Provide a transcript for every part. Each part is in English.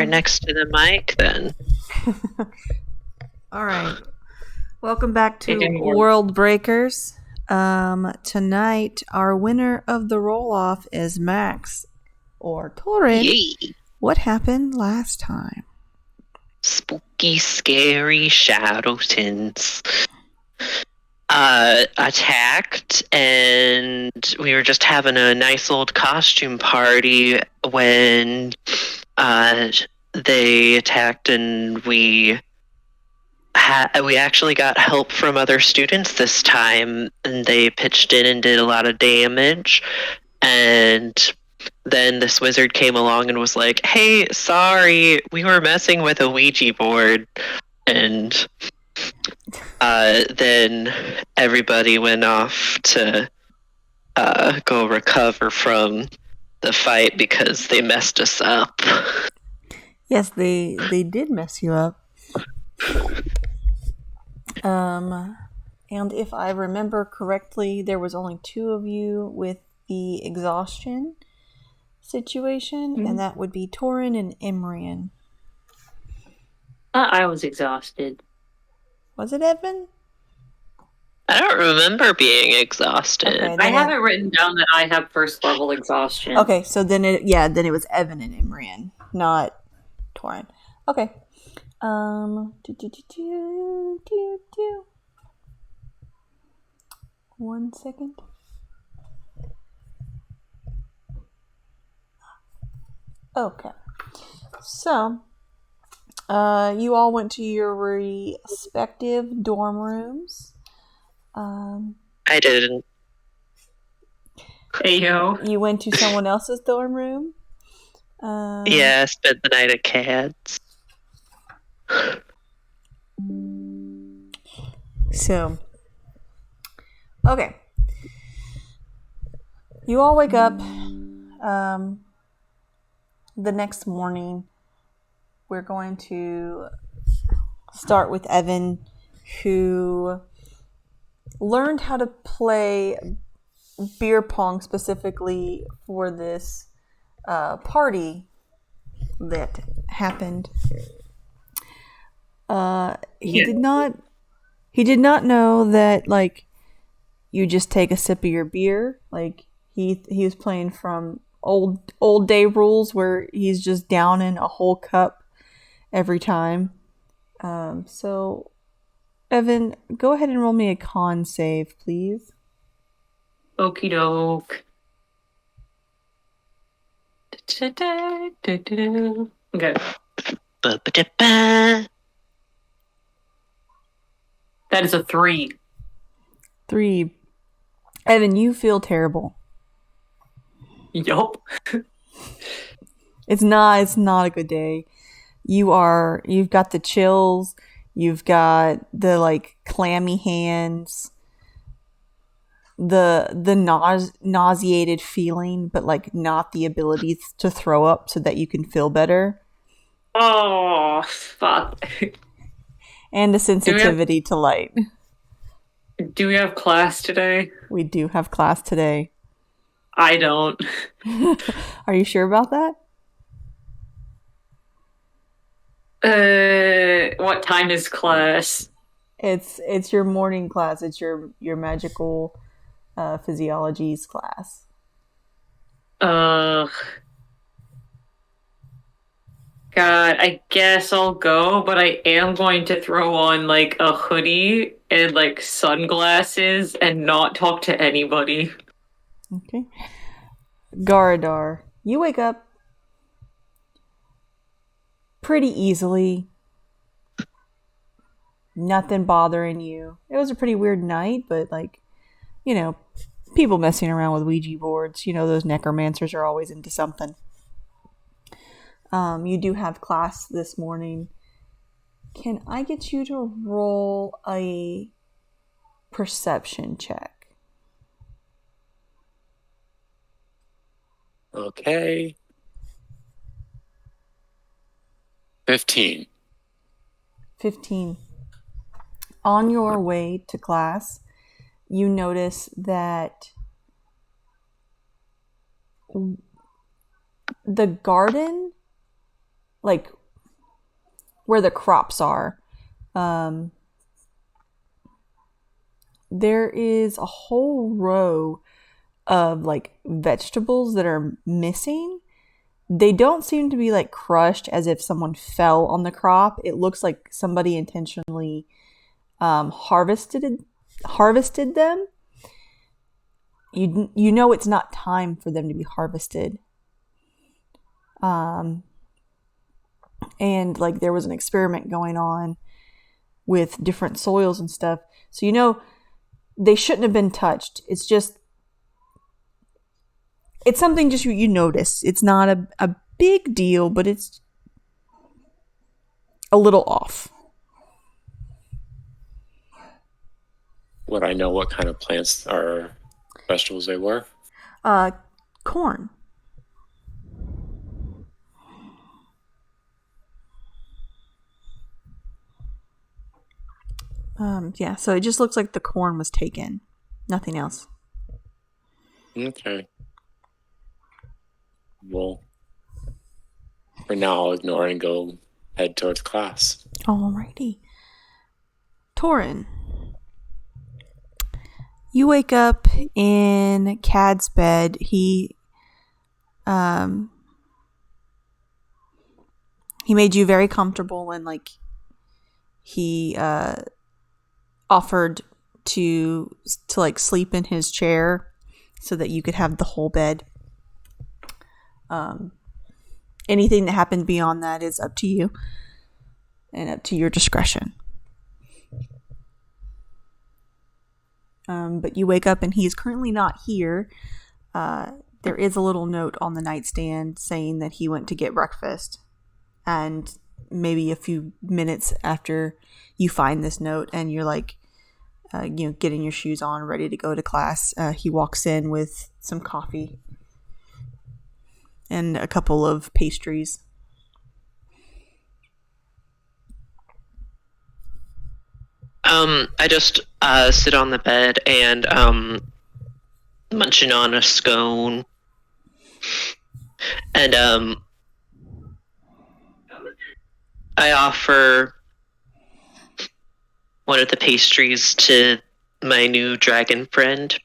right next to the mic then. All right. Welcome back to It World Breakers. Tonight, our winner of the roll-off is Max, or Torin. Yay! What happened last time? Spooky, scary Shadowtons attacked, and we were just having a nice old costume party when they attacked, and we actually got help from other students this time, and they pitched in and did a lot of damage. And then this wizard came along and was like, "Hey, sorry, we were messing with a Ouija board." And then everybody went off to go recover from the fight because they messed us up. Yes, they did mess you up. And if I remember correctly, there was only 2 of you with the exhaustion situation, and that would be Torin and Imrian. I was exhausted. Was it Evan? I don't remember being exhausted. Okay, I have it written down that I have first level exhaustion. Okay, so then it was Evan and Imrian, not Torin. Okay. One second. Okay. So, you all went to your respective dorm rooms. I didn't. Hey, yo. You went to someone else's dorm room. Yeah, I spent the night at Cad's. So, okay. You all wake up the next morning. We're going to start with Evan, who learned how to play beer pong specifically for this party that happened. He did not know that, like, you just take a sip of your beer. Like, he was playing from old day rules where he's just downing a whole cup every time. So Evan, go ahead and roll me a con save, please. Okie doke. Okay. Ba-ba-da-ba. That is a 3. 3. Evan, you feel terrible. Yup. It's not a good day. You've got the chills, you've got the, like, clammy hands, the nauseated feeling, but, like, not the ability to throw up so that you can feel better. Oh, fuck. And the sensitivity to light. Do we have class today? We do have class today. I don't. Are you sure about that? What time is class? It's your morning class. It's your magical physiologies class. God, I guess I'll go, but I am going to throw on, like, a hoodie and, like, sunglasses and not talk to anybody. Okay. Garadar, you wake up pretty easily. Nothing bothering you. It was a pretty weird night, but, like, you know, people messing around with Ouija boards. You know, those necromancers are always into something. You do have class this morning. Can I get you to roll a perception check? Okay. 15. 15. On your way to class, you notice that the garden, like, where the crops are. There is a whole row of like vegetables that are missing. They don't seem to be like crushed as if someone fell on the crop. It looks like somebody intentionally harvested them. You know it's not time for them to be harvested. And like there was an experiment going on with different soils and stuff. So you know they shouldn't have been touched. It's something just you notice. It's not a big deal, but it's a little off. Would I know what kind of plants or vegetables they were? Corn. Yeah, so it just looks like the corn was taken. Nothing else. Okay. Well, for now, I'll ignore and go head towards class. Alrighty. Torin. You wake up in Cad's bed. He made you very comfortable and like he offered to like sleep in his chair so that you could have the whole bed. Anything that happened beyond that is up to you and up to your discretion. But you wake up and he is currently not here. There is a little note on the nightstand saying that he went to get breakfast. And maybe a few minutes after you find this note and you're like, getting your shoes on, ready to go to class, he walks in with some coffee and a couple of pastries. I just sit on the bed and munching on a scone. And I offer one of the pastries to my new dragon friend.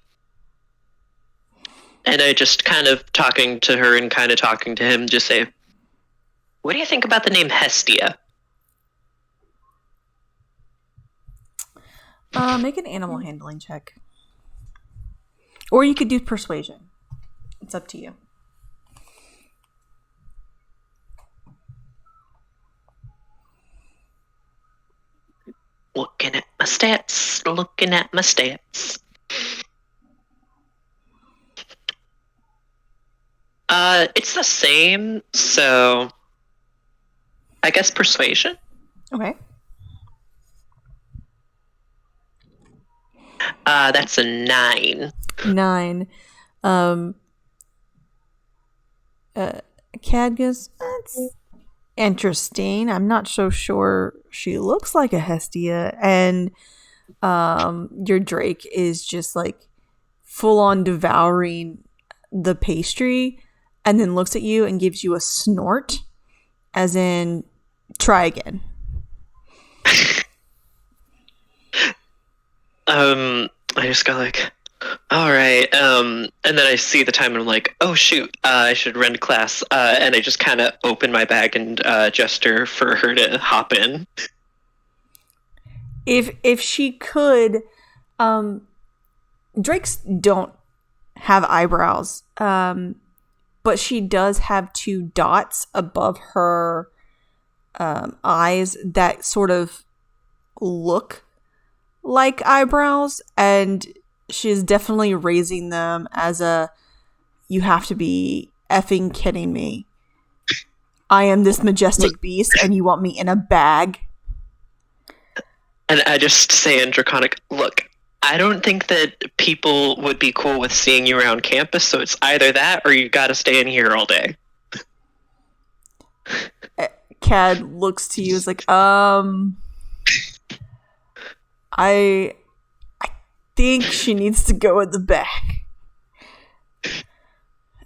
And I just kind of talking to her and kind of talking to him, just say, what do you think about the name Hestia? Make an animal handling check. Or you could do persuasion. It's up to you. Looking at my stats. It's the same, so I guess persuasion? Okay. That's a 9. 9. Cad goes, that's interesting. I'm not so sure she looks like a Hestia. And your Drake is just like full on devouring the pastry and then looks at you and gives you a snort, as in, try again. I just go like, all right. And then I see the time and I'm like, oh shoot, I should run to class. And I just kind of open my bag and gesture for her to hop in. If she could, Drakes don't have eyebrows, but she does have 2 dots above her eyes that sort of look like eyebrows, and she's definitely raising them as a, you have to be effing kidding me. I am this majestic beast and you want me in a bag? And I just say in Draconic, look, I don't think that people would be cool with seeing you around campus, so it's either that or you gotta stay in here all day. Cad looks to you as like, I think she needs to go in the back.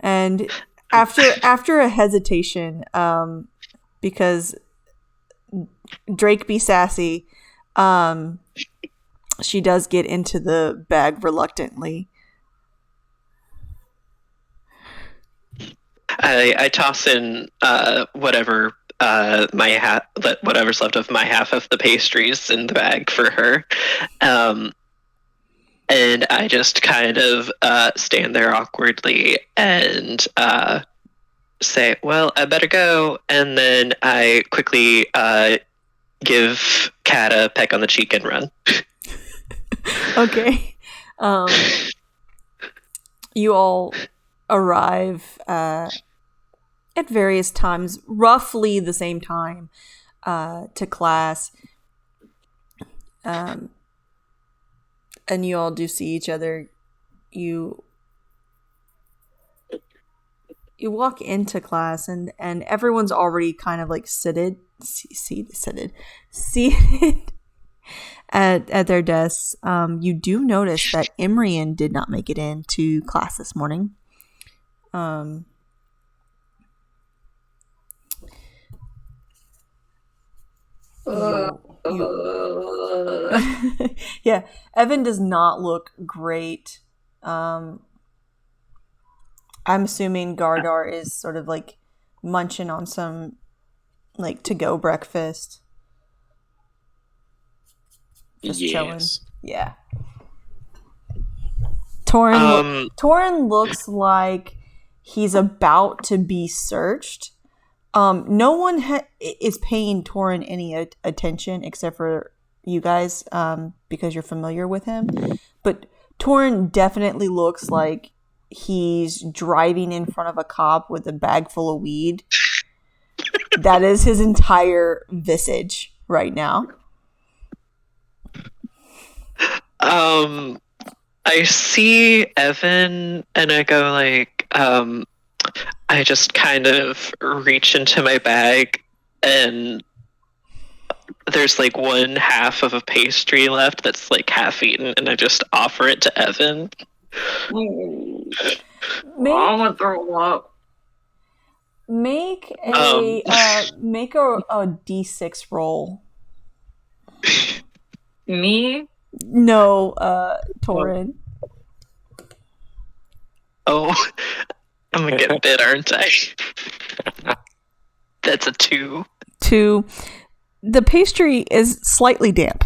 And after a hesitation, because Drake be sassy. She does get into the bag reluctantly. I toss in whatever whatever's left of my half of the pastries in the bag for her, and I just kind of stand there awkwardly and say, "Well, I better go," and then I quickly give Kat a peck on the cheek and run. Okay. You all arrive at various times, roughly the same time, to class. And you all do see each other. You walk into class, and everyone's already kind of like seated at their desks. You do notice that Imrian did not make it into class this morning. Yeah, Evan does not look great. I'm assuming Gardar is sort of like munching on some like to-go breakfast. Just chilling. Yeah. Torin looks like he's about to be searched. No one is paying Torin any attention except for you guys, because you're familiar with him. But Torin definitely looks like he's driving in front of a cop with a bag full of weed. That is his entire visage right now. I see Evan and I go like, I just kind of reach into my bag and there's like one half of a pastry left that's like half eaten and I just offer it to Evan. I'm gonna throw up. Make a D6 roll. Me? No, Torin. Oh, I'm gonna get bit, aren't I? That's a 2. 2. The pastry is slightly damp.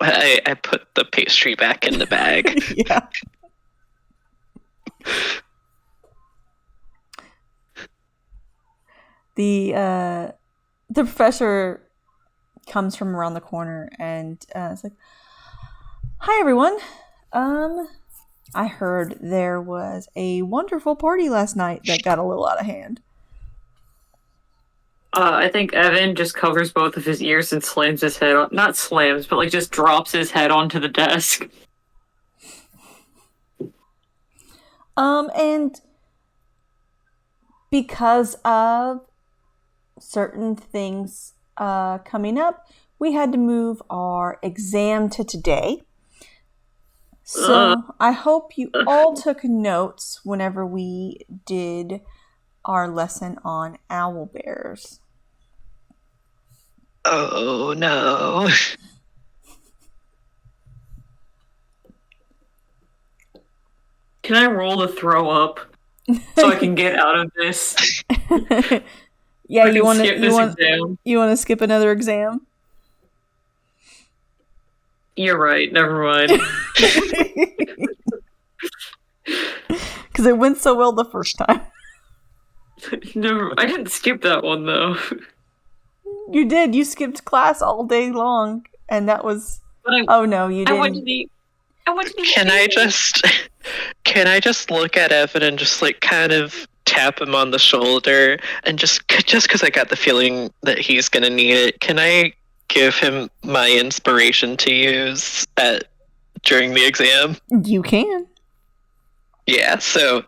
I put the pastry back in the bag. Yeah. The professor comes from around the corner and it's like, "Hi everyone. I heard there was a wonderful party last night that got a little out of hand." I think Evan just covers both of his ears and slams his head on, not slams, but like just drops his head onto the desk. And because of certain things coming up, we had to move our exam to today. So I hope you all took notes whenever we did our lesson on owl bears. Oh no. Can I roll to throw up so I can get out of this? Yeah, you want to skip another exam? You're right. Never mind. Because it went so well the first time. I didn't skip that one though. You did. You skipped class all day long, and that was. Oh no, you didn't. Can I just look at Evan and just like kind of tap him on the shoulder and just because I got the feeling that he's gonna need it, can I give him my inspiration to use during the exam? You can. Yeah, so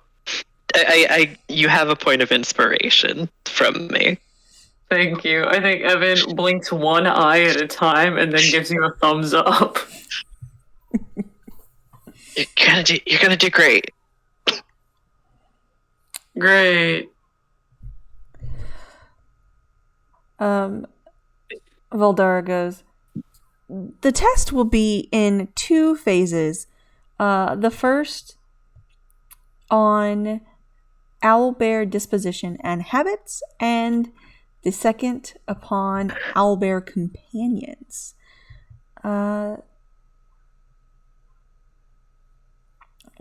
I you have a point of inspiration from me. Thank you. I think Evan blinks one eye at a time and then gives you a thumbs up. You're gonna do great. Great. Valdara goes, the test will be in 2 phases. The first on owlbear disposition and habits, and the second upon owlbear companions.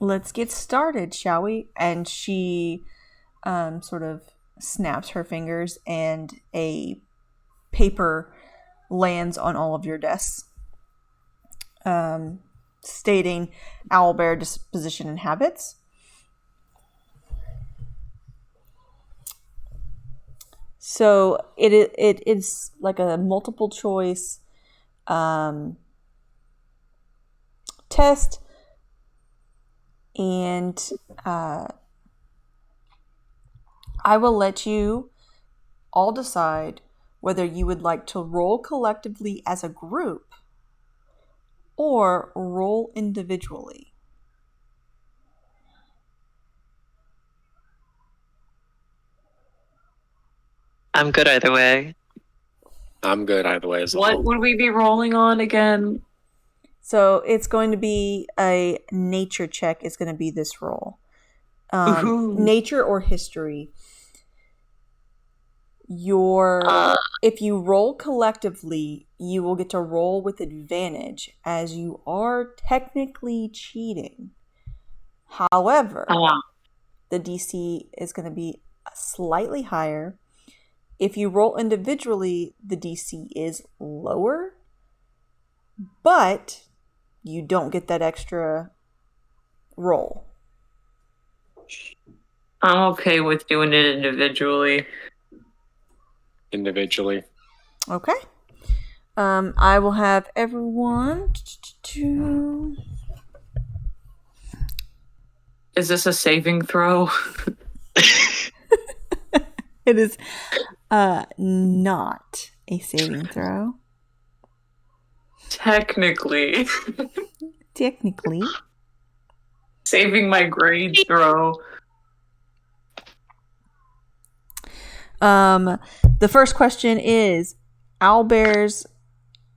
Let's get started, shall we? And she sort of snaps her fingers, and a paper lands on all of your desks, stating owlbear disposition and habits. So it's like a multiple choice test, and I will let you all decide whether you would like to roll collectively as a group or roll individually. I'm good either way. I'm good either way as What well. would we be rolling on again? So it's going to be a nature check. Is going to be this roll. Nature or history. If you roll collectively, you will get to roll with advantage, as you are technically cheating. However, the DC is going to be slightly higher. If you roll individually, the DC is lower, but you don't get that extra roll. I'm okay with doing it individually. Individually. Okay. I will have everyone. Is this a saving throw? It is not a saving throw. Technically. Technically. Saving my grade throw. The first question is, owlbears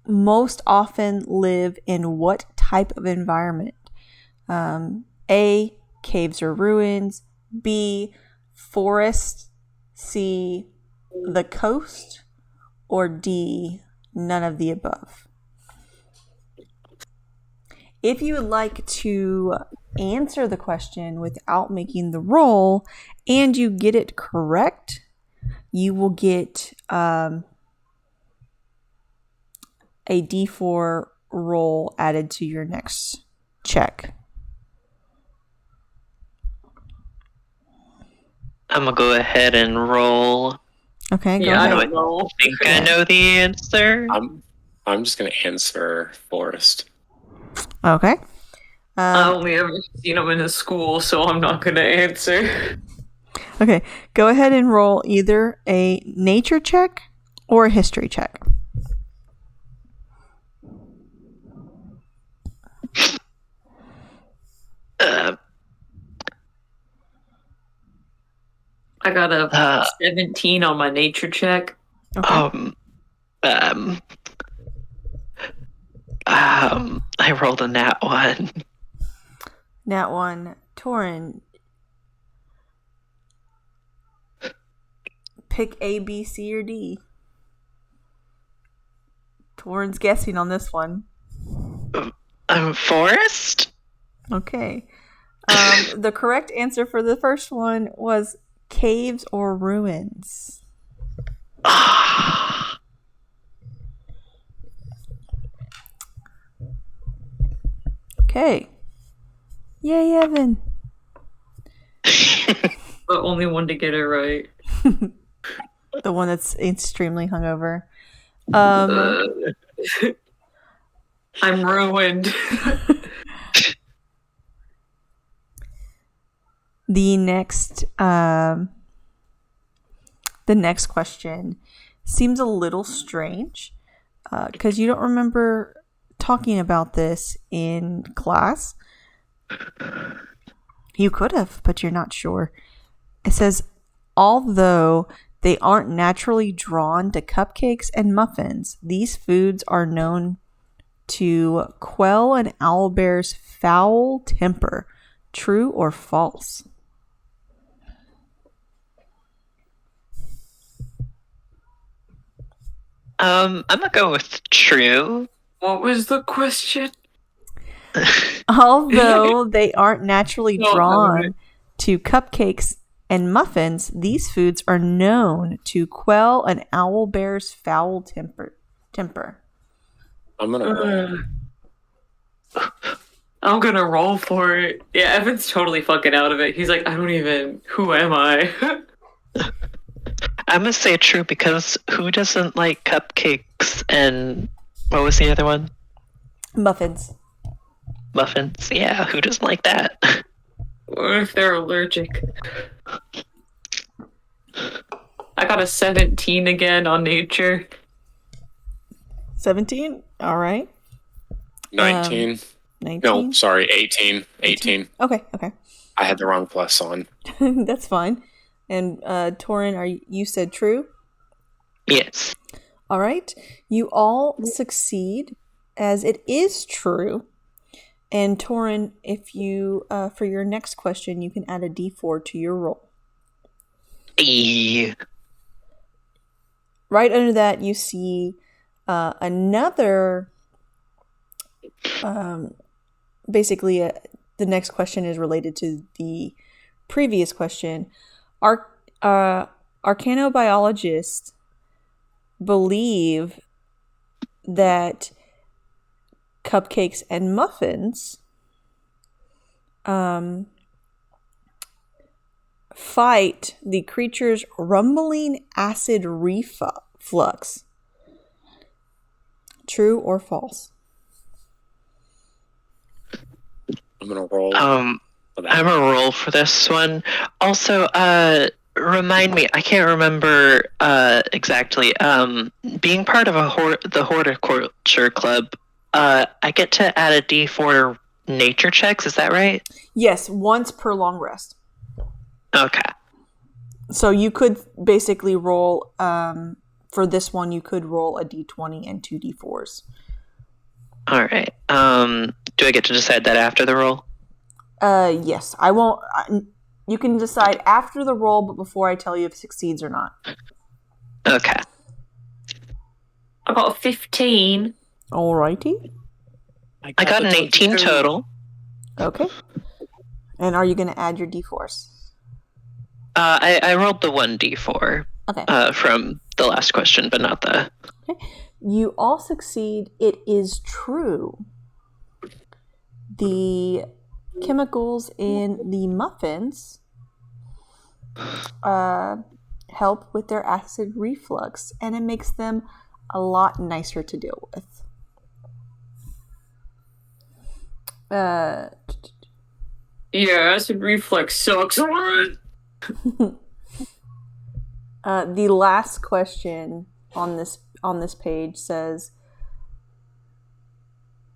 most often live in what type of environment? A, caves or ruins. B, forest. C, the coast. Or D, none of the above. If you would like to answer the question without making the roll and you get it correct, you will get a D4 roll added to your next check. I'm gonna go ahead and roll. Okay, go Yeah, I ahead. don't know. I think I know the answer. I'm just gonna answer forest. Okay. I only ever seen them in a school, so I'm not gonna answer. Okay, go ahead and roll either a nature check or a history check. I got a 17 on my nature check. Okay. I rolled a nat 1. Nat 1. Torin. Pick A, B, C, or D. Torin's guessing on this one. Forest? Okay. The correct answer for the first one was caves or ruins. Okay. Yay, Evan. The only one to get it right. The one that's extremely hungover. I'm ruined. The next question seems a little strange because you don't remember talking about this in class. You could have, but you're not sure. It says, although they aren't naturally drawn to cupcakes and muffins, these foods are known to quell an owlbear's foul temper. True or false? I'm gonna go with true. What was the question? Although they aren't naturally No, drawn to cupcakes and muffins, these foods are known to quell an owlbear's foul temper. I'm gonna. I'm gonna roll for it. Yeah, Evan's totally fucking out of it. He's like, who am I? I'm gonna say true because who doesn't like cupcakes and what was the other one? Muffins. Muffins. Yeah, who doesn't like that? What if they're allergic? I got a 17 again on nature. 17? All right. 19. 19? No, sorry, 18. 18. Okay. I had the wrong plus on. That's fine. And Torin, you said true? Yes. All right. You all succeed, as it is true. And Torin, if you, for your next question, you can add a d4 to your roll. Eee. Right under that, you see another. Basically, the next question is related to the previous question. Arcanobiologists believe that cupcakes and muffins fight the creature's rumbling acid reflux. True or false? I'm gonna roll. I'm gonna roll for this one. Also, remind me, I can't remember exactly. Being part of the horticulture club, I get to add a D4 nature checks. Is that right? Yes, once per long rest. Okay. So you could basically roll, for this one, you could roll a d20 and 2 d4s. All right. Do I get to decide that after the roll? Yes. I won't. You can decide after the roll, but before I tell you if it succeeds or not. Okay. I got a 15. Alrighty. I got an 18 total. Okay. And are you going to add your d4s? I rolled the 1d4 Okay. from the last question, but not the... Okay. You all succeed. It is true. The chemicals in the muffins help with their acid reflux, and it makes them a lot nicer to deal with. Yeah, acid reflux sucks. The last question on this page says,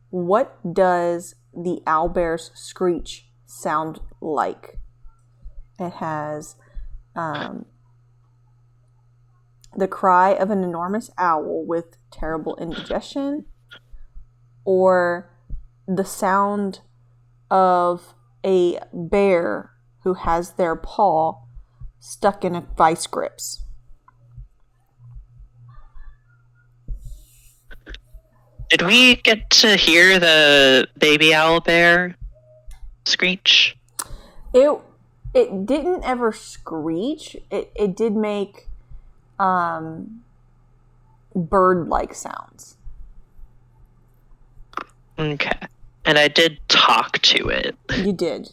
what does the owlbear's screech sound like? It has the cry of an enormous owl with terrible indigestion, or the sound of a bear who has their paw stuck in a vice grips. Did we get to hear the baby owl bear screech? It didn't ever screech. It did make bird-like sounds. Okay. And I did talk to it. You did.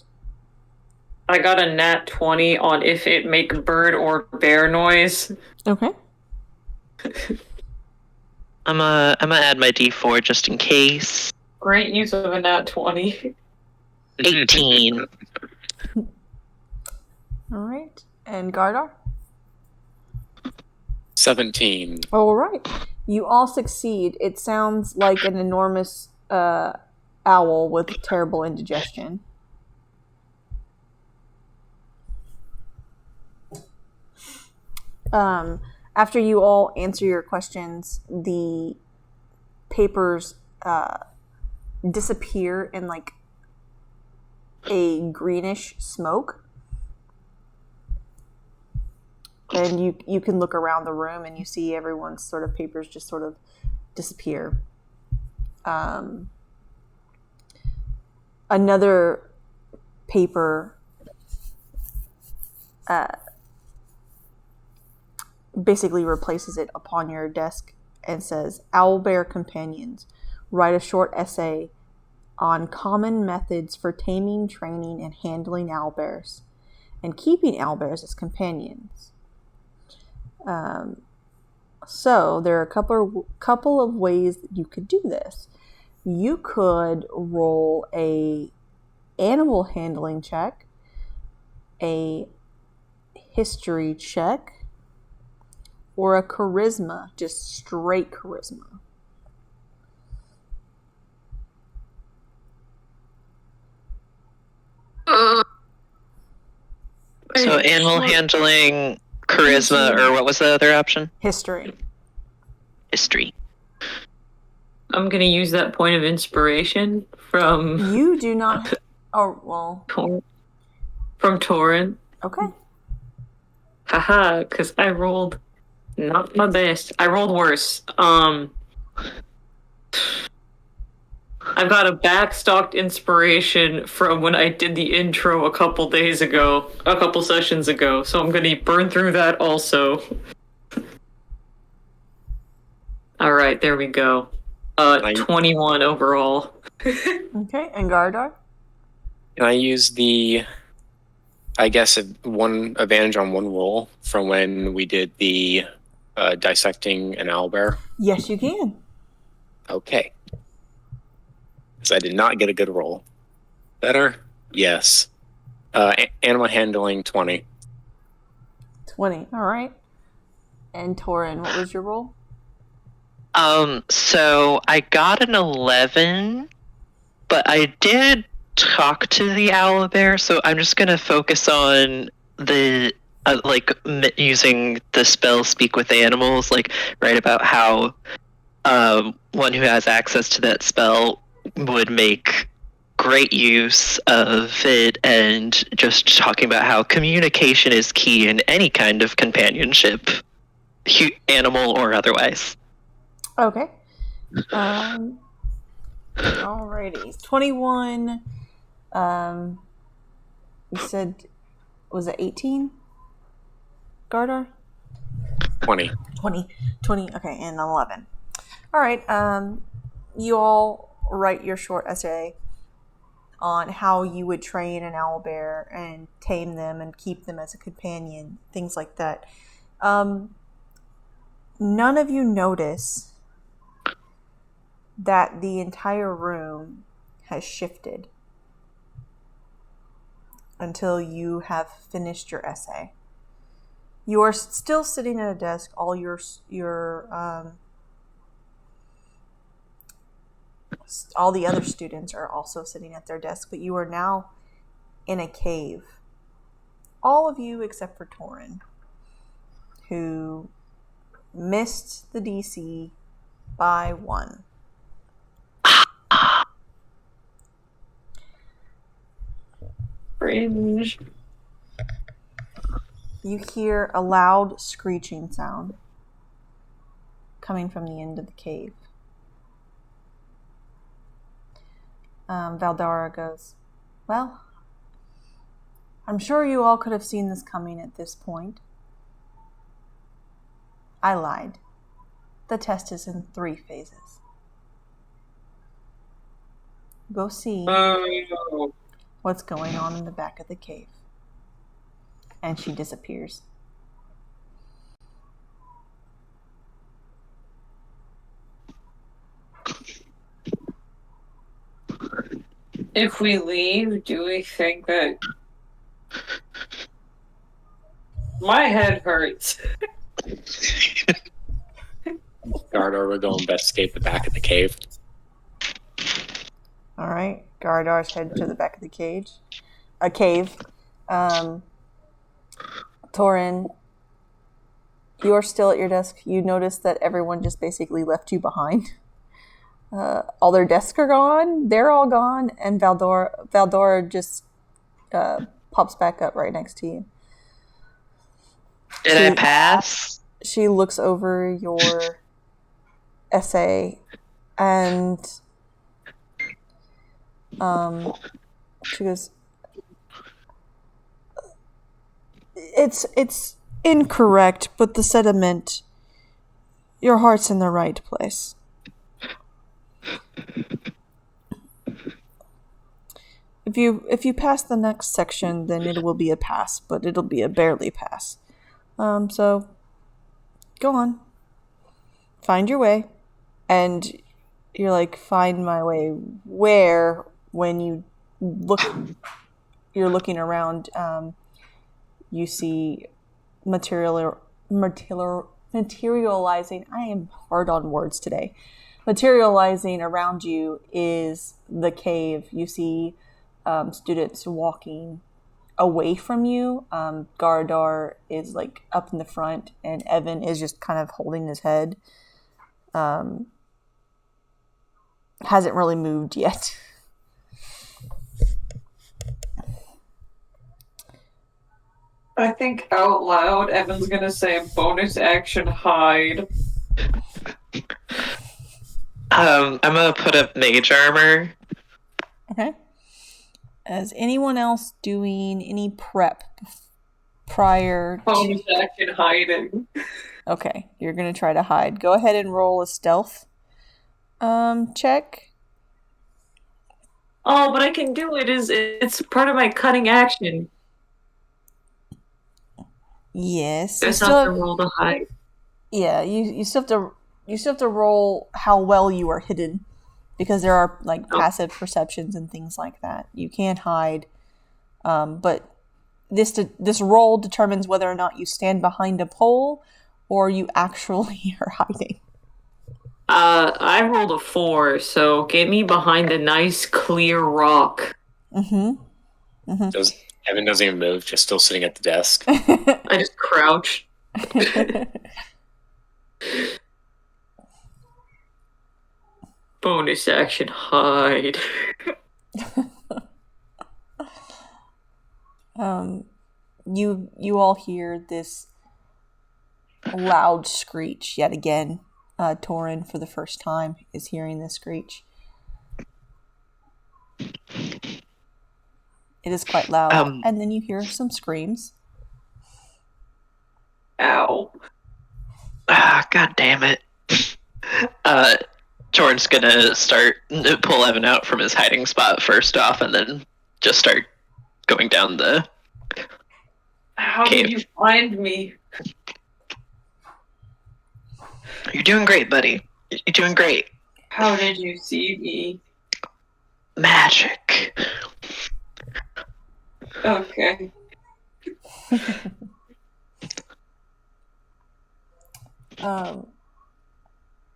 I got a nat 20 on if it make bird or bear noise. Okay. I'm gonna add my D4 just in case. Great use of a nat 20. 18. All right. And Gardar? 17. All right. You all succeed. It sounds like an enormous owl with terrible indigestion. After you all answer your questions, the papers disappear in like a greenish smoke. And you can look around the room and you see everyone's sort of papers just sort of disappear. Another paper basically replaces it upon your desk and says, Owlbear Companions, write a short essay on common methods for taming, training, and handling owlbears, and keeping owlbears as companions. So there are a couple of ways that you could do this. You could roll a animal handling check, a history check, or a charisma, just straight charisma. So animal handling, charisma, or what was the other option? History. History. I'm gonna use that point of inspiration from You do not. Oh, well. From Torrent. Okay. Haha, because I rolled not my best. I rolled worse. I've got a backstocked inspiration from when I did the intro a couple sessions ago, so I'm gonna burn through that also. Alright, there we go. 21 overall. Okay, and Gardar? Can I use one advantage on one roll from when we did the dissecting an owlbear? Yes, you can. Okay. Because I did not get a good roll. Better? Yes. Animal handling, 20. 20. All right. And Torin, what was your roll? So I got an 11, but I did talk to the owlbear, so I'm just gonna focus on the using the spell Speak with Animals, write about how one who has access to that spell would make great use of it, and just talking about how communication is key in any kind of companionship, animal or otherwise. Okay. Alrighty. 21. You said, was it 18? Gardar? 20. 20. Okay, and 11. All right. You all write your short essay on how you would train an owlbear and tame them and keep them as a companion, things like that. None of you notice that the entire room has shifted until you have finished your essay. You are still sitting at a desk. All all the other students are also sitting at their desk, but you are now in a cave. All of you except for Torin, who missed the DC by 1. Cringe. You hear a loud screeching sound coming from the end of the cave. Valdara goes, well, I'm sure you all could have seen this coming at this point. I lied. The test is in 3 phases. Go see what's going on in the back of the cave. And she disappears. If we leave, do we think that my head hurts? Gardar will go investigate the back of the cave. All right. Gardar's head to the back of the cave. Torin, You're still at your desk. You notice that everyone just basically left you behind. All their desks are gone. They're all gone, and Valdora just pops back up right next to you. Did I pass? She looks over your essay, and she goes, "It's incorrect, but the sentiment, your heart's in the right place." If you pass the next section, then it will be a pass, but it'll be a barely pass. So go on, find your way, and you're like, find my way where? When you look, you're looking around. You see materializing. I am hard on words today. Materializing around you is the cave. You see students walking away from you. Garadar is like up in the front, and Evan is just kind of holding his head. Hasn't really moved yet. I think out loud, Evan's gonna say bonus action hide. I'm gonna put up mage armor. Okay. Is anyone else doing any prep prior Bonus action hiding. Okay, you're gonna try to hide. Go ahead and roll a stealth check. Oh, but I can do it. It's part of my cutting action. Yes. I still have to roll to hide. Yeah, you still have to roll how well you are hidden, because there are like passive perceptions and things like that. You can't hide, but this roll determines whether or not you stand behind a pole or you actually are hiding. I rolled a 4, so get me behind a nice clear rock. Mm-hmm. Evan doesn't even move, just still sitting at the desk. I just crouch. Bonus action hide. You all hear this loud screech yet again. Torin, for the first time, is hearing this screech. It is quite loud, and then you hear some screams. Ow. God damn it. Torin's gonna pull Evan out from his hiding spot first off, and then just start going down the How cave. did you find me? You're doing great, buddy. You're doing great. How did you see me? Magic. Okay.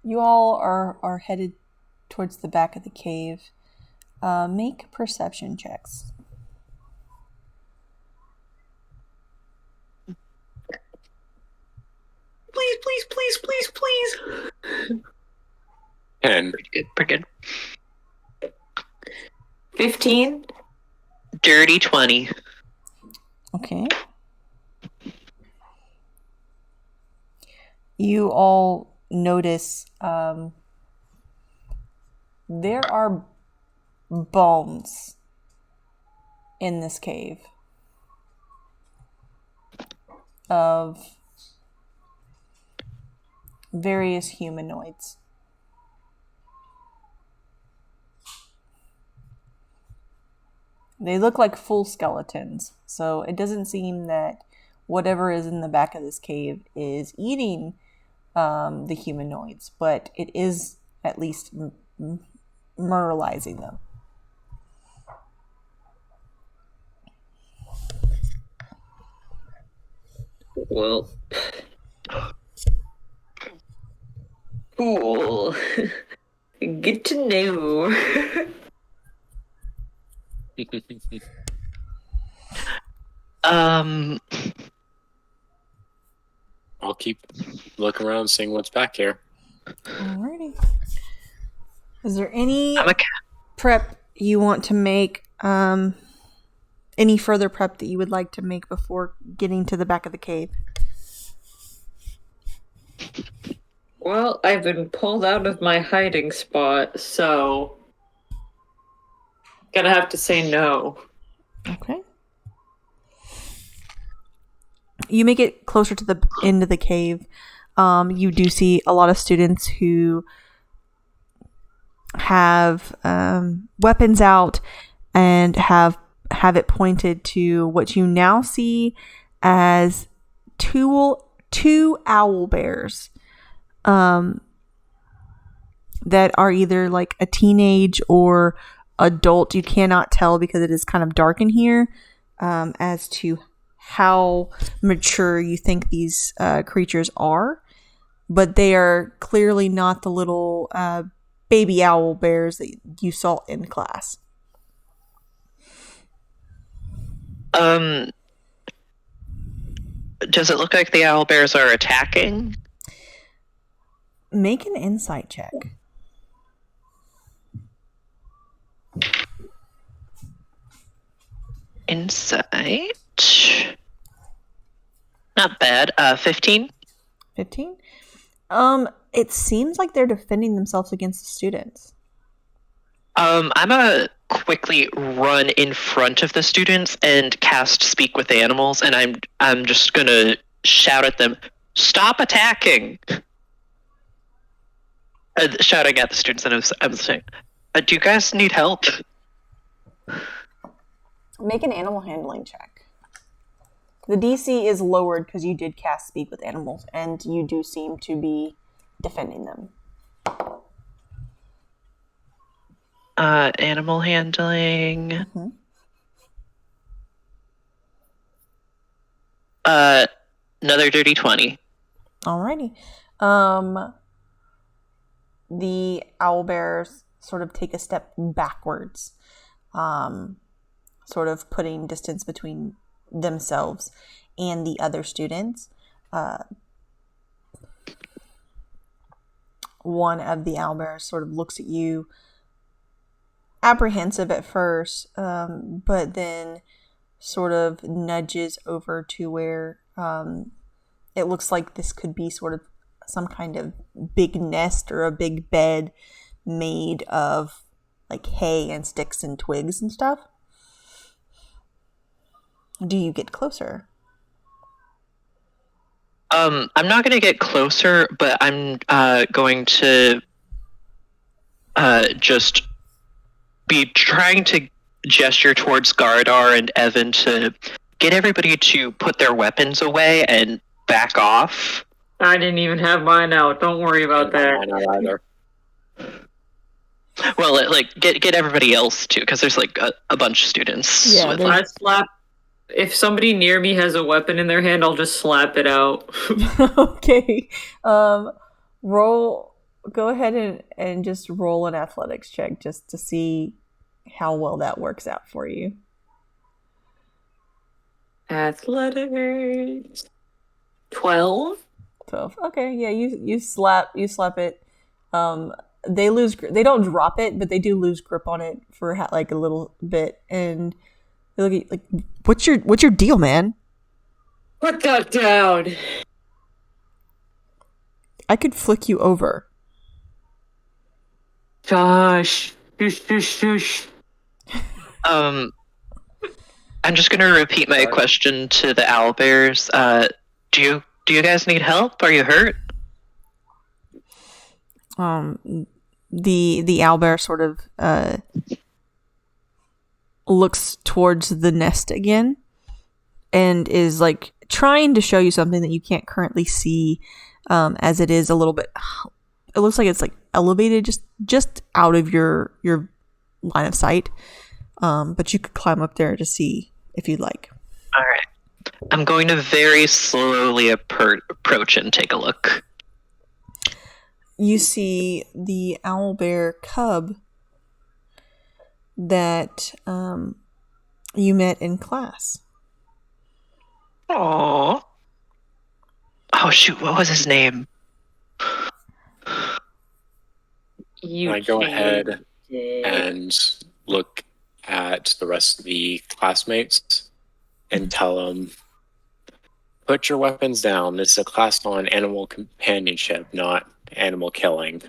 You all are headed towards the back of the cave. Make perception checks. Please. 10. Pretty good. 15? Dirty 20. Okay. You all notice there are bones in this cave of various humanoids. They look like full skeletons, so it doesn't seem that whatever is in the back of this cave is eating the humanoids, but it is at least muralizing them. Well. Cool. Good to know. Well, I'll keep looking around, seeing what's back here. Alrighty. Is there any I'm a prep you want to make? Any further prep that you would like to make before getting to the back of the cave? Well, I've been pulled out of my hiding spot, so gonna have to say no. Okay. You make it closer to the end of the cave. You do see a lot of students who have weapons out and have it pointed to what you now see as two owl bears that are either like a teenage or adult. You cannot tell because it is kind of dark in here as to how mature you think these creatures are, but they are clearly not the little baby owl bears that you saw in class. Does it look like the owlbears are attacking? Make an insight check. Insight. Not bad. 15. 15. It seems like they're defending themselves against the students. I'm gonna quickly run in front of the students and cast Speak with Animals, and I'm just gonna shout at them, "Stop attacking!" Shouting at the students, and I'm saying, "Do you guys need help?" Make an animal handling check. The DC is lowered because you did cast Speak with Animals, and you do seem to be defending them. Animal handling. Mm-hmm. Another dirty 20. Alrighty. The owlbears sort of take a step backwards, sort of putting distance between themselves and the other students. One of the owlbears sort of looks at you, apprehensive at first, but then sort of nudges over to where it looks like this could be sort of some kind of big nest or a big bed made of like hay and sticks and twigs and stuff. Do you get closer? I'm not going to get closer, but I'm going to just be trying to gesture towards Gardar and Evan to get everybody to put their weapons away and back off. I didn't even have mine out. Don't worry about that. Mine not either. Well, like get everybody else too, because there's like a bunch of students. Yeah, with, there's- I slap. If somebody near me has a weapon in their hand, I'll just slap it out. Okay. Roll. Go ahead and just roll an athletics check just to see how well that works out for you. Athletics. 12. 12. Okay, yeah, you slap it. They lose. They don't drop it, but they do lose grip on it for like a little bit, and they look at you like, what's your deal, man? Put that down. I could flick you over. Josh. Shush. I'm just gonna repeat my question to the owlbears. Do you guys need help? Are you hurt? The owlbear sort of looks towards the nest again and is like trying to show you something that you can't currently see, as it is a little bit. It looks like it's like elevated just out of your line of sight, but you could climb up there to see if you'd like. All right. I'm going to very slowly approach and take a look. You see the owlbear cub that you met in class. Aww. Oh shoot, what was his name? You I go changed ahead it. and look at the rest of the classmates and tell them, put your weapons down. This is a class on animal companionship, not animal killing.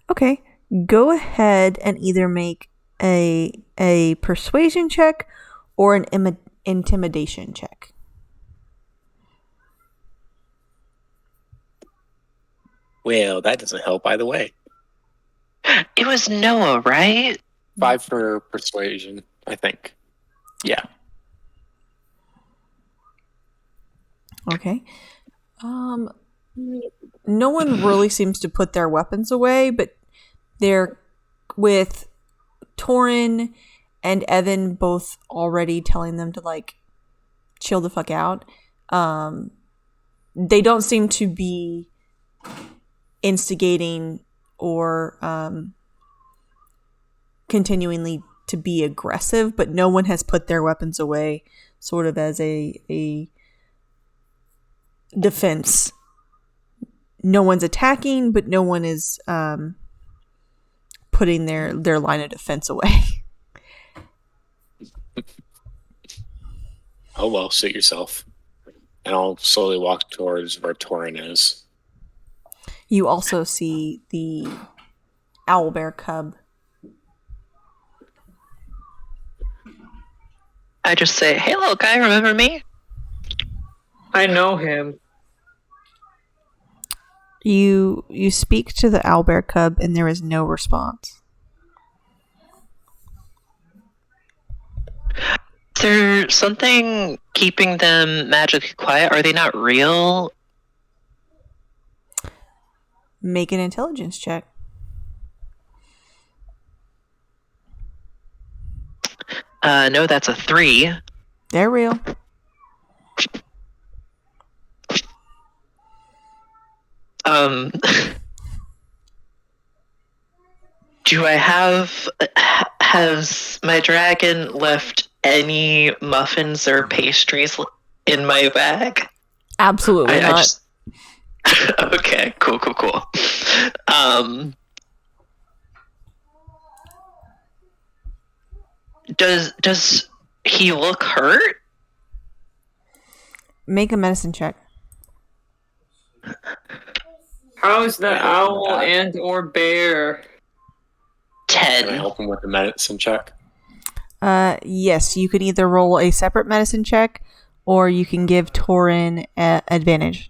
Okay, go ahead and either make a persuasion check or an intimidation check. Well, that doesn't help either way. It was Noah, right? 5 for persuasion, I think. Yeah. Okay. No one really seems to put their weapons away, but they're with Torin and Evan both already telling them to like chill the fuck out. They don't seem to be instigating or continually to be aggressive, but no one has put their weapons away sort of as a defense. No one's attacking, but no one is putting their line of defense away. Oh, well, suit yourself. And I'll slowly walk towards where Torin is. You also see the owlbear cub. I just say, hey, little guy, remember me? I know him. You speak to the owlbear cub, and there is no response. Is there something keeping them magically quiet? Are they not real? Make an intelligence check. No, that's a 3. They're real. Do I has my dragon left any muffins or pastries in my bag? Absolutely not. Just... Okay, cool. Does he look hurt? Make a medicine check. How's the Can I help him with owl that? and or bear? Can I 10. help him with the medicine check? Yes, you can either roll a separate medicine check, or you can give Torin advantage.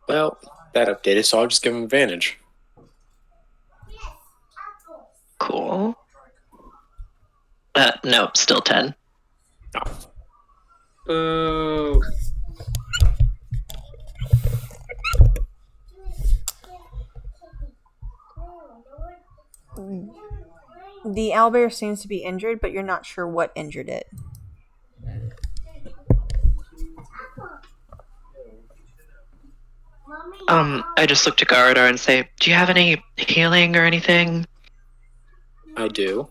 Well, that updated, so I'll just give him advantage. Cool. No, still 10. Boo. The owlbear seems to be injured, but you're not sure what injured it. I just look to Garadar and say, do you have any healing or anything? I do.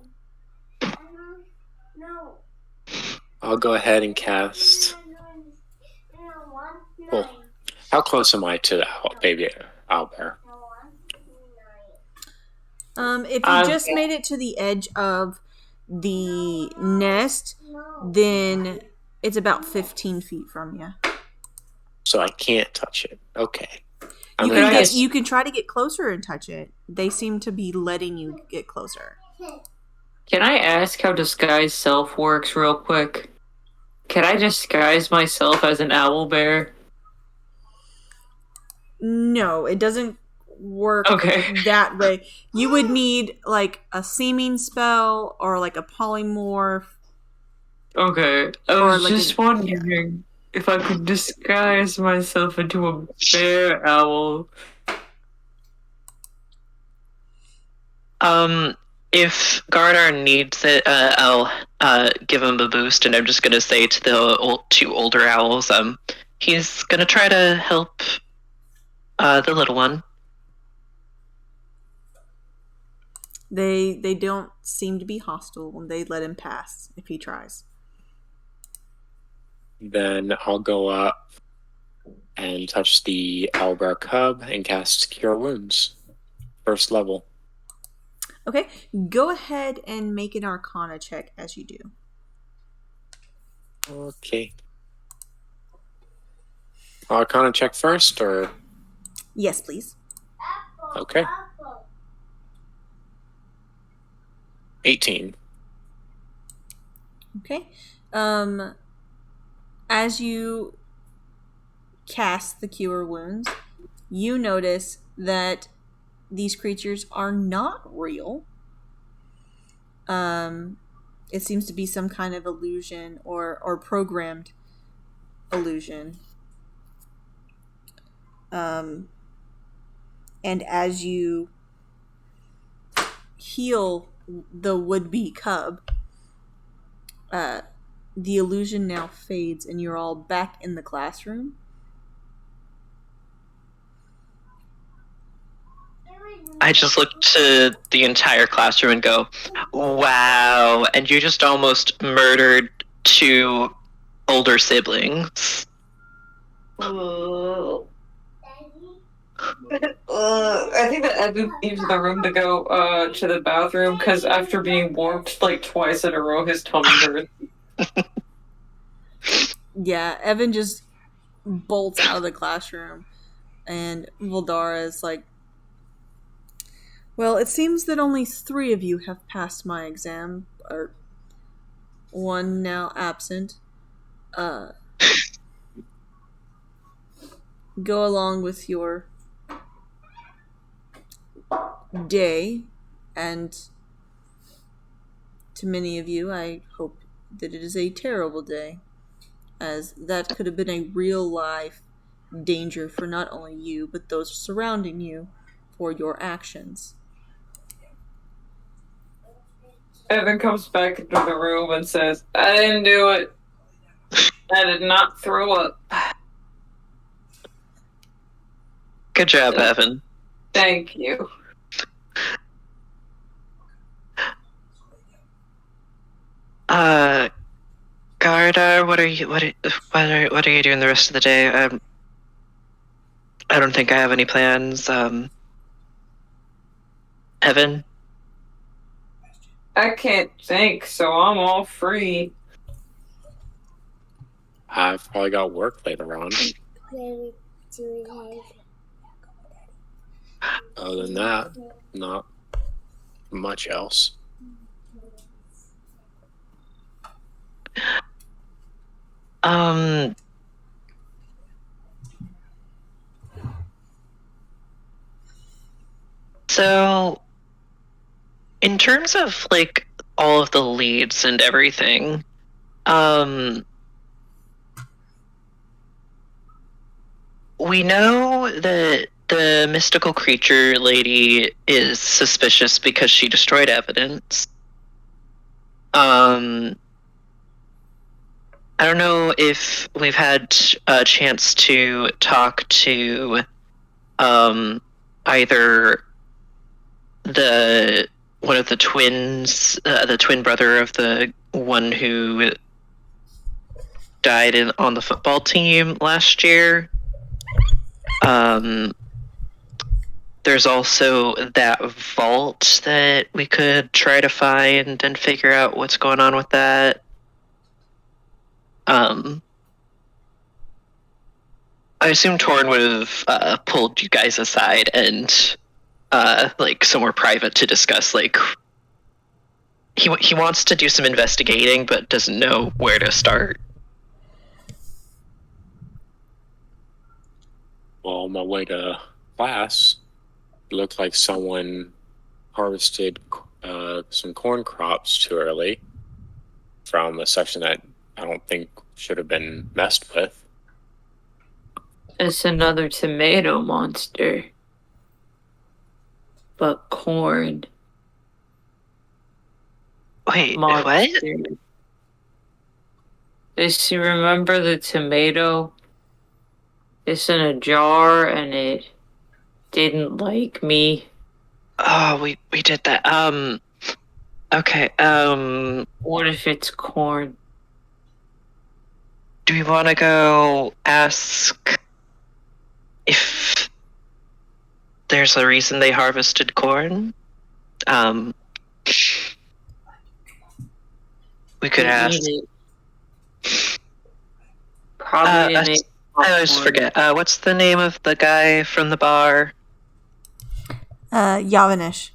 I'll go ahead and cast. Well, how close am I to the baby owlbear? If you just made it to the edge of the nest, then it's about 15 feet from you. So I can't touch it. Okay. You can try to get closer and touch it. They seem to be letting you get closer. Can I ask how disguise self works real quick? Can I disguise myself as an owl bear? No, it doesn't work Okay. that way. You would need like a seeming spell or like a polymorph. Okay. I Or was like just wondering if I could disguise myself into a bear owl. If Gardar needs it, I'll give him a boost, and I'm just gonna say to the two older owls, he's gonna try to help the little one. They don't seem to be hostile, and they let him pass if he tries. Then I'll go up and touch the Owlbear Cub and cast Cure Wounds. First level. Okay, go ahead and make an Arcana check as you do. Okay. Arcana check first, or? Yes, please. Okay. 18. Okay. As you cast the Cure Wounds, you notice that these creatures are not real. It seems to be some kind of illusion or programmed illusion. And as you heal the would-be cub, the illusion now fades and you're all back in the classroom. I just look to the entire classroom and go, wow. And you just almost murdered 2 older siblings. I think that Evan leaves the room to go to the bathroom because after being warped like twice in a row, his tummy hurts. Yeah, Evan just bolts out of the classroom, and Voldara is like, well, it seems that only 3 of you have passed my exam, or 1 now absent. Go along with your day, and to many of you, I hope that it is a terrible day, as that could have been a real life danger for not only you, but those surrounding you for your actions. Evan comes back into the room and says, I didn't do it. I did not throw up. Good job, Evan. Thank you. Garda, what are you doing the rest of the day? I don't think I have any plans. Evan? I can't think, so I'm all free. I've probably got work later on. Other than that, not much else. So, in terms of like all of the leads and everything, we know that the mystical creature lady is suspicious because she destroyed evidence. I don't know if we've had a chance to talk to either one of the twins, the twin brother of the one who died on the football team last year. There's also that vault that we could try to find and figure out what's going on with that. I assume Torn would have pulled you guys aside and like somewhere private to discuss. Like he wants to do some investigating, but doesn't know where to start. Well, on my way to class, it looked like someone harvested some corn crops too early from a section that I don't think should have been messed with. It's another tomato monster. But corn. Wait, monster. what? Does you remember the tomato? It's in a jar and it didn't like me. Oh, we did that. Okay. What if it's corn? do we want to go ask if there's a reason they harvested corn? We could We ask. eat it. Probably to make I always popcorn. forget. What's the name of the guy from the bar? Yavanish.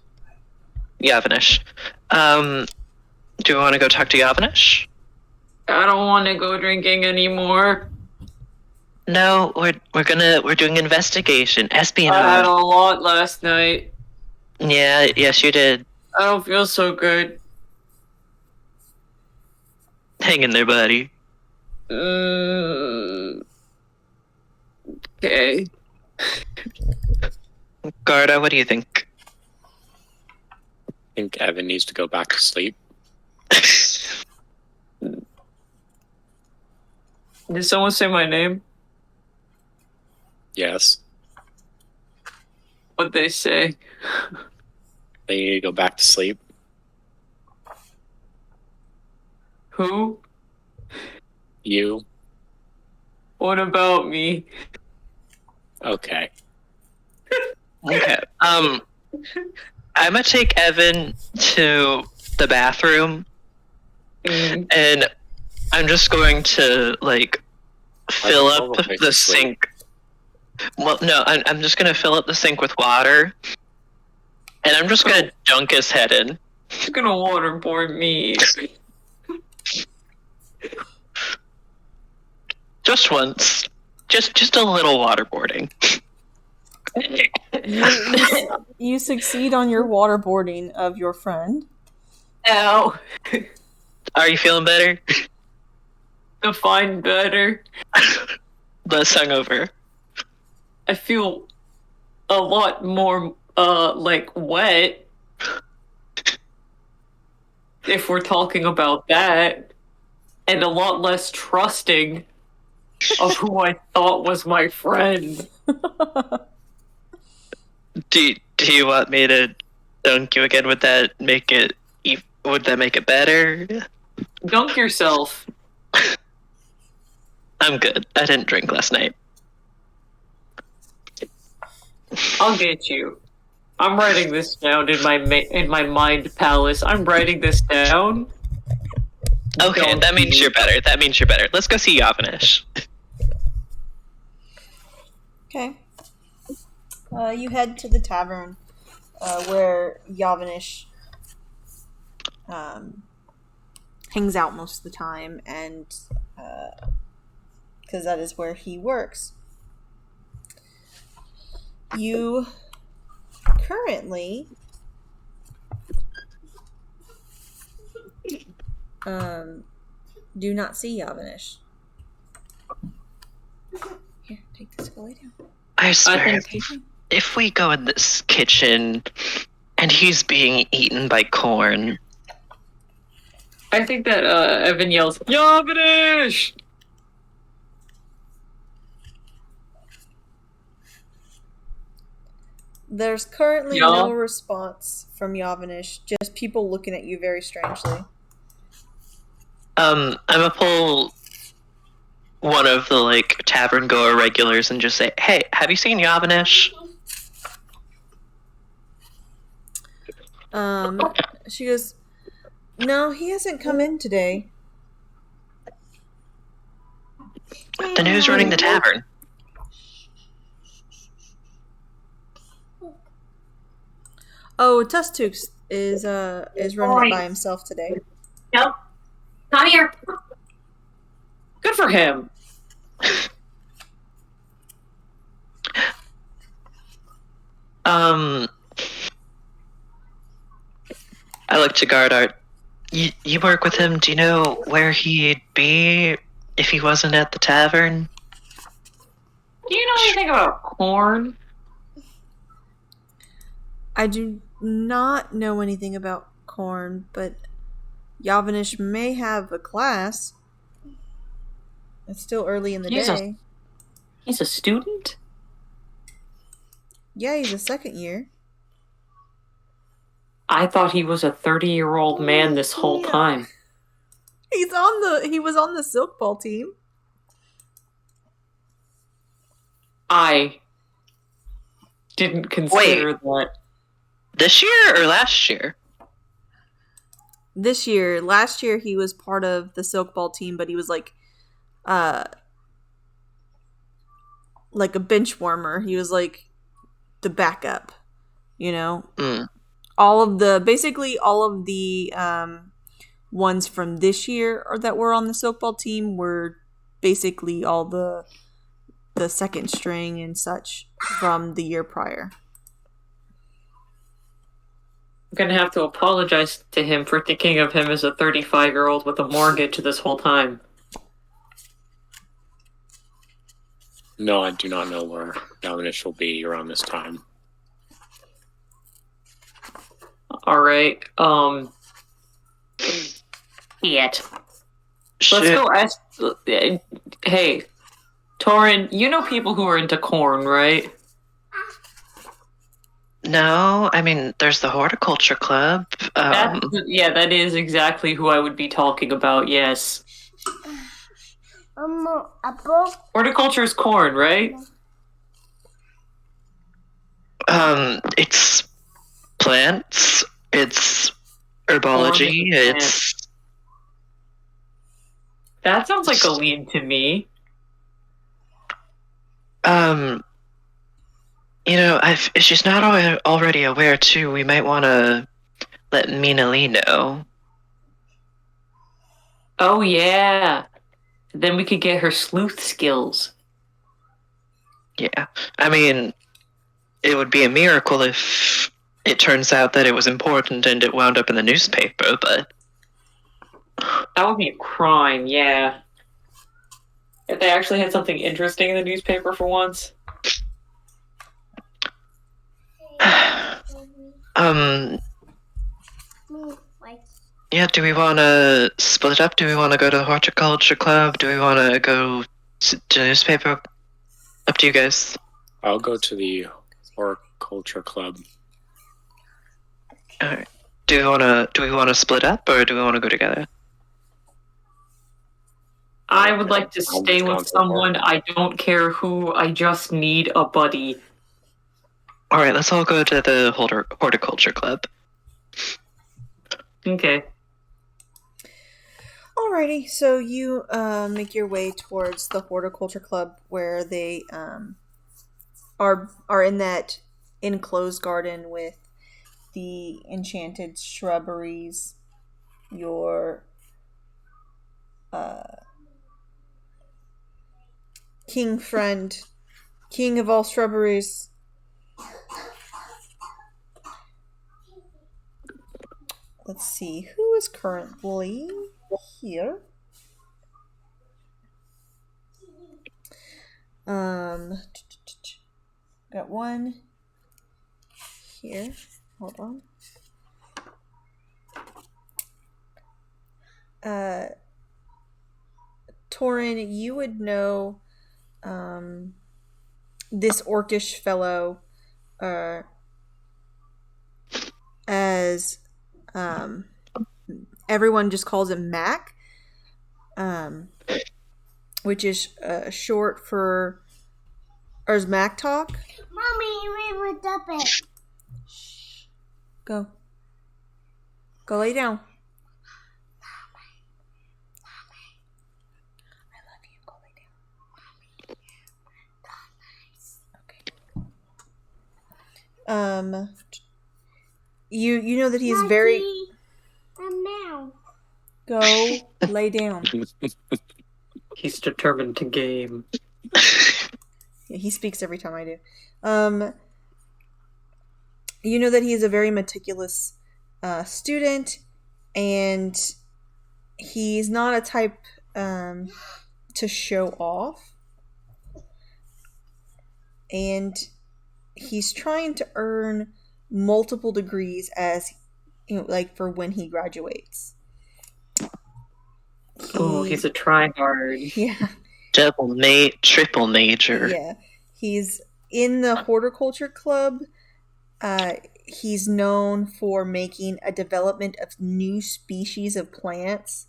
Yavanish. Do we want to go talk to Yavanish? I don't want to go drinking anymore. No, we're doing investigation, I had espionage. a lot last night. Yeah, yes, you did. I don't feel so good. Hang in there, buddy. Okay. Garda, what do you think? I think Evan needs to go back to sleep. Did someone say my name? Yes. What'd they say? They need to go back to sleep. Who? You. What about me? Okay. Okay. I'm gonna take Evan to the bathroom, and I'm just going to fill up the sink. Well, no, I'm just gonna fill up the sink with water, and I'm just gonna dunk his head in. You're gonna waterboard me. Just once. Just a little waterboarding. You succeed on your waterboarding of your friend. Ow. Are you feeling better? Define better. Less hungover. I feel a lot more, wet. If we're talking about that. And a lot less trusting of who I thought was my friend. Do you want me to dunk you again? Would that make it better? Dunk yourself. I'm good. I didn't drink last night. I'll get you. I'm writing this down in my mind palace. I'm writing this down. Okay, Don't that means you- you're better. That means you're better. Let's go see Yavanish. Okay. You head to the tavern where Yavanish hangs out most of the time, and because that is where he works. You currently do not see Yavanish. Here, take this. Go lay down. I swear, think- if we go in this kitchen and he's being eaten by corn, I think that Evan yells, Yavanish! There's currently Yeah. no response from Yavanish, just people looking at you very strangely. I'm gonna pull one of the tavern goer regulars and just say, "Hey, have you seen Yavanish?" She goes, "No, he hasn't come in today." Then who's running the tavern? Oh, Tustux is running it by himself today. Nope. Not here. Good for him. I look to Gardart. You work with him. Do you know where he'd be if he wasn't at the tavern? Do you know anything about corn? I do not know anything about corn, but Yavanish may have a class. It's still early in the He's a- day. He's a student? Yeah, he's a second year. I thought he was a 30-year-old man this whole Yeah. time. He was on the silk ball team. I didn't consider that. This year or last year? This year, last year he was part of the Silk Ball team, but he was like a bench warmer. He was like the backup, you know. Mm. All of the ones from this year or that were on the Silk Ball team were basically all the second string and such from the year prior. I'm gonna have to apologize to him for thinking of him as a 35-year-old with a mortgage this whole time. No, I do not know where Dominish will be around this time. Alright, Shit. Let's go ask... Hey, Torin, you know people who are into corn, right? No, I mean, there's the horticulture club. That is exactly who I would be talking about, yes. Apple. Horticulture is corn, right? It's plants, it's herbology, it's... That sounds like a lead to me. You know, if she's not already aware too, we might want to let Mina Lee know. Oh yeah. Then we could get her sleuth skills. Yeah, I mean, it would be a miracle if it turns out that it was important and it wound up in the newspaper, but... That would be a crime, yeah. If they actually had something interesting in the newspaper for once. Yeah, do we want to split up? Do we want to go to the horticulture club? Do we want to go to the newspaper? Up to you guys. I'll go to the horticulture club. Alright. Do we want to split up or do we want to go together? I would like to stay with someone. I don't care who. I just need a buddy. Alright, let's all go to the horticulture club. Okay. Alrighty, so you make your way towards the horticulture club where they are in that enclosed garden with the enchanted shrubberies, your king friend, king of all shrubberies. Let's see, who is currently here? Got one here. Hold on. Torin, you would know this orcish fellow as everyone just calls him Mac, which is short for, or is Mac talk? Mommy, we would up it. Shh. Go lay down. I love you. Go lay down. Okay. You know that he's very... Now. Go lay down. He's determined to game. Yeah, he speaks every time I do. You know that he is a very meticulous student, and he's not a type to show off. And he's trying to earn multiple degrees as, you know, like for when he graduates. He's a tryhard. Yeah. Triple major. Yeah. He's in the horticulture club. He's known for making a development of new species of plants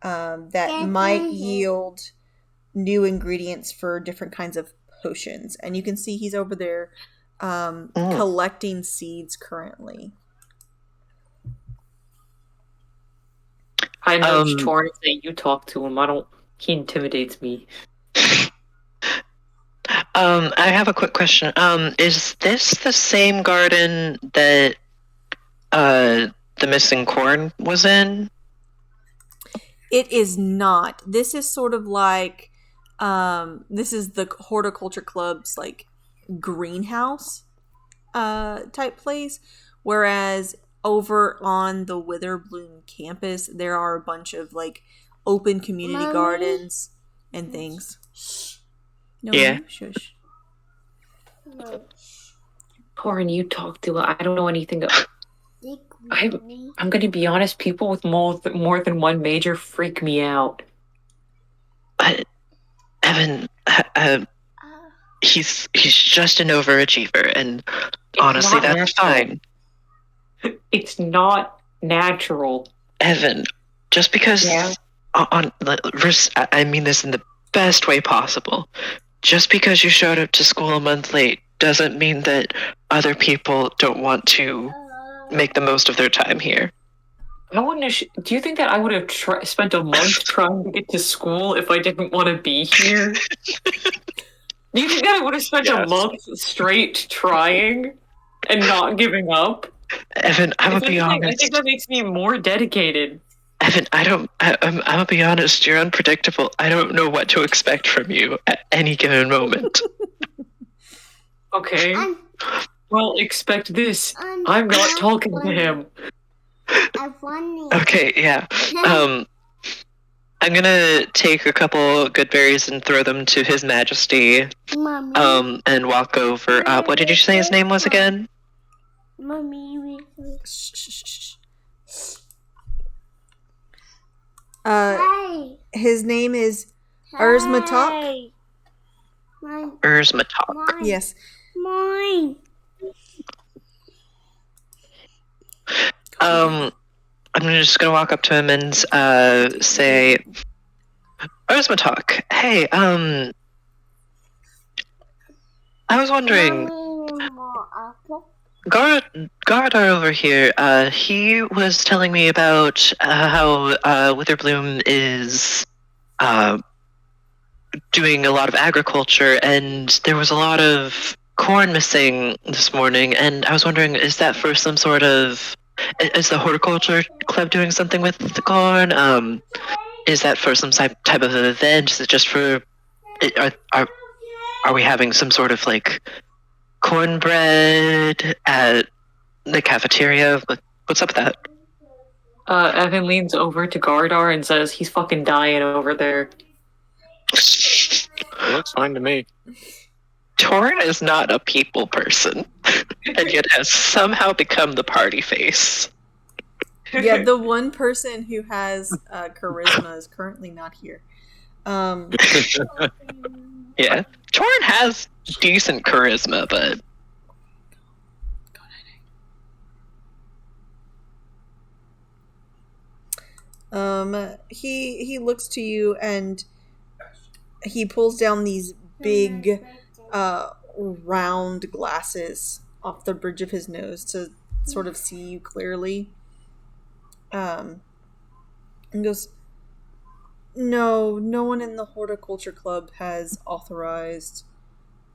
that might yield new ingredients for different kinds of potions, and you can see he's over there collecting seeds currently. I nudge Torn and say, "You talk to him. He intimidates me." I have a quick question. Is this the same garden that the missing corn was in? It is not. This is sort of like this is the horticulture club's like greenhouse type place, whereas over on the Witherbloom campus there are a bunch of like open community gardens and things. No, Yeah. shush. Torn, you talk to him. I don't know anything. I'm gonna be honest. People with more than one major freak me out. Evan, he's just an overachiever, and honestly, that's fine. It's not natural. Evan, just because I mean this in the best way possible. Just because you showed up to school a month late doesn't mean that other people don't want to make the most of their time here. I wouldn't. Do you think that I would have spent a month trying to get to school if I didn't want to be here? Do you think that I would have spent a month straight trying and not giving up? Evan, I'm gonna be honest. I think that makes me more dedicated. Evan, I'm gonna be honest. You're unpredictable. I don't know what to expect from you at any given moment. Okay. Well, expect this. I'm not talking to him. Okay, yeah. I'm gonna take a couple good berries and throw them to His Majesty. And walk over. What did you say his name was again? Mommy. His name is Urzmatok. Urzmatok. Yes. Mine. I'm just gonna walk up to him and say, Urzmatok, hey, I was wondering, Gardar over here, he was telling me about how Witherbloom is doing a lot of agriculture, and there was a lot of corn missing this morning, and I was wondering, is that for some sort of... Is the horticulture club doing something with the corn? Is that for some type of an event? Is it just for... Are we having some sort of, like, cornbread at the cafeteria? What's up with that? Evan leans over to Gardar and says, he's fucking dying over there. It looks fine to me. Torn is not a people person, and yet has somehow become the party face. Yeah, the one person who has charisma is currently not here. Yeah, Torn has decent charisma, but... He looks to you and he pulls down these big round glasses off the bridge of his nose to sort of see you clearly. And goes, no one in the horticulture club has authorized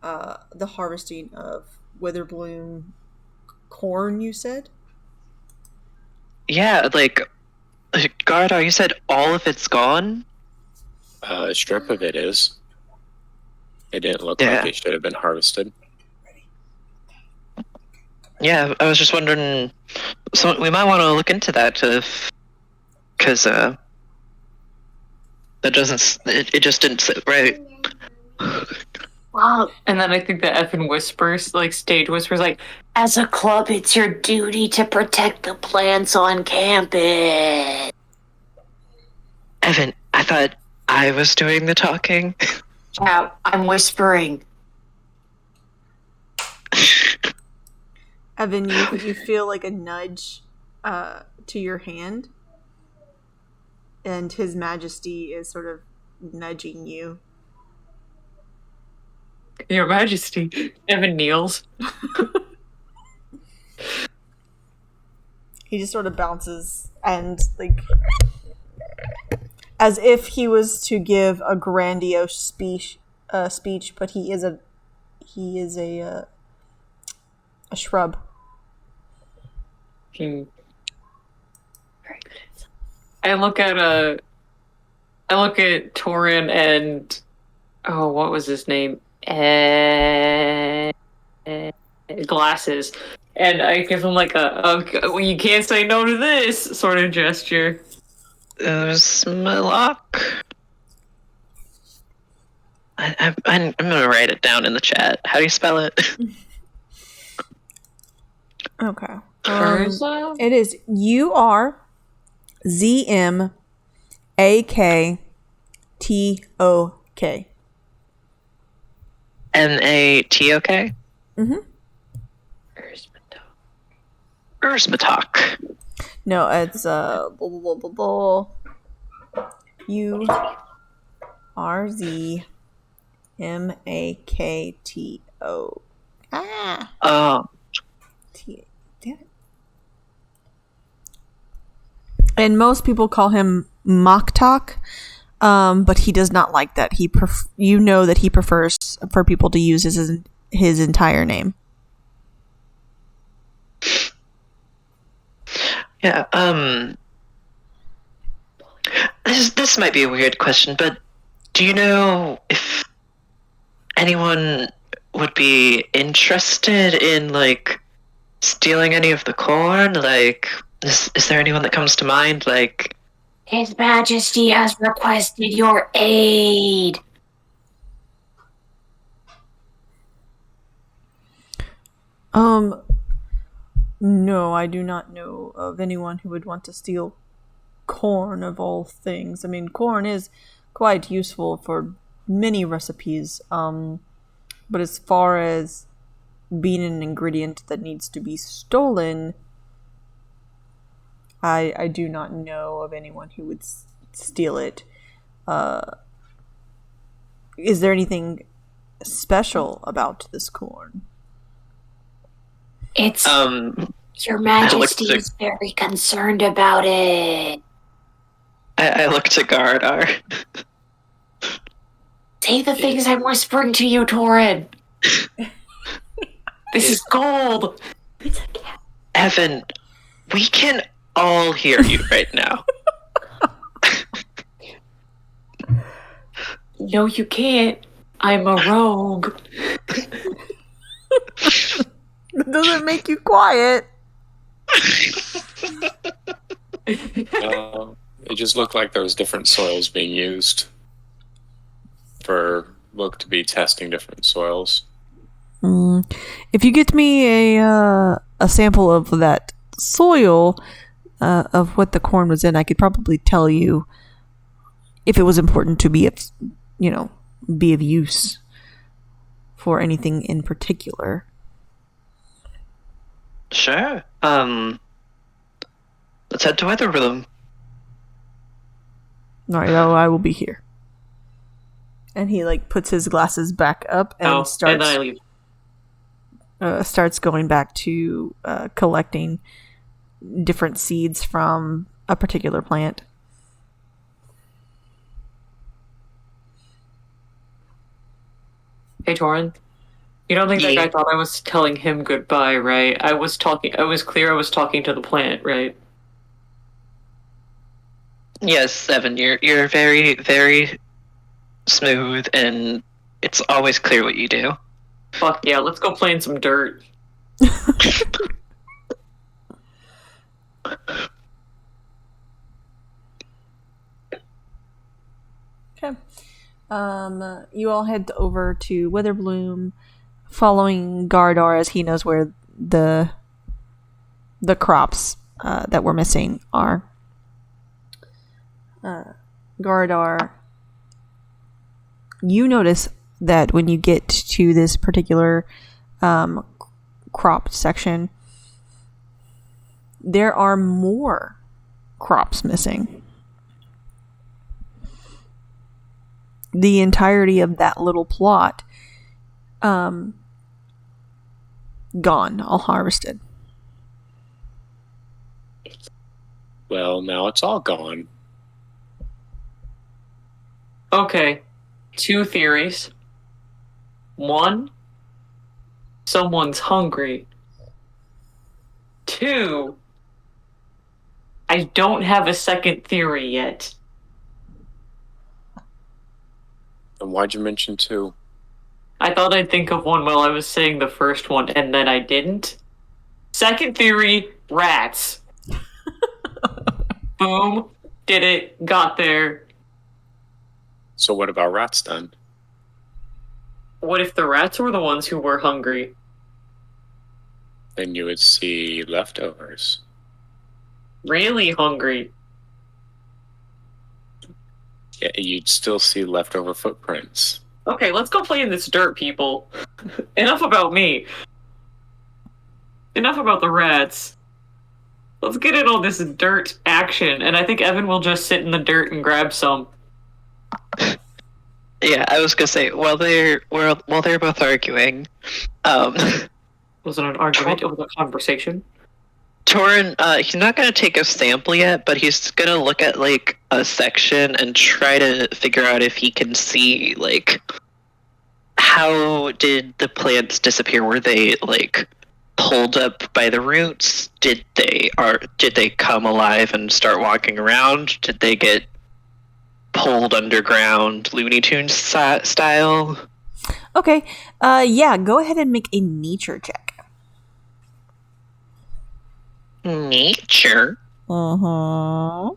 the harvesting of Witherbloom corn, you said? Yeah, like, Gardar, you said all of it's gone? A strip of it is. It didn't look like it should have been harvested. Yeah, I was just wondering. So we might want to look into that, because that doesn't. It just didn't sit right. Wow. And then I think that Evan whispers, like stage whispers, like, as a club, it's your duty to protect the plants on campus. Evan, I thought I was doing the talking. Yeah, I'm whispering. Evan, you feel like a nudge to your hand, and His Majesty is sort of nudging you. Your Majesty. Evan kneels. He just sort of bounces and, like, as if he was to give a grandiose speech, but he is a shrub. Very good. I look at Torin and what was his name? Glasses, and I give him like well, you can't say no to this sort of gesture. Smilok. I'm gonna write it down in the chat. How do you spell it? Okay. Urza? It is URZMAKTOK. Matok. Mm-hmm. Ursmatok. No, it's URZMAKTO. Ah. Oh. Damn it. And most people call him Moktok, but he does not like that. You know that he prefers for people to use his entire name. Yeah. This might be a weird question, but do you know if anyone would be interested in, like, stealing any of the corn? Like, is there anyone that comes to mind? Like, His Majesty has requested your aid. No, I do not know of anyone who would want to steal corn of all things. I mean, corn is quite useful for many recipes. But as far as being an ingredient that needs to be stolen, I do not know of anyone who would steal it. Is there anything special about this corn? It's Your Majesty is very concerned about it. I looked to Gardar. Say the things I'm whispering to you, Torin. This is gold. Evan, we can all hear you right now. No, you can't. I'm a rogue. That doesn't make you quiet. It just looked like there was different soils being used look to be testing different soils. If you get me a sample of that soil of what the corn was in, I could probably tell you if it was important to be of use for anything in particular. Sure. Let's head to Weather Room. All right, I will be here. And he puts his glasses back up and and then I leave. Starts going back to collecting different seeds from a particular plant. Hey, Torin. You don't think that guy thought I was telling him goodbye, right? I was talking to the plant, right? Yes, Evan, you're very, very smooth, and it's always clear what you do. Fuck yeah, let's go play in some dirt. Okay. You all head over to Witherbloom, following Gardar as he knows where the crops that we're missing are. Gardar, you notice that when you get to this particular crop section, there are more crops missing. The entirety of that little plot gone, all harvested. Well, now it's all gone. Okay, 2 theories. 1, someone's hungry. 2, I don't have a second theory yet. And why'd you mention 2? I thought I'd think of one while I was saying the first one, and then I didn't. Second theory, rats. Boom, did it, got there. So what about rats then? What if the rats were the ones who were hungry? Then you would see leftovers. Really hungry. Yeah, you'd still see leftover footprints. Okay, let's go play in this dirt, people. Enough about me. Enough about the rats. Let's get in all this dirt action, and I think Evan will just sit in the dirt and grab some. Yeah, I was gonna say while they're both arguing, Was it an argument? It was a conversation. Torin, he's not gonna take a sample yet, but he's gonna look at like a section and try to figure out if he can see like how did the plants disappear? Were they like pulled up by the roots? Did they come alive and start walking around? Did they get pulled underground Looney Tunes style? Okay. Yeah, go ahead and make a nature check. Nature. Uh-huh.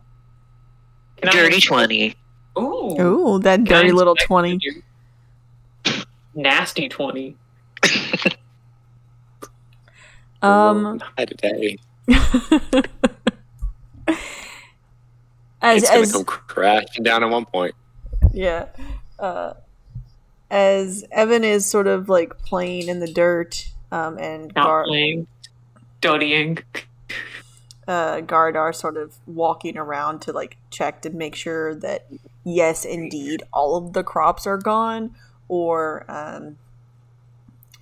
Dirty 20. Ooh. Ooh, that dirty little 20. Nasty 20. Not today. It's gonna come crashing down at one point. Yeah. As Evan is sort of like playing in the dirt, and Not playing. Studying. Gardar sort of walking around to like check to make sure that yes, indeed, all of the crops are gone, or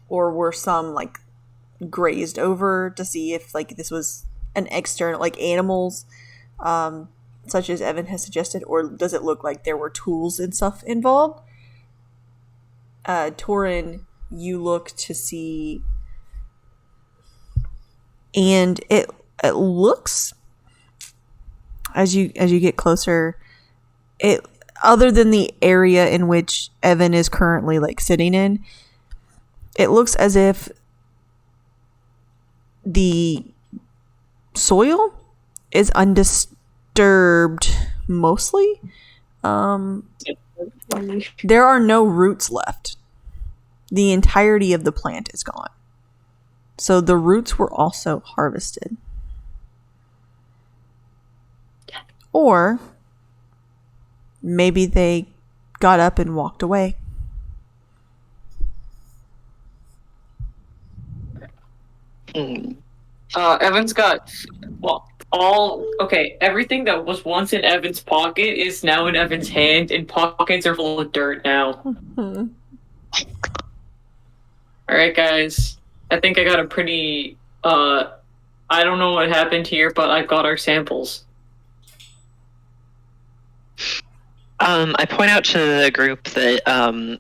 were some like grazed over to see if like this was an external like animals, such as Evan has suggested, or does it look like there were tools and stuff involved? Torin, you look to see, and it looks as you get closer, it other than the area in which Evan is currently like sitting in, it looks as if the soil is undisturbed mostly. There are no roots left. The entirety of the plant is gone. So the roots were also harvested. Or maybe they got up and walked away. Evan's got everything that was once in Evan's pocket is now in Evan's hand, and pockets are full of dirt now. Alright, guys. I think I got a pretty, I don't know what happened here, but I've got our samples. I point out to the group that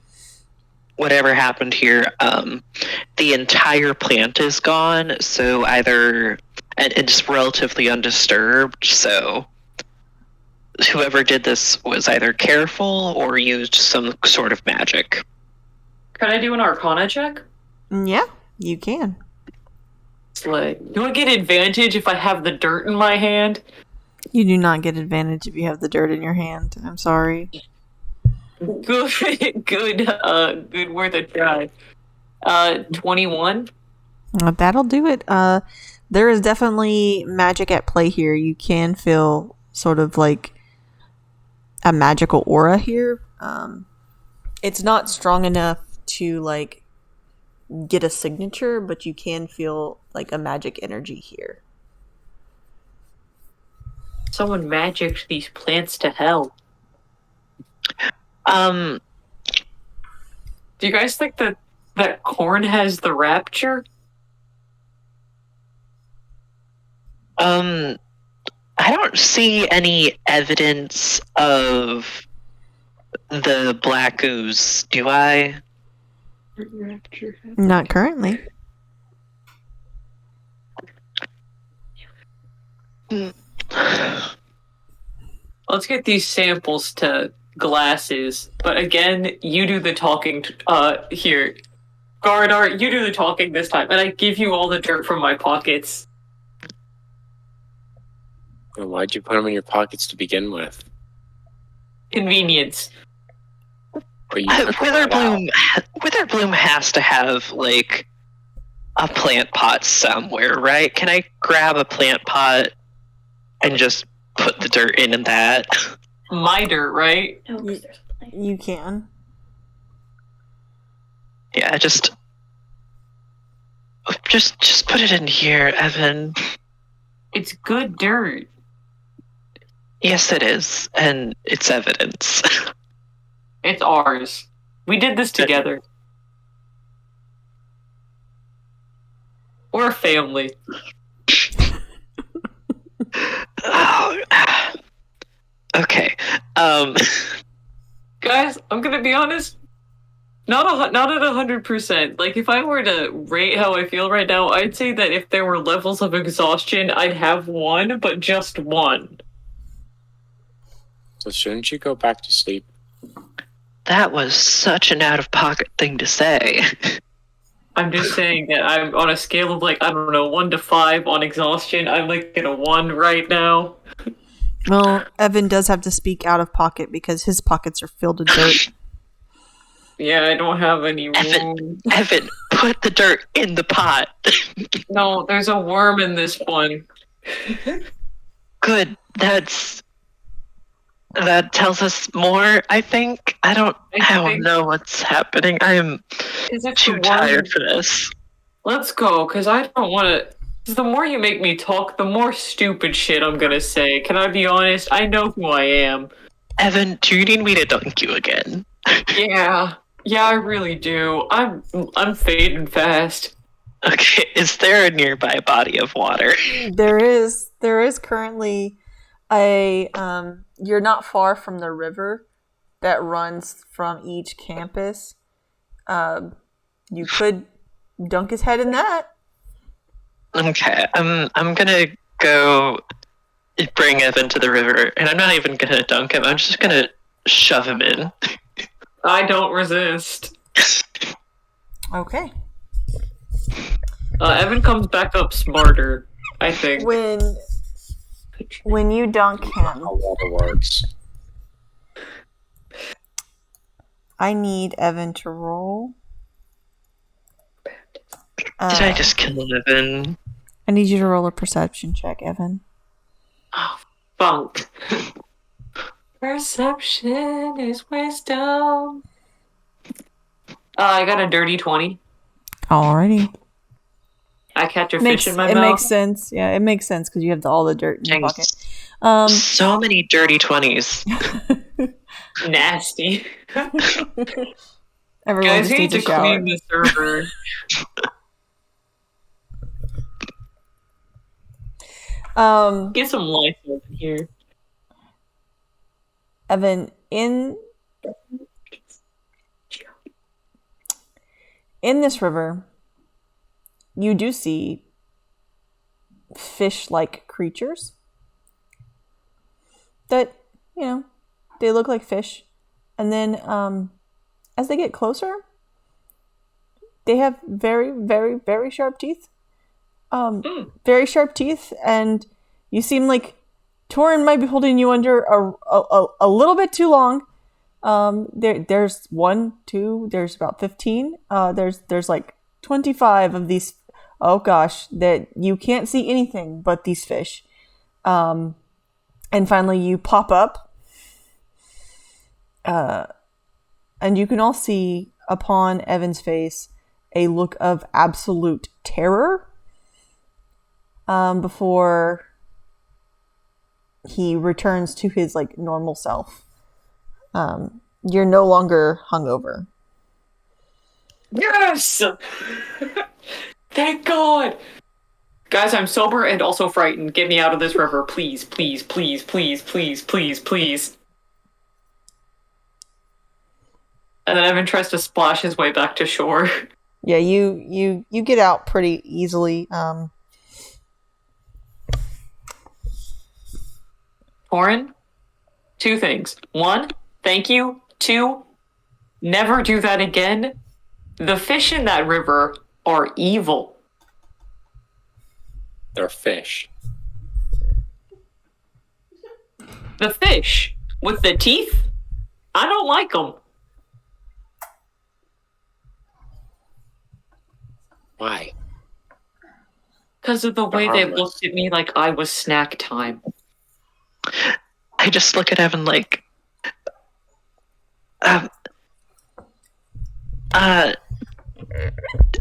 whatever happened here, the entire plant is gone, so and it's relatively undisturbed, so whoever did this was either careful or used some sort of magic. Can I do an Arcana check? Yeah, you can. Do I get advantage if I have the dirt in my hand? You do not get advantage if you have the dirt in your hand. I'm sorry. Good, worth a try. 21? That'll do it. There is definitely magic at play here. You can feel sort of like a magical aura here. It's not strong enough to like get a signature, but you can feel like a magic energy here. Someone magicked these plants to hell. Do you guys think that that corn has the rapture? I don't see any evidence of the black ooze, do I? Not currently. Let's get these samples to glasses. But again, you do the talking. Here, Gardar, you do the talking this time, and I give you all the dirt from my pockets. Well, why'd you put them in your pockets to begin with? Convenience. But you took them right out. Witherbloom has to have like a plant pot somewhere, right? Can I grab a plant pot and just put the dirt in that? My dirt, right? No, 'cause there's a place. You can. Yeah, just put it in here, Evan. It's good dirt. Yes, it is, and it's evidence. It's ours. We did this together. We're a family. Oh, okay. Guys, I'm gonna be honest. Not at 100%. Like, if I were to rate how I feel right now, I'd say that if there were levels of exhaustion, I'd have 1, but just 1. So shouldn't you go back to sleep? That was such an out-of-pocket thing to say. I'm just saying that I'm on a scale of, like, I don't know, 1 to 5 on exhaustion. I'm, like, at a 1 right now. Well, Evan does have to speak out of pocket because his pockets are filled with dirt. Yeah, I don't have any Evan. room. Evan, put the dirt in the pot. No, there's a worm in this one. Good. That tells us more, I think. I don't know what's happening. I am too tired for this. Let's go, because I don't want to... The more you make me talk, the more stupid shit I'm gonna say. Can I be honest? I know who I am. Evan, do you need me to dunk you again? Yeah, I really do. I'm fading fast. Okay, is there a nearby body of water? There is currently a you're not far from the river that runs from each campus. You could dunk his head in that. Okay, I'm gonna go bring Evan to the river, and I'm not even gonna dunk him. I'm just gonna shove him in. I don't resist. Okay. Evan comes back up smarter, I think. When you dunk him, How water works. I need Evan to roll. Did I just kill Evan? I need you to roll a perception check, Evan. Oh, funk. Perception is wisdom. I got a dirty 20. Alrighty. I catch a fish in my mouth. It makes sense. Yeah, it makes sense because you have all the dirt in your Thanks. pocket. So many dirty 20s. Nasty. Everyone Guys, just need needs to a shower. clean the server. Get some life over here. Evan, in this river, you do see fish-like creatures that, they look like fish. And then as they get closer, they have very, very, very sharp teeth. Very sharp teeth, and you seem like Torin might be holding you under a little bit too long. There's 1, 2, there's about 15. There's like 25 of these. Oh gosh, that you can't see anything but these fish. And finally, you pop up, and you can all see upon Evan's face a look of absolute terror. Before he returns to his normal self. You're no longer hungover. Yes! Thank God! Guys, I'm sober and also frightened. Get me out of this river, please, please, please, please, please, please, please. And then Evan tries to splash his way back to shore. Yeah, you get out pretty easily. Torin, two things. One, thank you. Two, never do that again. The fish in that river are evil. They're fish. The fish with the teeth? I don't like them. Why? Because of the way they harmless. looked at me like I was snack time. I just look at Evan like,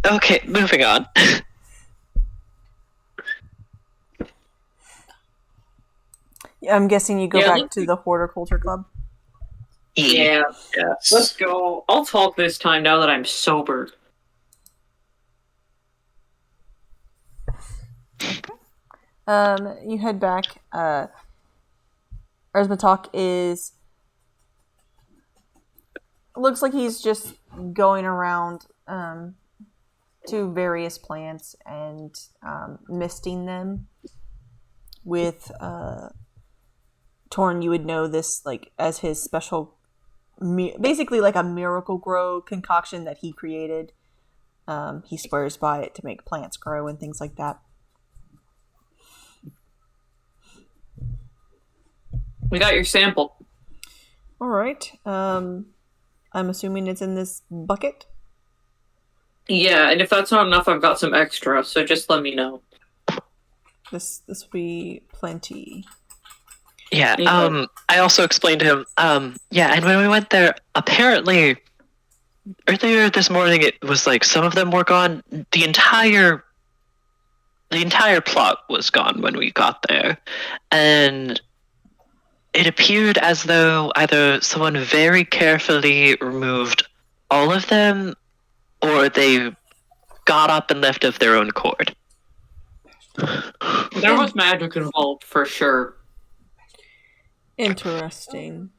okay, moving on. I'm guessing you go Yeah, back to the Horticulture Club. Yeah, Yes. let's go. I'll talk this time now that I'm sober. You head back. Erzmatok is. Looks like he's just going around to various plants and misting them with Torn. You would know this like as his special, basically like a miracle grow concoction that he created. He swears by it to make plants grow and things like that. We got your sample. All right. I'm assuming it's in this bucket. Yeah, and if that's not enough, I've got some extra, so just let me know. This will be plenty. Yeah, I also explained to him, yeah, and when we went there, apparently, earlier this morning, it was like some of them were gone. The entire plot was gone when we got there. And it appeared as though either someone very carefully removed all of them, or they got up and left of their own accord. There was magic involved, for sure. Interesting.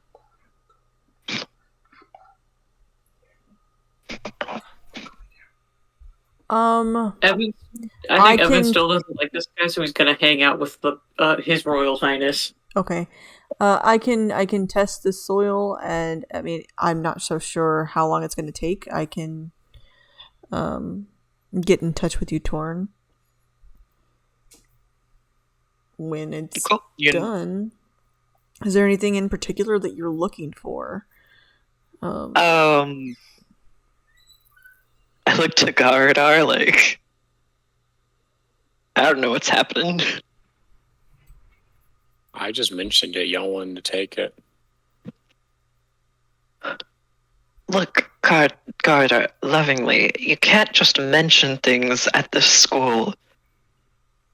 Evan, I think Evan still doesn't like this guy, so he's gonna hang out with the His Royal Highness. Okay. I can test the soil, and I mean I'm not so sure how long it's going to take. I can get in touch with you, Torn, when it's Cool. done. Is there anything in particular that you're looking for? I look to Gardar like, I don't know what's happening. I just mentioned it. Y'all wanted to take it. Look, Gardar, lovingly, you can't just mention things at the school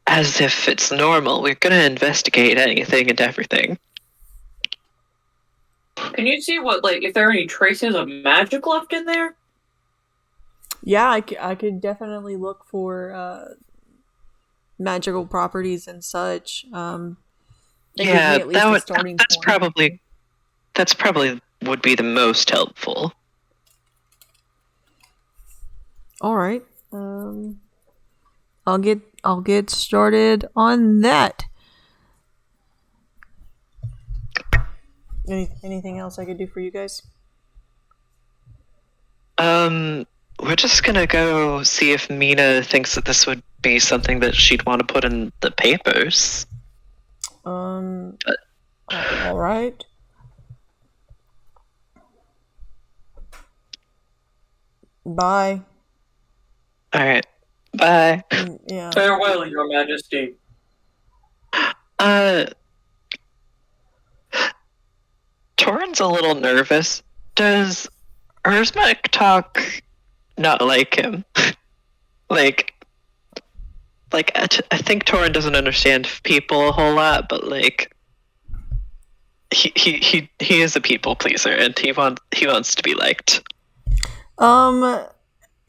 as if it's normal. We're gonna investigate anything and everything. Can you see what, like, if there are any traces of magic left in there? Yeah, I could definitely look for magical properties and such. Yeah, that's point. probably would be the most helpful. All right. I'll get started on that. Anything else I could do for you guys? We're just gonna go see if Mina thinks that this would be something that she'd want to put in the papers. All right. Bye. All right. Bye. Yeah. Farewell, Your Majesty. Torin's a little nervous. Does Erzmak talk not like him? like I think Torin doesn't understand people a whole lot, but like he is a people pleaser and he wants to be liked.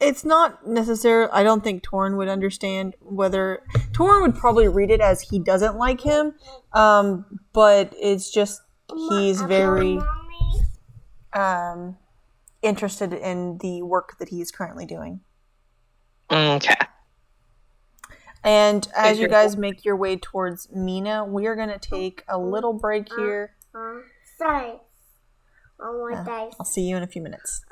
It's not necessarily. I don't think Torn would understand whether Torn would probably read it as he doesn't like him, but it's just he's very interested in the work that he's currently doing. Okay. And as you guys make your way towards Mina, we are going to take a little break here. Sorry. I'll see you in a few minutes.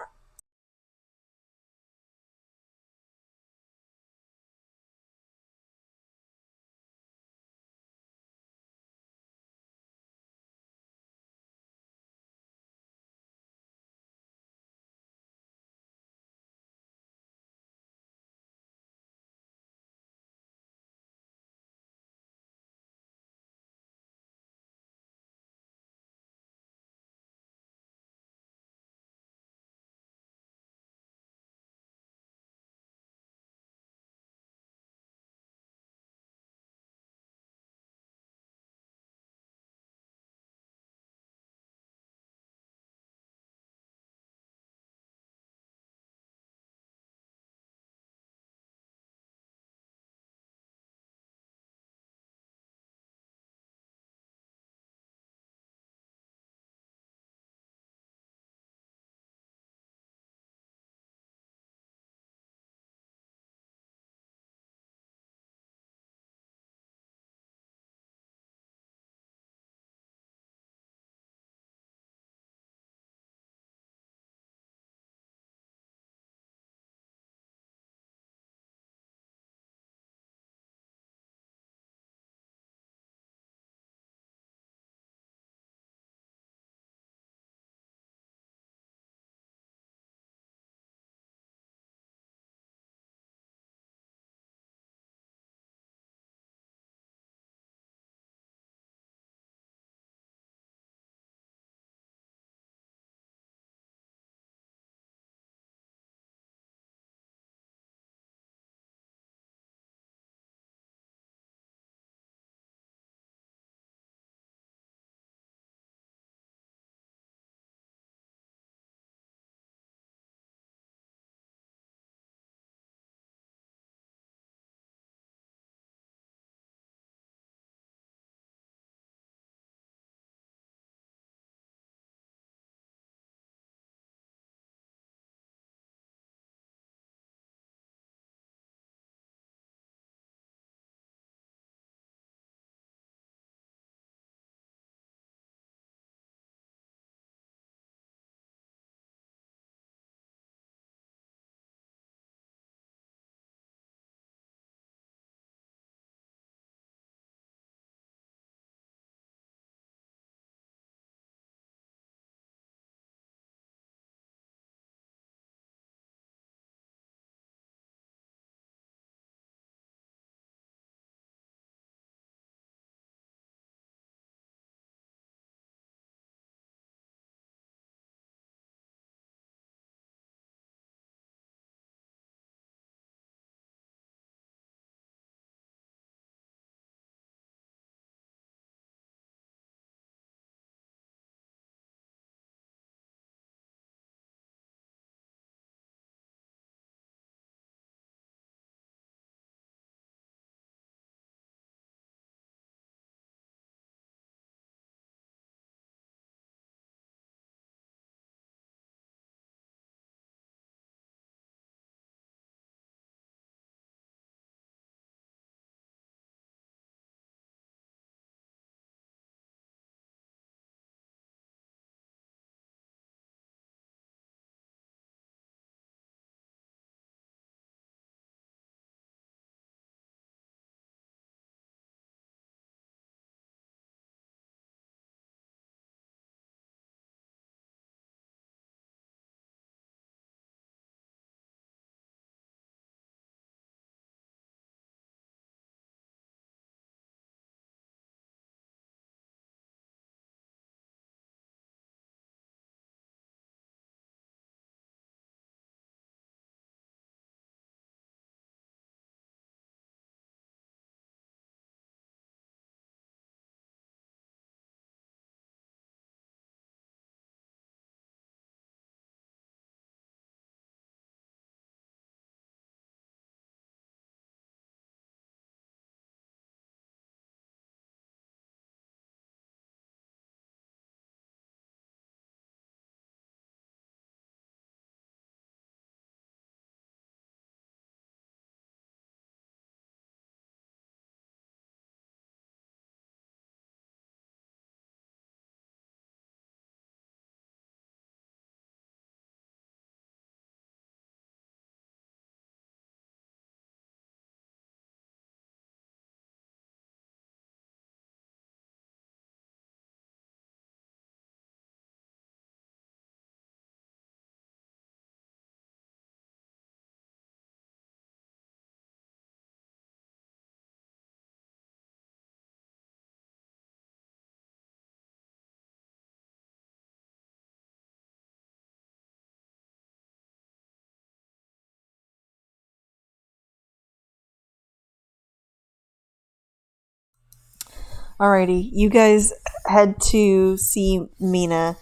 Alrighty, you guys head to see Mina.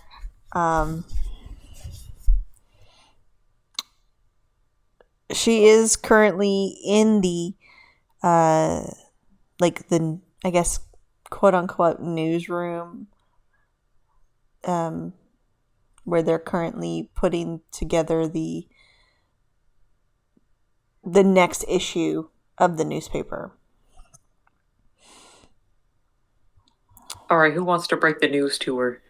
She is currently in the, I guess, quote unquote newsroom, where they're currently putting together the next issue of the newspaper. All right, who wants to break the news to her?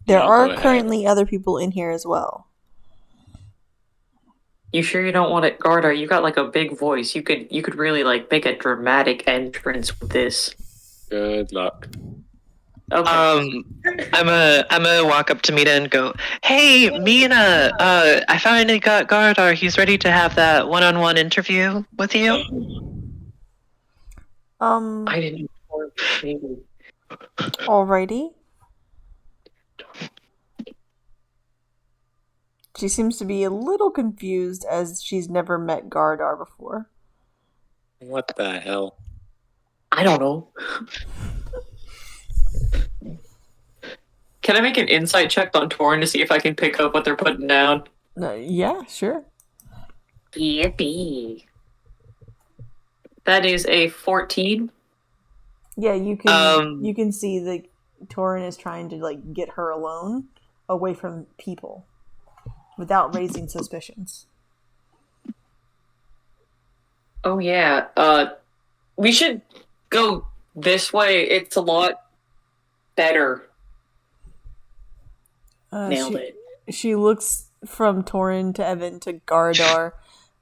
There Go are ahead. currently other people in here as well. You sure you don't want it, Garda? You got like a big voice. You could really like make a dramatic entrance with this. Good luck. Okay. I'm gonna walk up to Mina and go, "Hey, Mina, I finally got Gardar. He's ready to have that one-on-one interview with you." I didn't. Maybe. Alrighty. She seems to be a little confused as she's never met Gardar before. What the hell? I don't know. Can I make an insight check on Torin to see if I can pick up what they're putting down? Yeah, sure. Yippee. That is a 14. Yeah, you can see that Torin is trying to like get her alone, away from people, without raising suspicions. Oh yeah. We should go this way. It's a lot better. Nailed it. She looks from Torin to Evan to Gardar,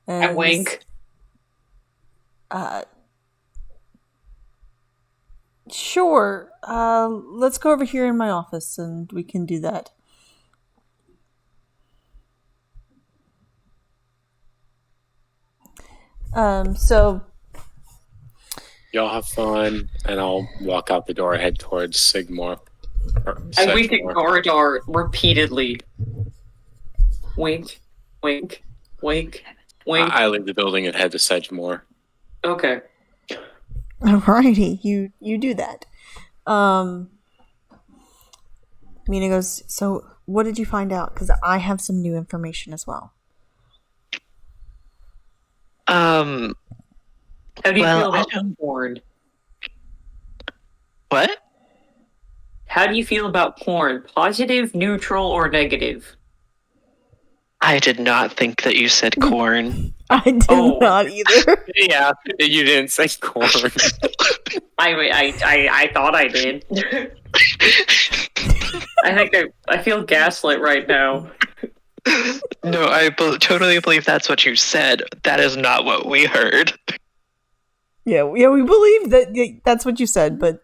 and I wink. Sure. Let's go over here in my office, and we can do that. So Y'all have fun, and I'll walk out the door and head towards Sigmore. I wink at Gardar repeatedly. Wink, wink, wink, wink. I leave the building and head to Sedgemoor. Okay. alrighty, you do that. Mina goes, so what did you find out? Because I have some new information as well. How do you feel Well, about porn? What? How do you feel about porn? Positive, neutral, or negative? I did not think that you said corn. I did not either. Yeah, you didn't say corn. I thought I did. I feel gaslit right now. No, I totally believe that's what you said. That is not what we heard. Yeah, we believe that that's what you said, but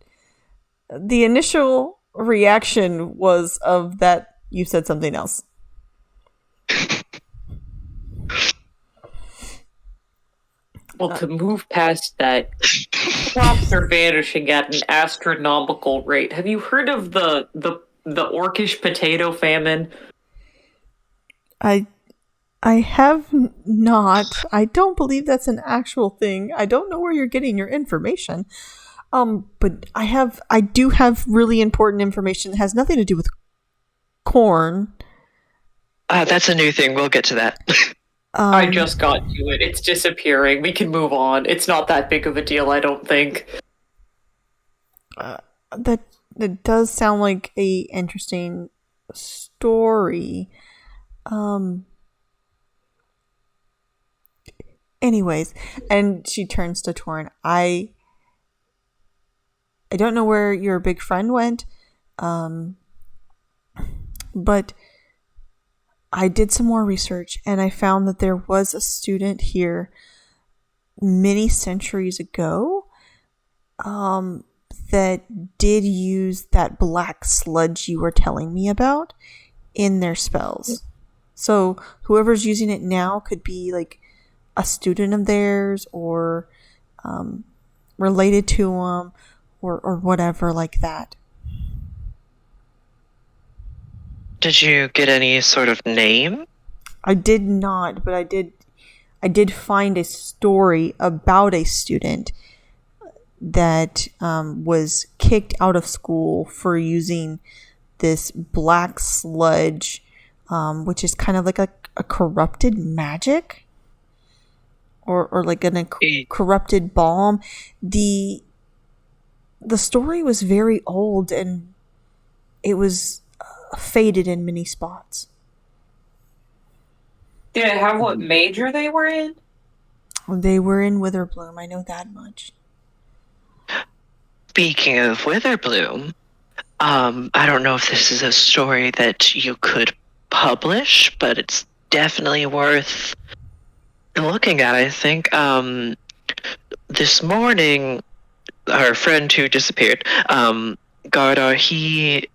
the initial reaction was of that you said something else. Well, to move past that, crops are vanishing at an astronomical rate. Have you heard of the orcish potato famine? I have not. I don't believe that's an actual thing. I don't know where you're getting your information. But I do have really important information that has nothing to do with corn. That's a new thing. We'll get to that. I just got to it. It's disappearing. We can move on. It's not that big of a deal, I don't think. That does sound like a interesting story. Anyways, and she turns to Torin. I don't know where your big friend went, but I did some more research and I found that there was a student here many centuries ago that did use that black sludge you were telling me about in their spells. So whoever's using it now could be like a student of theirs or related to them or whatever like that. Did you get any sort of name? I did not, but I did find a story about a student that was kicked out of school for using this black sludge, which is kind of like a corrupted magic, or like a corrupted balm. The story was very old, and it was faded in many spots. Did it have what major they were in? They were in Witherbloom, I know that much. Speaking of Witherbloom, I don't know if this is a story that you could publish, but it's definitely worth looking at, I think. This morning, our friend who disappeared, Gardar, he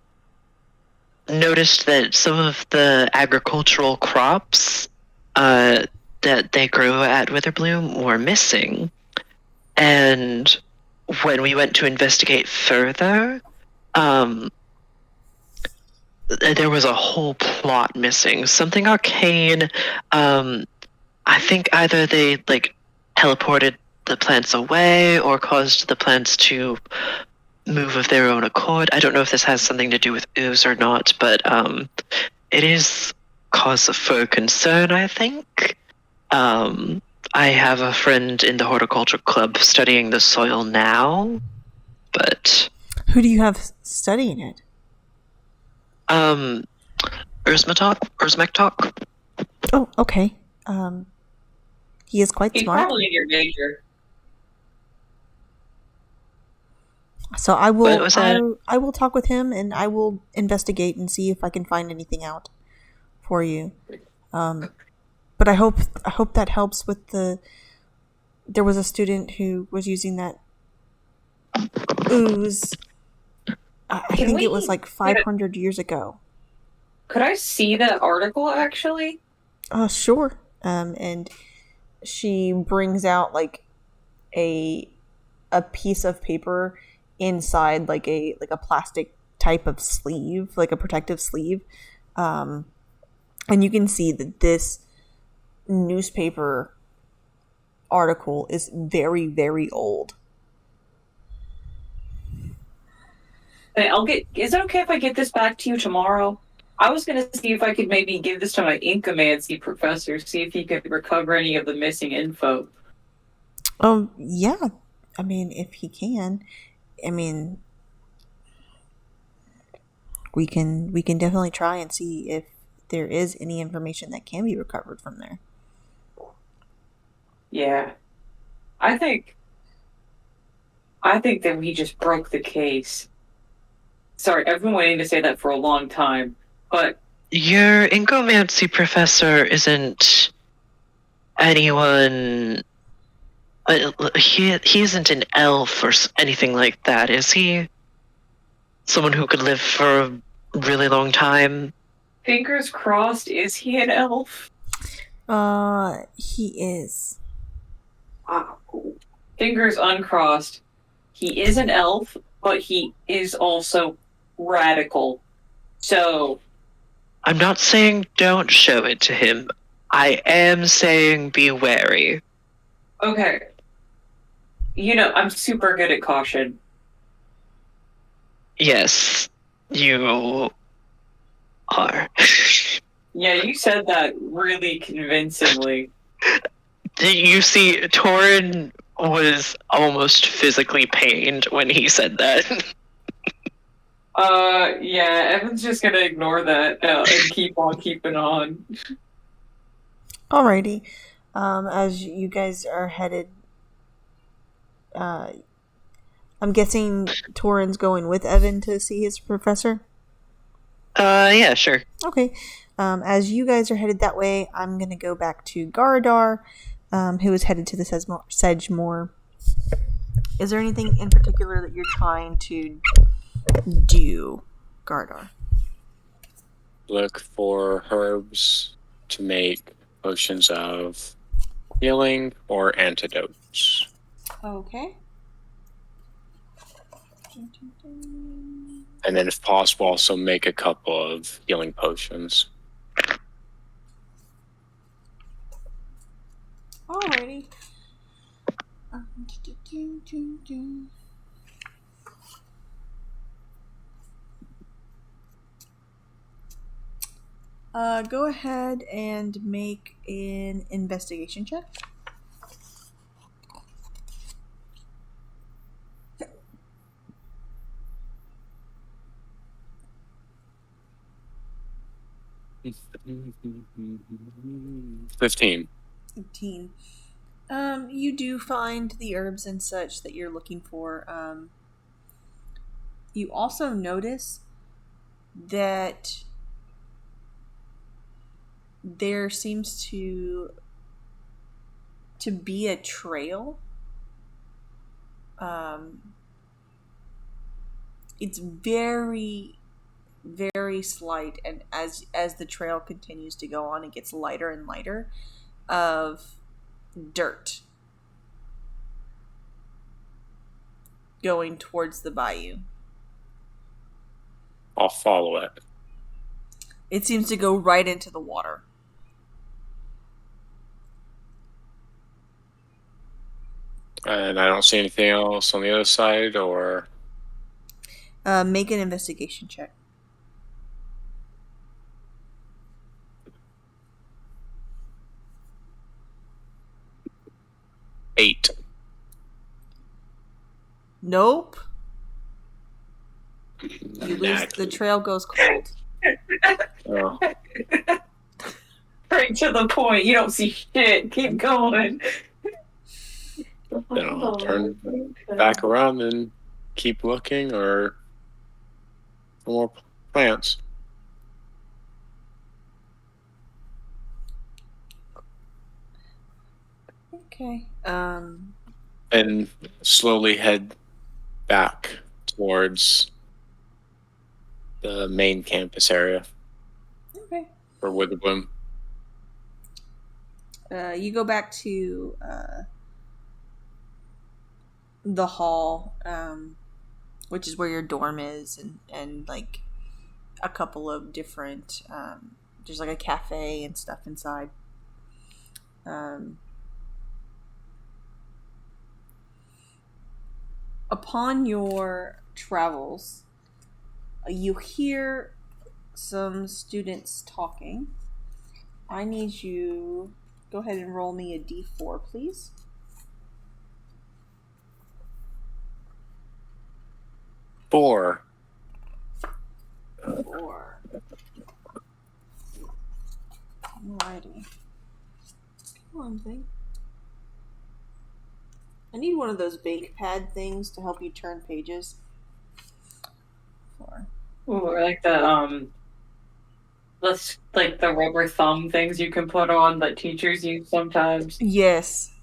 noticed that some of the agricultural crops that they grew at Witherbloom were missing. And when we went to investigate further, there was a whole plot missing. Something arcane. I think either they teleported the plants away or caused the plants to move of their own accord. I don't know if this has something to do with ooze or not, but it is cause for concern, I think. I have a friend in the horticulture club studying the soil now, but... Who do you have studying it? Urzmektok. Oh, okay. He is quite He's smart. probably in your major. So I will. What was that? I will talk with him, and I will investigate and see if I can find anything out for you. But I hope that helps with the. There was a student who was using that ooze. I think it was like 500 years ago. Could I see that article actually? Sure. And she brings out like a piece of paper inside like a plastic type of sleeve, like a protective sleeve. And you can see that this newspaper article is very, very old. Is it okay if I get this back to you tomorrow? I was going to see if I could maybe give this to my Incomancy professor, see if he could recover any of the missing info. Yeah. I mean, if he can. I mean, we can definitely try and see if there is any information that can be recovered from there. Yeah. I think that we just broke the case. Sorry, I've been waiting to say that for a long time, but... Your Incomancy professor isn't anyone... He isn't an elf or anything like that, is he? Someone who could live for a really long time? Fingers crossed, is he an elf? He is. Fingers uncrossed. He is an elf, but he is also radical. So... I'm not saying don't show it to him. I am saying be wary. Okay. You know, I'm super good at caution. Yes, you are. Yeah, you said that really convincingly. You see, Torin was almost physically pained when he said that. Yeah, Evan's just gonna ignore that and keep on keeping on. Alrighty. As you guys are headed, I'm guessing Torin's going with Evan to see his professor? Yeah, sure. Okay. As you guys are headed that way, I'm going to go back to Gardar, who is headed to the Sedgemoor. Is there anything in particular that you're trying to do, Gardar? Look for herbs to make potions of healing or antidotes. Okay. And then, if possible, also make a couple of healing potions. Alrighty. Go ahead and make an investigation check. $15. 18. You do find the herbs and such that you're looking for. You also notice that there seems to be a trail. It's very, very slight, and as the trail continues to go on, it gets lighter and lighter of dirt going towards the bayou. I'll follow it. It seems to go right into the water. And I don't see anything else on the other side, or... Make an investigation check. $8. Nope. You lose. The trail goes cold. Oh. Straight to the point. You don't see shit. Keep going. Then I'll turn back around and keep looking, or for more plants. Okay. And slowly head back towards the main campus area Okay. for Witherbloom. You go back to the hall, which is where your dorm is, and like a couple of different. There's like a cafe and stuff inside. Upon your travels, you hear some students talking. I need you go ahead and roll me a d4, please. 4. 4. Alrighty. Come on, thing. I need one of those bake pad things to help you turn pages. 4. Ooh, or like like the rubber thumb things you can put on that teachers use sometimes. Yes.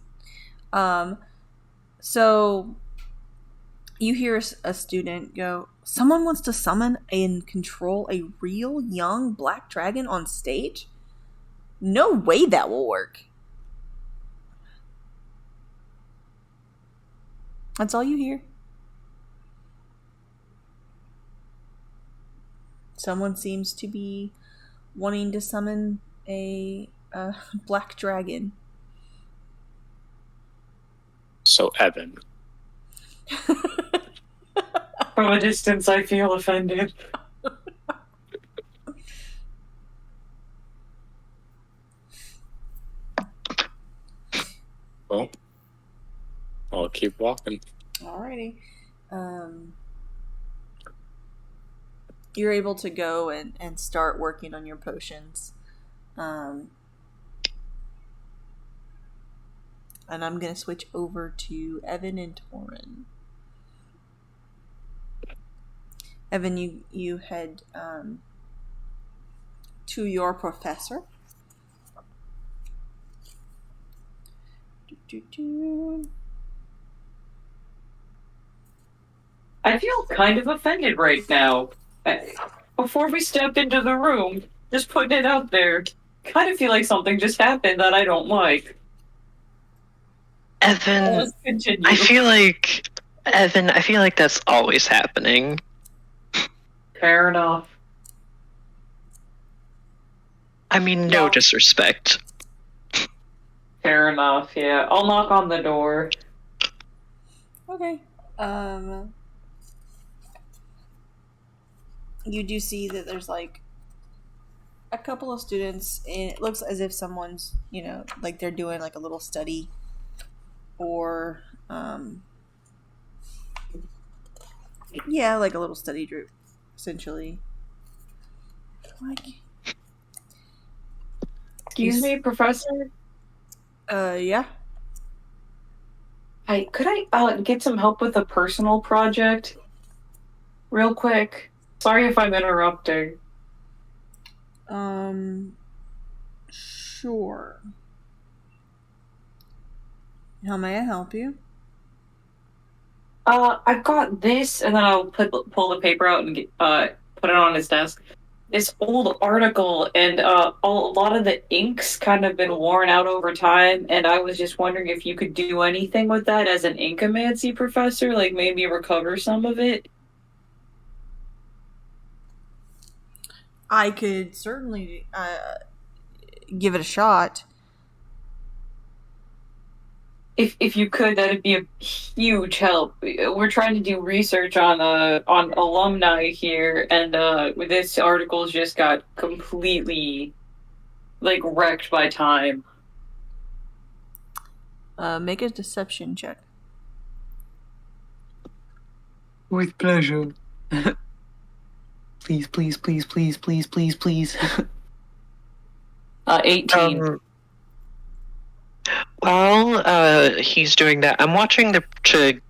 So you hear a student go, "Someone wants to summon and control a real young black dragon on stage? No way that will work." That's all you hear. Someone seems to be wanting to summon a black dragon. So Evan. From a distance, I feel offended. Well, I'll keep walking. Alrighty. You're able to go and start working on your potions. And I'm going to switch over to Evan and Torin. Evan, you head to your professor. I feel kind of offended right now. Before we stepped into the room, just putting it out there, kind of feel like something just happened that I don't like. Evan, Let's continue. I feel like that's always happening. Fair enough. I mean, no Yeah. disrespect. Fair enough, yeah. I'll knock on the door. Okay. You do see that there's like a couple of students, and it looks as if someone's, like they're doing like a little study, or yeah, like a little study group, essentially. Like, Excuse me, Professor. Yeah. Could I get some help with a personal project, real quick? Sorry if I'm interrupting. Sure. How may I help you? I've got this, and then I'll pull the paper out and put it on his desk. This old article, and a lot of the ink's kind of been worn out over time, and I was just wondering if you could do anything with that as an inkomancy professor, like maybe recover some of it. I could certainly give it a shot. If you could, that'd be a huge help. We're trying to do research on alumni here, and this article's just got completely like wrecked by time. Make a deception check. With pleasure. Please, please, please, please, please, please, please. 18. While he's doing that, I'm watching to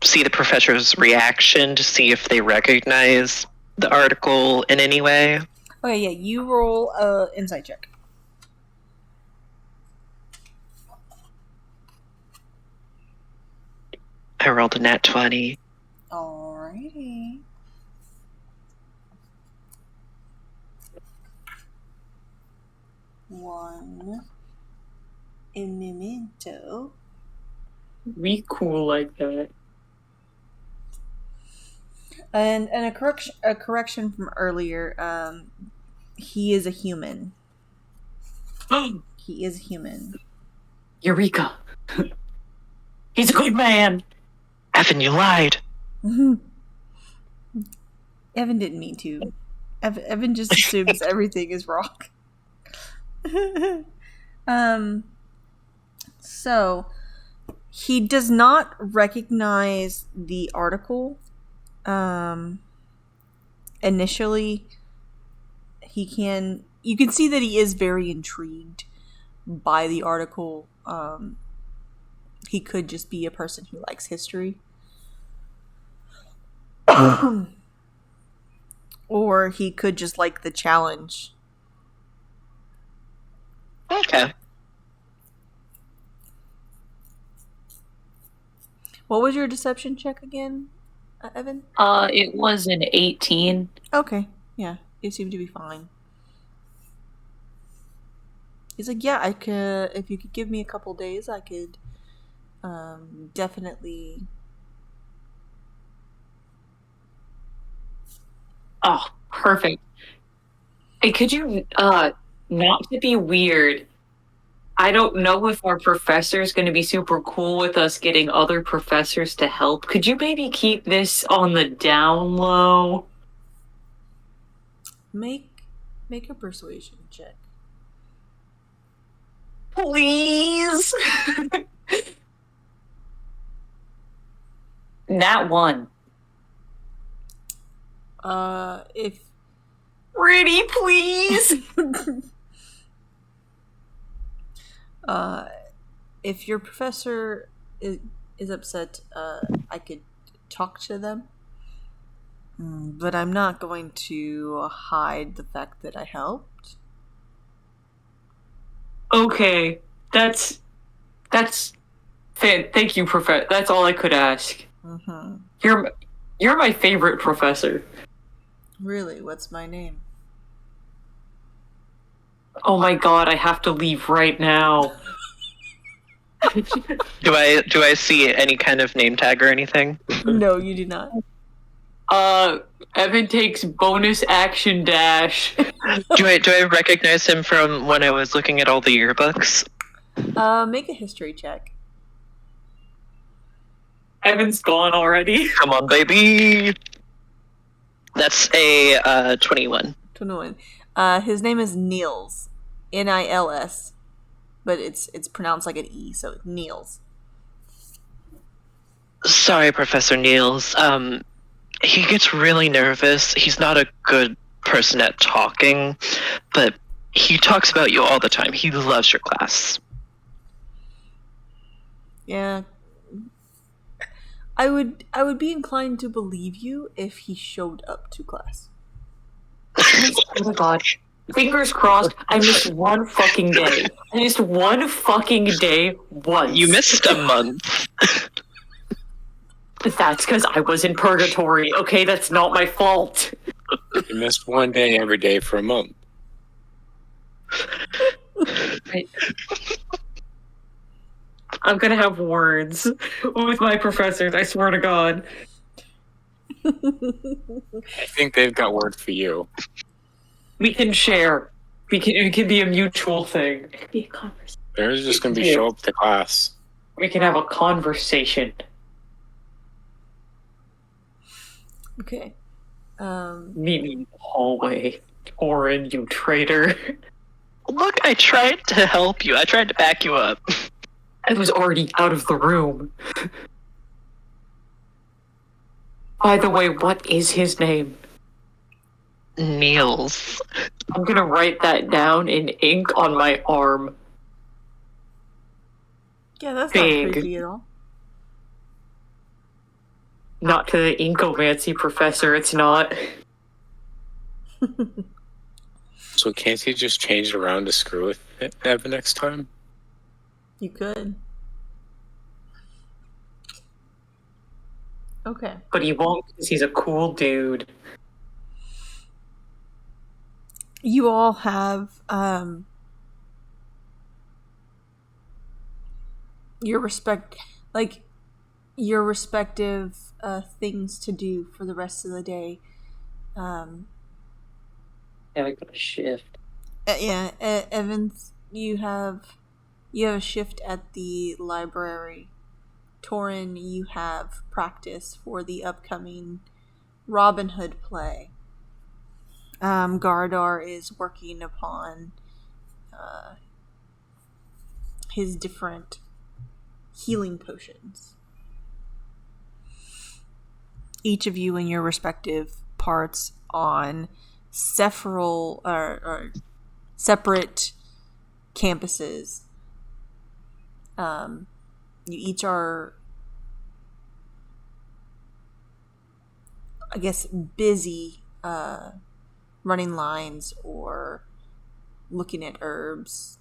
see the professor's reaction to see if they recognize the article in any way. Okay, yeah, you roll a insight check. I rolled a nat 20. Alrighty. One. A memento. We cool like that. And a correction from earlier. He is a human. He is a human. Eureka! He's a good man. Evan, you lied. Evan didn't mean to. Evan just assumes everything is wrong. So he does not recognize the article. Initially, you can see that he is very intrigued by the article. He could just be a person who likes history. Or he could just like the challenge. Okay. What was your deception check again, Evan? It was an 18. Okay, yeah, it seemed to be fine. He's like, yeah, I could. If you could give me a couple days, I could definitely. Oh, perfect. Hey, could you, not to be weird, I don't know if our professor is going to be super cool with us getting other professors to help. Could you maybe keep this on the down low? Make a persuasion check. Please? Nat 1. If Pretty please? if your professor is upset, I could talk to them. But I'm not going to hide the fact that I helped. Okay, that's thank you, Professor. That's all I could ask. Mm-hmm. You're my favorite professor. Really? What's my name? Oh my god, I have to leave right now. Do I see any kind of name tag or anything? No, you do not. Evan takes bonus action dash. Do I recognize him from when I was looking at all the yearbooks? Make a history check. Evan's gone already. Come on, baby. That's a 21. 21. His name is Niels. Nils. But it's pronounced like an E, so Niels. Sorry, Professor Niels. He gets really nervous. He's not a good person at talking, but he talks about you all the time. He loves your class. Yeah. I would be inclined to believe you if he showed up to class. Oh my god. Fingers crossed, I missed one fucking day. I missed one fucking day once. You missed a month. That's because I was in purgatory, okay? That's not my fault. You missed one day every day for a month. I'm gonna have words with my professors, I swear to God. I think they've got word for you. We can share. It can be a mutual thing. It can be a conversation. They're just going to be show up to class. We can have a conversation. Okay. Meet me in the hallway. Torin, you traitor. Look, I tried to help you. I tried to back you up. I was already out of the room. By the way, what is his name? Niels. I'm gonna write that down in ink on my arm. Yeah, that's Big. not creepy at all. Not to the inkomancy professor, it's not. So can't you just change it around to screw with it Evan next time? You could. Okay. But he won't because he's a cool dude. You all have your respective things to do for the rest of the day. Yeah, I got a shift. Evans, you have a shift at the library. Torin, you have practice for the upcoming Robin Hood play. Gardar is working upon his different healing potions. Each of you in your respective parts on several or separate campuses. You each are, I guess, busy running lines or looking at herbs,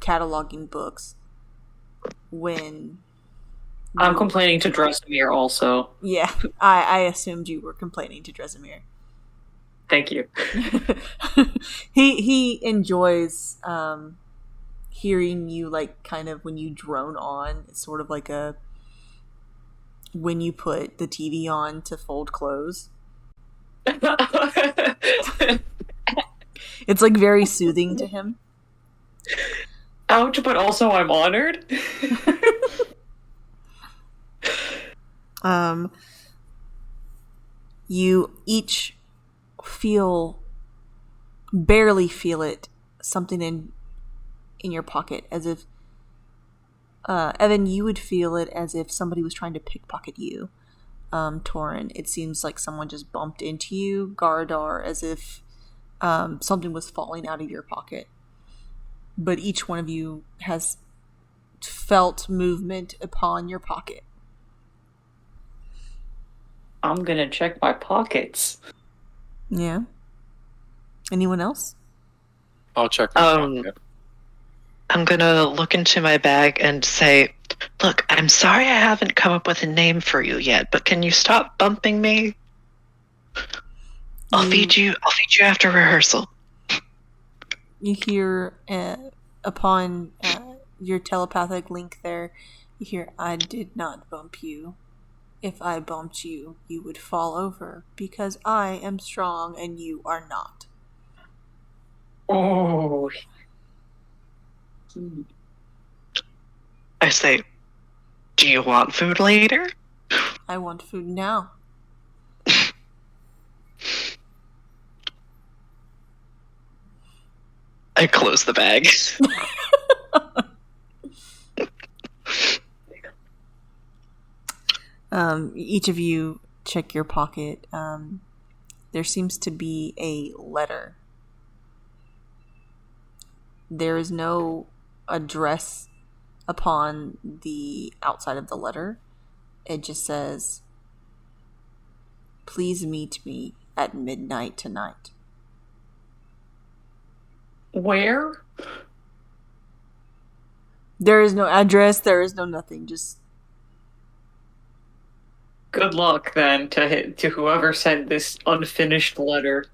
cataloging books. When I'm complaining to Dresimir also. Yeah, I assumed you were complaining to Dresimir. Thank you. He enjoys hearing you, like, kind of when you drone on. It's sort of like a when you put the TV on to fold clothes. It's like very soothing to him. Ouch, but also I'm honored. You each barely feel it, something in your pocket, as if Evan, you would feel it as if somebody was trying to pickpocket you. Torin, it seems like someone just bumped into you. Gardar, as if something was falling out of your pocket. But each one of you has felt movement upon your pocket. I'm gonna check my pockets. Yeah. Anyone else? I'll check my pocket. I'm gonna look into my bag and say, look, I'm sorry I haven't come up with a name for you yet, but can you stop bumping me? I'll feed you after rehearsal. You hear, upon your telepathic link there, you hear, I did not bump you. If I bumped you, you would fall over, because I am strong and you are not. Oh. I say, do you want food later? I want food now. I close the bag. Each of you check your pocket. There seems to be a letter. There is no address upon the outside of the letter. It just says, "Please meet me at midnight tonight." Where? There is no address. There is no nothing. Just Good luck then to whoever sent this unfinished letter.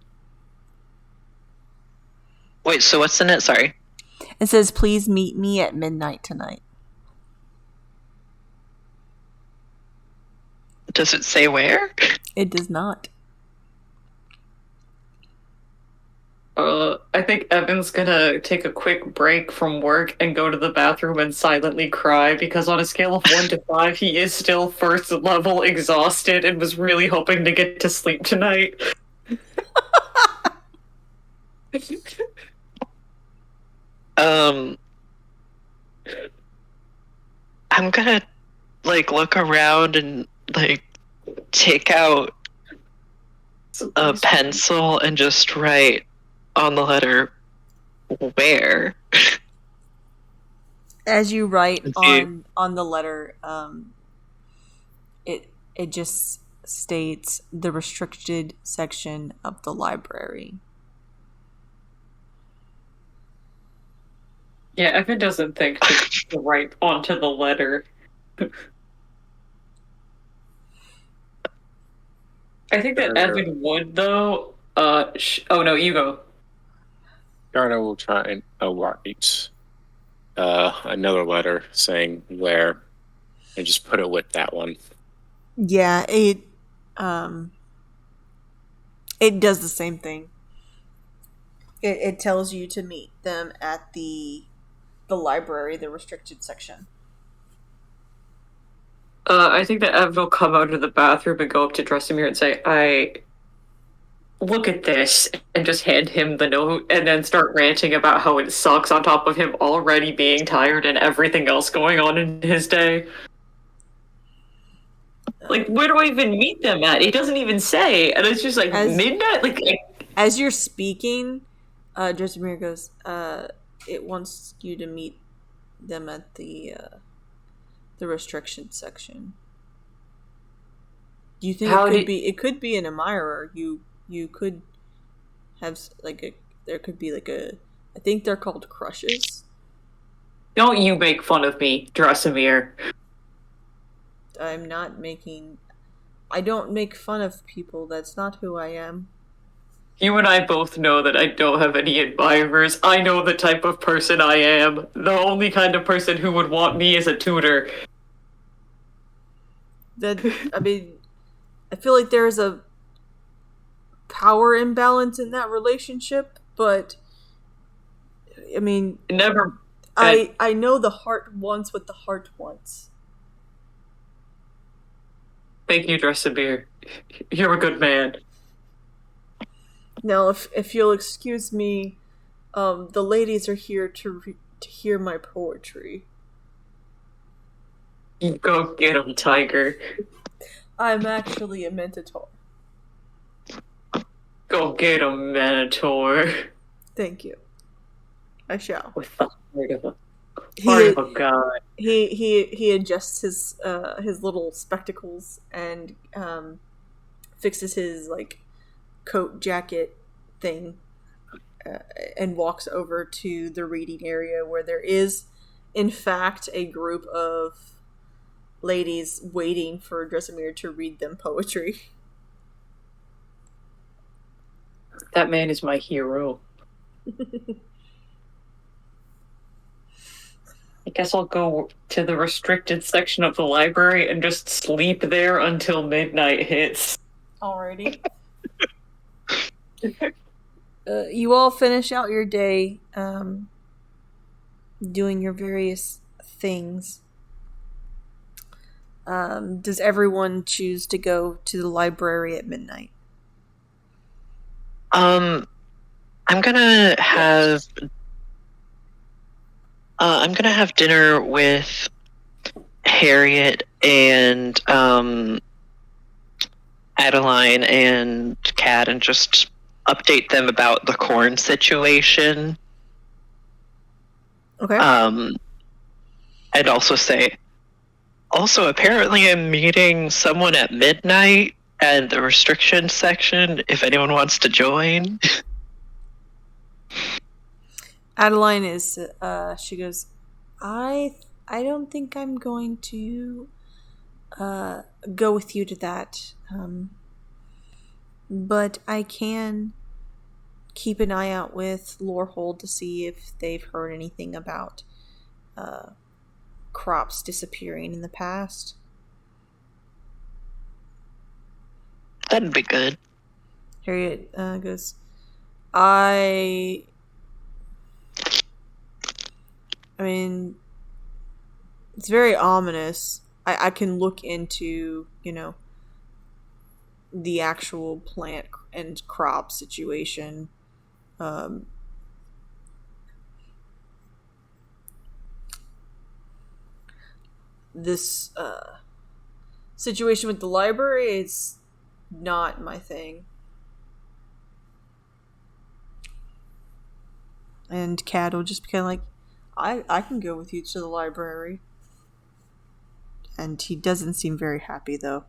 Wait, so what's in it? Sorry. it says, "Please meet me at midnight tonight." Does it say where? It does not. I think Evan's gonna take a quick break from work and go to the bathroom and silently cry because on a scale of 1 to 5, he is still first level exhausted and was really hoping to get to sleep tonight. I'm gonna look around and take out a pencil and just write on the letter where. As you write Let's see. on the letter, it just states the restricted section of the library. Yeah, Evan doesn't think to write onto the letter. I think that Evan would, though. Oh no, you go. Garna will try and write another letter saying where, and just put it with that one. Yeah, it does the same thing. It tells you to meet them at the library, the restricted section. I think that Evan will come out of the bathroom and go up to Dresimir and say, "I look at this," and just hand him the note, and then start ranting about how it sucks on top of him already being tired and everything else going on in his day. Where do I even meet them at? It doesn't even say, and it's just midnight. As you're speaking, Dresimir goes, "It wants you to meet them at the restriction section." Do you think it could be an admirer? You could have there could be I think they're called crushes. Don't you make fun of me, Dresimir. I don't make fun of people. That's not who I am. You and I both know that I don't have any admirers. I know the type of person I am. The only kind of person who would want me as a tutor. I feel like there's a power imbalance in that relationship, but Never. I know the heart wants what the heart wants. Thank you, Dresimir. You're a good man. Now, if you'll excuse me, the ladies are here to hear my poetry. You go get him, Tiger. I'm actually a Minotaur. Go get him, Minotaur. Thank you. I shall. With the heart of a god. He adjusts his little spectacles and fixes his coat jacket thing and walks over to the reading area where there is in fact a group of ladies waiting for Dresimir to read them poetry. That man is my hero. I guess I'll go to the restricted section of the library and just sleep there until midnight hits. Alrighty. You all finish out your day doing your various things. does everyone choose to go to the library at midnight? I'm gonna have dinner with Harriet and Adeline and Kat and just update them about the corn situation. Okay. And also say, also apparently I'm meeting someone at midnight at the restriction section if anyone wants to join. Adeline is she goes, I don't think I'm going to go with you to that. But I can keep an eye out with Lorehold to see if they've heard anything about crops disappearing in the past. That'd be good. Harriet goes, I mean, it's very ominous. I can look into, the actual plant and crop situation. This situation with the library is not my thing. And Kat will just be kind of like, I can go with you to the library. And he doesn't seem very happy, though.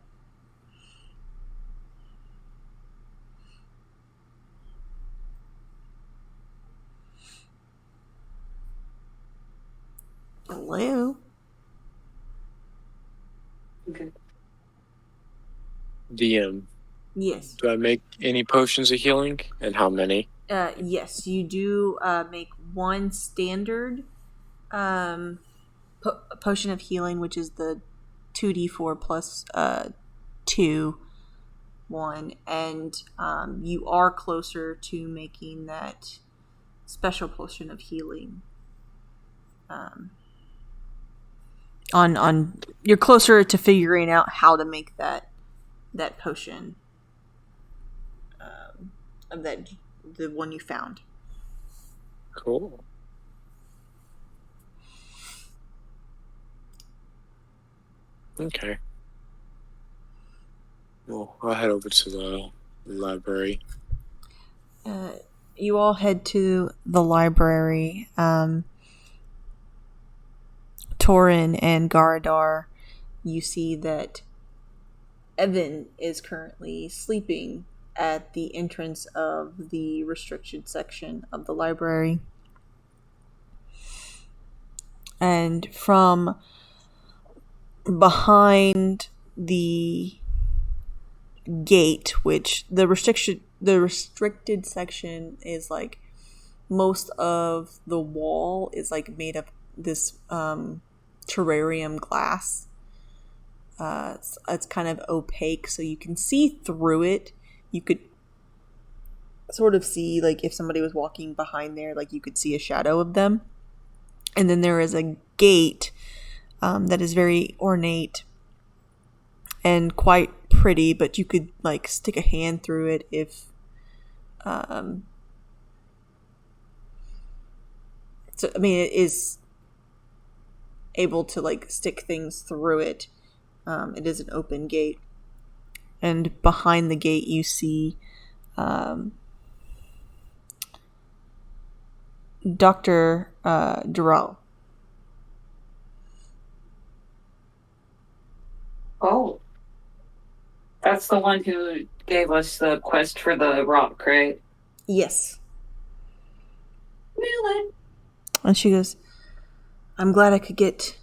Hello? Okay. DM, Yes. do I make any potions of healing, and how many? Yes, you do make one standard potion of healing, which is the 2d4 plus 2 one, and you are closer to making that special potion of healing. On you're closer to figuring out how to make that potion of that the one you found. Cool. Okay. Well, I'll head over to the library. You all head to the library. Torin and Garadar, you see that Evan is currently sleeping at the entrance of the restricted section of the library. And from behind the gate, which the restricted section is like most of the wall is like made of this terrarium glass. It's kind of opaque, so you can see through it. You could sort of see, like, if somebody was walking behind there, like, you could see a shadow of them. And then there is a gate that is very ornate and quite pretty, but you could, like, stick a hand through it if so, I mean, it is able to, like, stick things through it. It is an open gate. And behind the gate you see Dr. Durrell. Oh. That's the one who gave us the quest for the rock, right? Yes. Really? And she goes, I'm glad I could get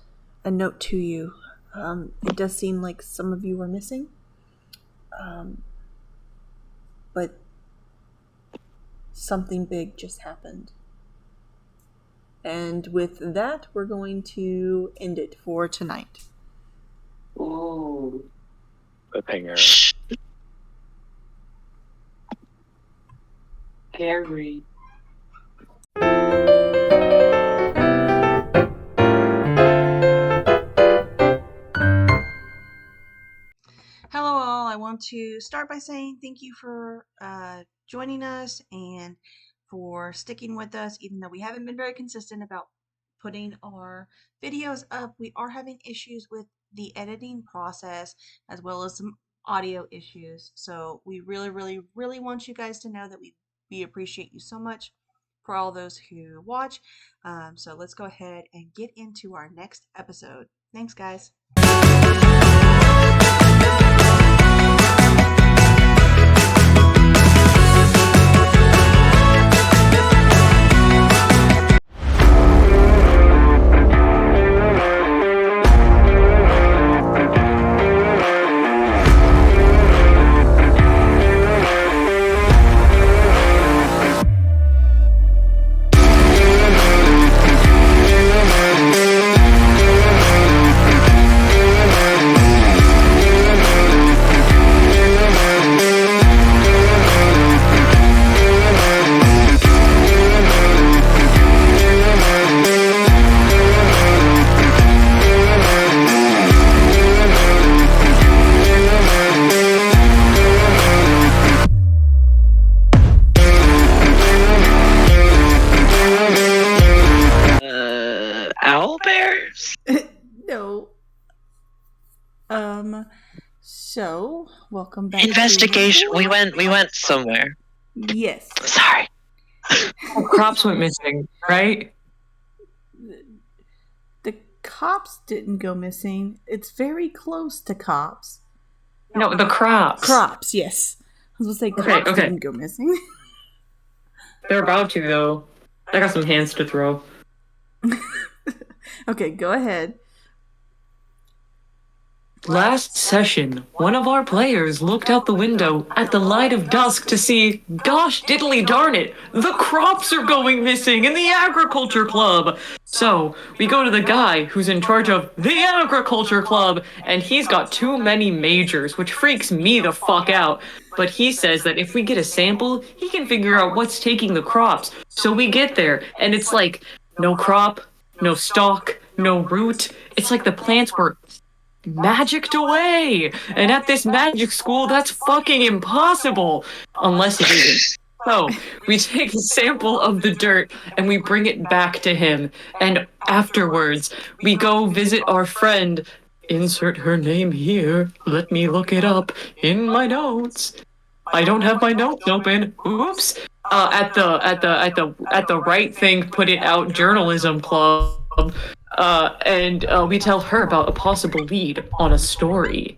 a note to you. It does seem like some of you were missing. But something big just happened. And with that, we're going to end it for tonight. Ooh. Cliffhanger. Scary. to start by saying thank you for joining us and for sticking with us, even though we haven't been very consistent about putting our videos up. We are having issues with the editing process as well as some audio issues. So we really, really, really want you guys to know that we appreciate you so much for all those who watch. So let's go ahead and get into our next episode. Thanks, guys. Owlbears? No. So welcome back. Investigation. We went somewhere. Yes. Sorry. Crops went missing, right? The cops didn't go missing. It's very close to cops. No, the crops. Crops, yes. I was gonna say cops Okay. didn't go missing. They're about to, though. I got some hands to throw. Okay, go ahead. Last session, one of our players looked out the window at the light of dusk to see, gosh diddly darn it, the crops are going missing in the agriculture club. So, we go to the guy who's in charge of the agriculture club, and he's got too many majors, which freaks me the fuck out. But he says that if we get a sample, he can figure out what's taking the crops. So we get there, and it's like, no crop, no stalk, no root. It's like the plants were magicked away. And at this magic school, that's fucking impossible. Unless it isn't. So, we take a sample of the dirt and we bring it back to him. And afterwards, we go visit our friend. Insert her name here. Let me look it up in my notes. I don't have my notes open. Oops. At the Right Thing Put It Out Journalism Club. And we tell her about a possible lead on a story.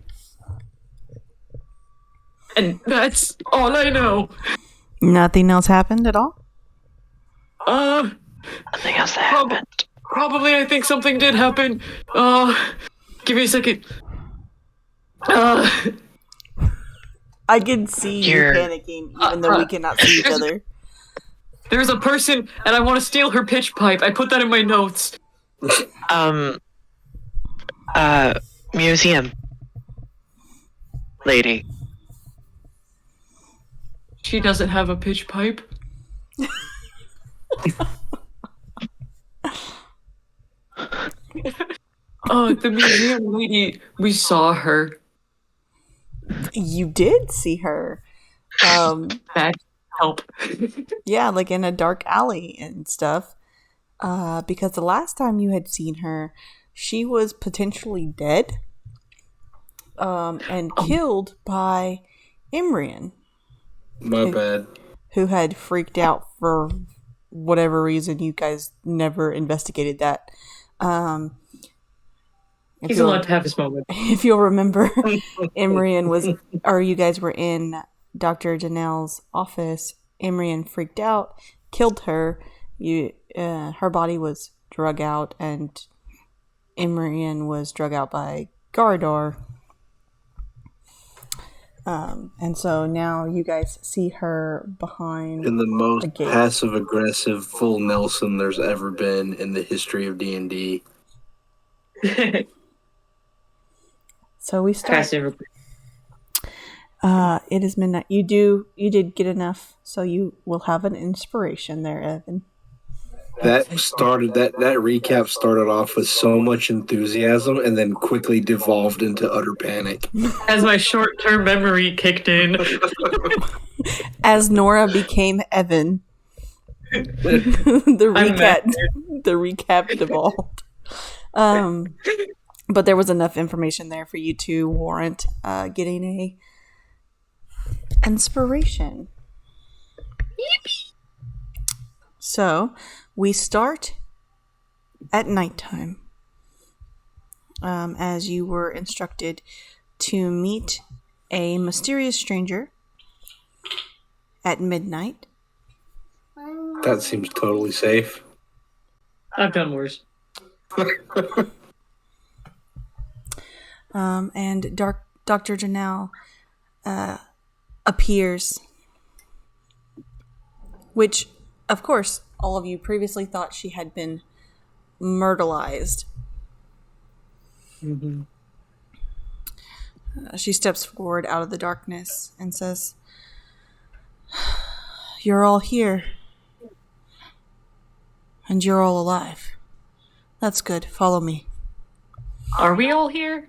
And that's all I know. Nothing else happened at all? Nothing else happened. Probably I think something did happen. Give me a second. I can see you panicking even though we cannot see each other. There's a person and I want to steal her pitch pipe. I put that in my notes. Museum lady. She doesn't have a pitch pipe. The museum lady, we saw her. You did see her. That help. Yeah, like in a dark alley and stuff. Because the last time you had seen her, she was potentially dead. And killed by Imrian. My bad. Who had freaked out for whatever reason. You guys never investigated that. He's allowed to have his moment. If you'll remember, you guys were in Dr. Janelle's office. Imrian freaked out, killed her. Her body was drug out, and Imrian was drug out by Garador. And so now you guys see her behind in the most passive-aggressive full Nelson there's ever been in the history of D&D. So we start. It is midnight. You did get enough, so you will have an inspiration there, Evan. That recap started off with so much enthusiasm and then quickly devolved into utter panic. As my short-term memory kicked in. As Nora became Evan, the recap devolved. But there was enough information there for you to warrant getting a inspiration. So we start at nighttime, as you were instructed to meet a mysterious stranger at midnight. That seems totally safe. I've done worse. And Dr. Janelle appears, which, of course, all of you previously thought she had been myrtleized. Mm-hmm. She steps forward out of the darkness and says, "You're all here. And you're all alive. That's good. Follow me." Are we all here?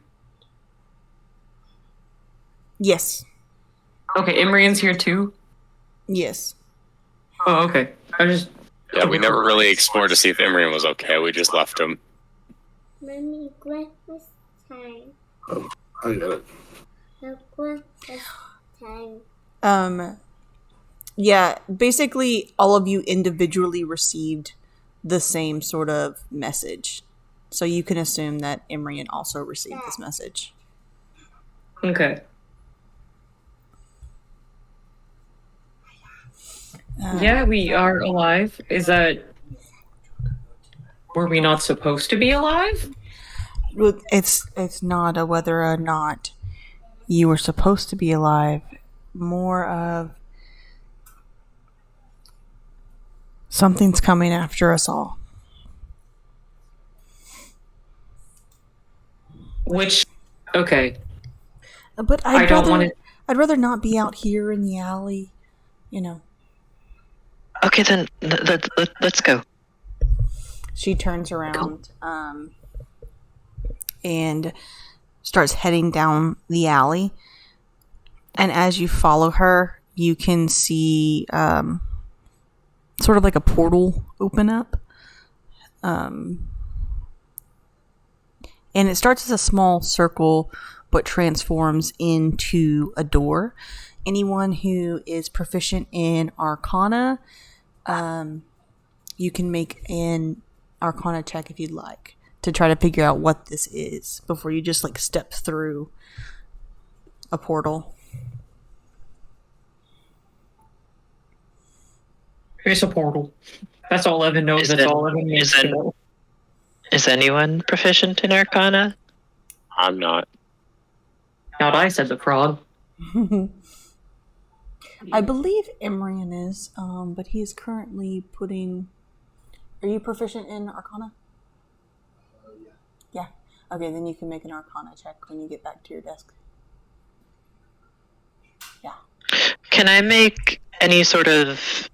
Yes. Okay, Imrian's here too? Yes. Oh, okay. Yeah, we never really explored to see if Imrian was okay. We just left him. Mommy, breakfast time. Oh, I got it. Breakfast time. Yeah, basically all of you individually received the same sort of message. So you can assume that Imrian also received this message. Okay. Yeah, we are alive. Is that... Were we not supposed to be alive? It's not a whether or not you were supposed to be alive. More of something's coming after us all. Which... Okay. But I'd rather not be out here in the alley, you know. Okay, then let's go. She turns around and starts heading down the alley. And as you follow her, you can see sort of like a portal open up. And it starts as a small circle, but transforms into a door. Anyone who is proficient in Arcana, you can make an Arcana check if you'd like to try to figure out what this is before you just like step through a portal. It's a portal. That's all Evan knows. That's all Evan needs to know. Is anyone proficient in Arcana? I'm not. Not I, said the frog. I believe Imrian is, but he is currently putting... Are you proficient in Arcana? Yeah. Okay, then you can make an Arcana check when you get back to your desk. Yeah. Can I make any sort of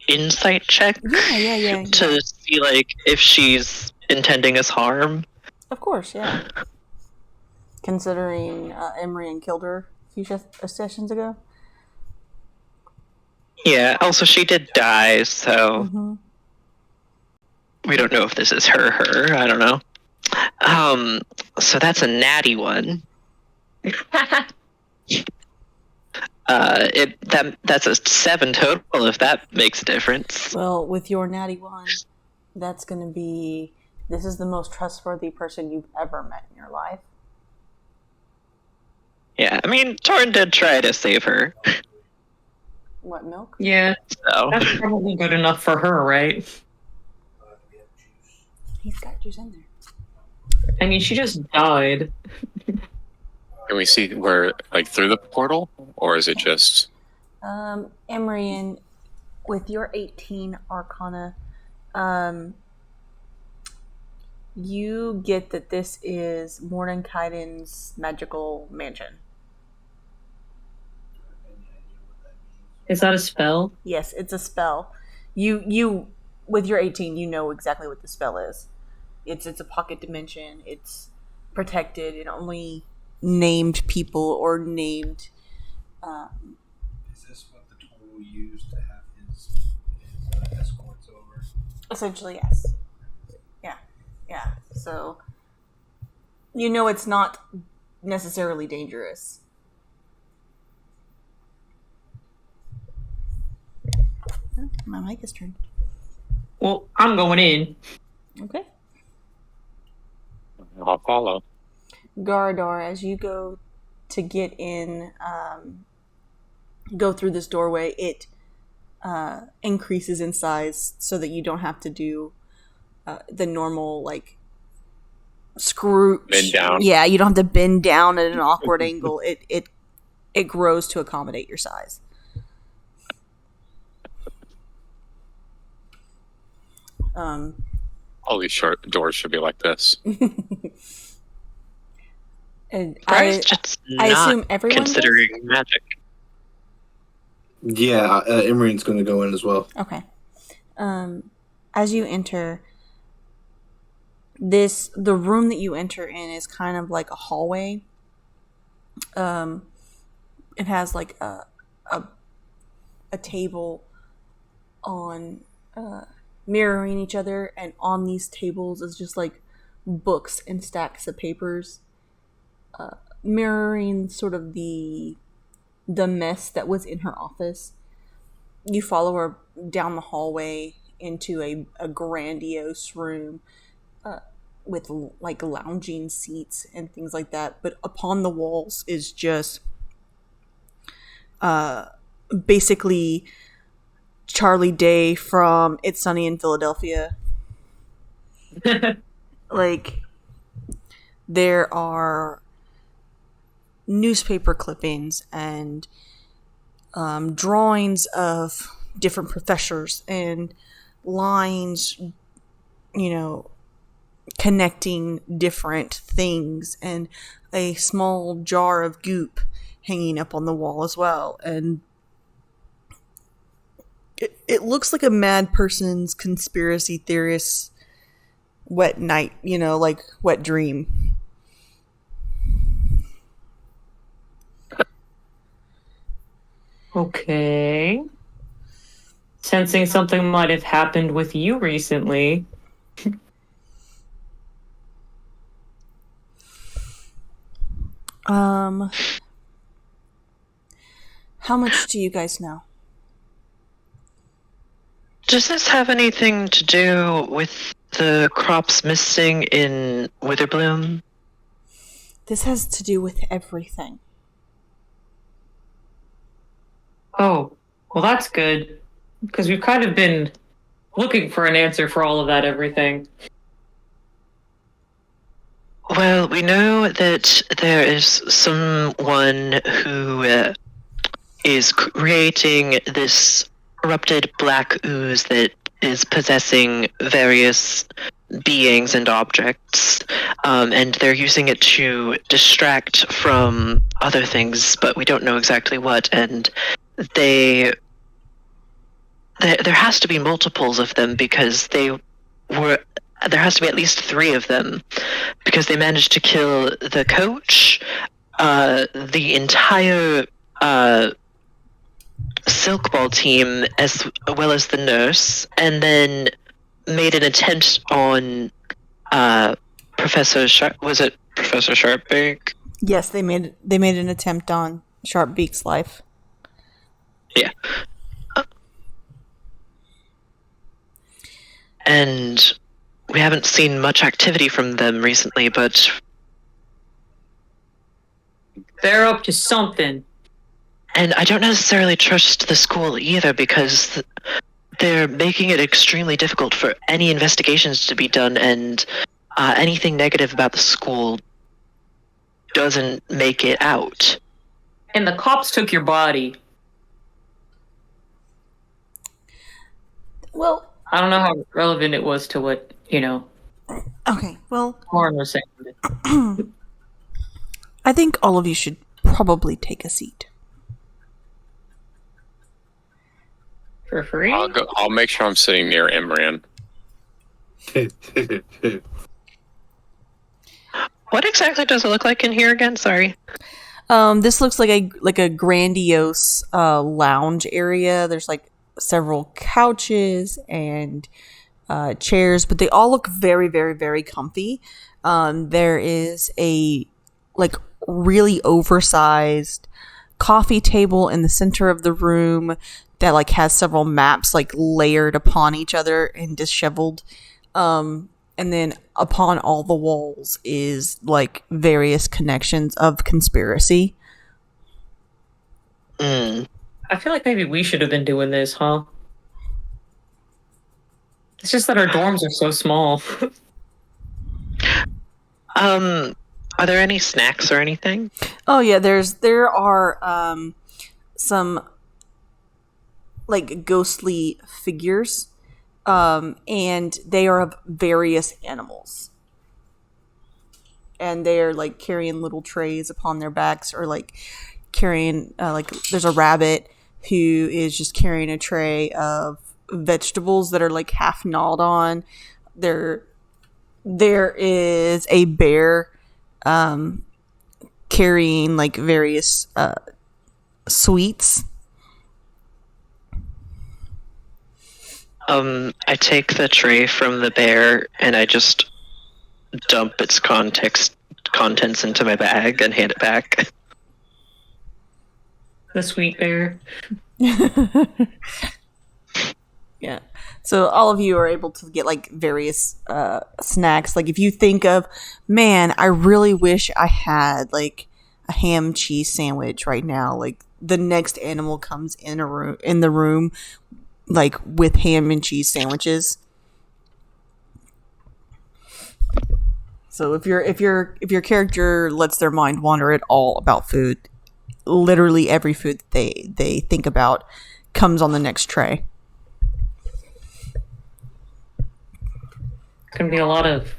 insight check? Yeah. To see, like, if she's intending us harm? Of course, yeah. Considering Imrian killed her a few sessions ago. Yeah, also she did die, so we don't know if this is her. I don't know. So that's a natty one. That's a 7 total, if that makes a difference. Well, with your natty one, that's going to be... This is the most trustworthy person you've ever met in your life. Yeah, I mean, Torn did try to save her. What, milk? Yeah, So that's probably good enough for her, right? He's got juice in there. I mean, she just died. Can we see where, like, through the portal? Or is it just... Imrian, with your 18 Arcana, you get that this is Mordenkaiden's magical mansion. Is that a spell? Yes, it's a spell. You with your 18, you know exactly what the spell is. It's a pocket dimension. It's protected. It only named people or named. Is this what the total used to have his escorts over? Essentially, yes. Yeah. So you know it's not necessarily dangerous. Oh, my mic is turned. Well, I'm going in. Okay. I'll follow. Garador, as you go to get in, go through this doorway, it increases in size so that you don't have to do the normal, like, screw. Bend down. Yeah, you don't have to bend down at an awkward angle. It grows to accommodate your size. All these short doors should be like this. And Just I not assume everyone considering magic. Yeah, Imrine's going to go in as well. Okay. As you enter, the room that you enter in is kind of like a hallway. It has like a table on mirroring each other, and on these tables is just like books and stacks of papers, mirroring sort of the mess that was in her office. You follow her down the hallway into a grandiose room with like lounging seats and things like that. But upon the walls is just basically Charlie Day from It's Sunny in Philadelphia. Like, there are newspaper clippings and drawings of different professors and lines, connecting different things, and a small jar of goop hanging up on the wall as well. And it looks like a mad person's conspiracy theorist's wet night, like wet dream. Okay. Sensing something might have happened with you recently. How much do you guys know? Does this have anything to do with the crops missing in Witherbloom? This has to do with everything. Oh, well, that's good. Because we've kind of been looking for an answer for all of that everything. Well, we know that there is someone who is creating this corrupted black ooze that is possessing various beings and objects, and they're using it to distract from other things, but we don't know exactly what. And there has to be multiples of them, because there has to be at least 3 of them, because they managed to kill the coach, the entire Silk Ball team, as well as the nurse, and then made an attempt on Professor Sharp. Was it Professor Sharpbeak? Yes, they made an attempt on Sharpbeak's life. Yeah. And we haven't seen much activity from them recently, but They're up to something. And I don't necessarily trust the school either, because they're making it extremely difficult for any investigations to be done, and anything negative about the school doesn't make it out. And the cops took your body. Well, I don't know how relevant it was to what, okay, well, Lauren was saying. I think all of you should probably take a seat. For free? I'll make sure I'm sitting near Imran. What exactly does it look like in here again? Sorry. This looks like a grandiose lounge area. There's like several couches and chairs, but they all look very, very, very comfy. There is a like really oversized coffee table in the center of the room that like has several maps like layered upon each other and disheveled. And then upon all the walls is like various connections of conspiracy. Mm. I feel like maybe we should have been doing this, huh? It's just that our dorms are so small. Are there any snacks or anything? Oh yeah, there are some like ghostly figures, and they are of various animals, and they are like carrying little trays upon their backs, or like carrying like there's a rabbit who is just carrying a tray of vegetables that are like half gnawed on. There is a bear carrying like various sweets. I take the tray from the bear and I just dump its contents into my bag and hand it back. The sweet bear. Yeah. So all of you are able to get like various snacks. Like if you think of, man, I really wish I had like a ham cheese sandwich right now. Like the next animal comes in the room, like with ham and cheese sandwiches. So if your character lets their mind wander at all about food, literally every food that they think about comes on the next tray. It's gonna be a lot of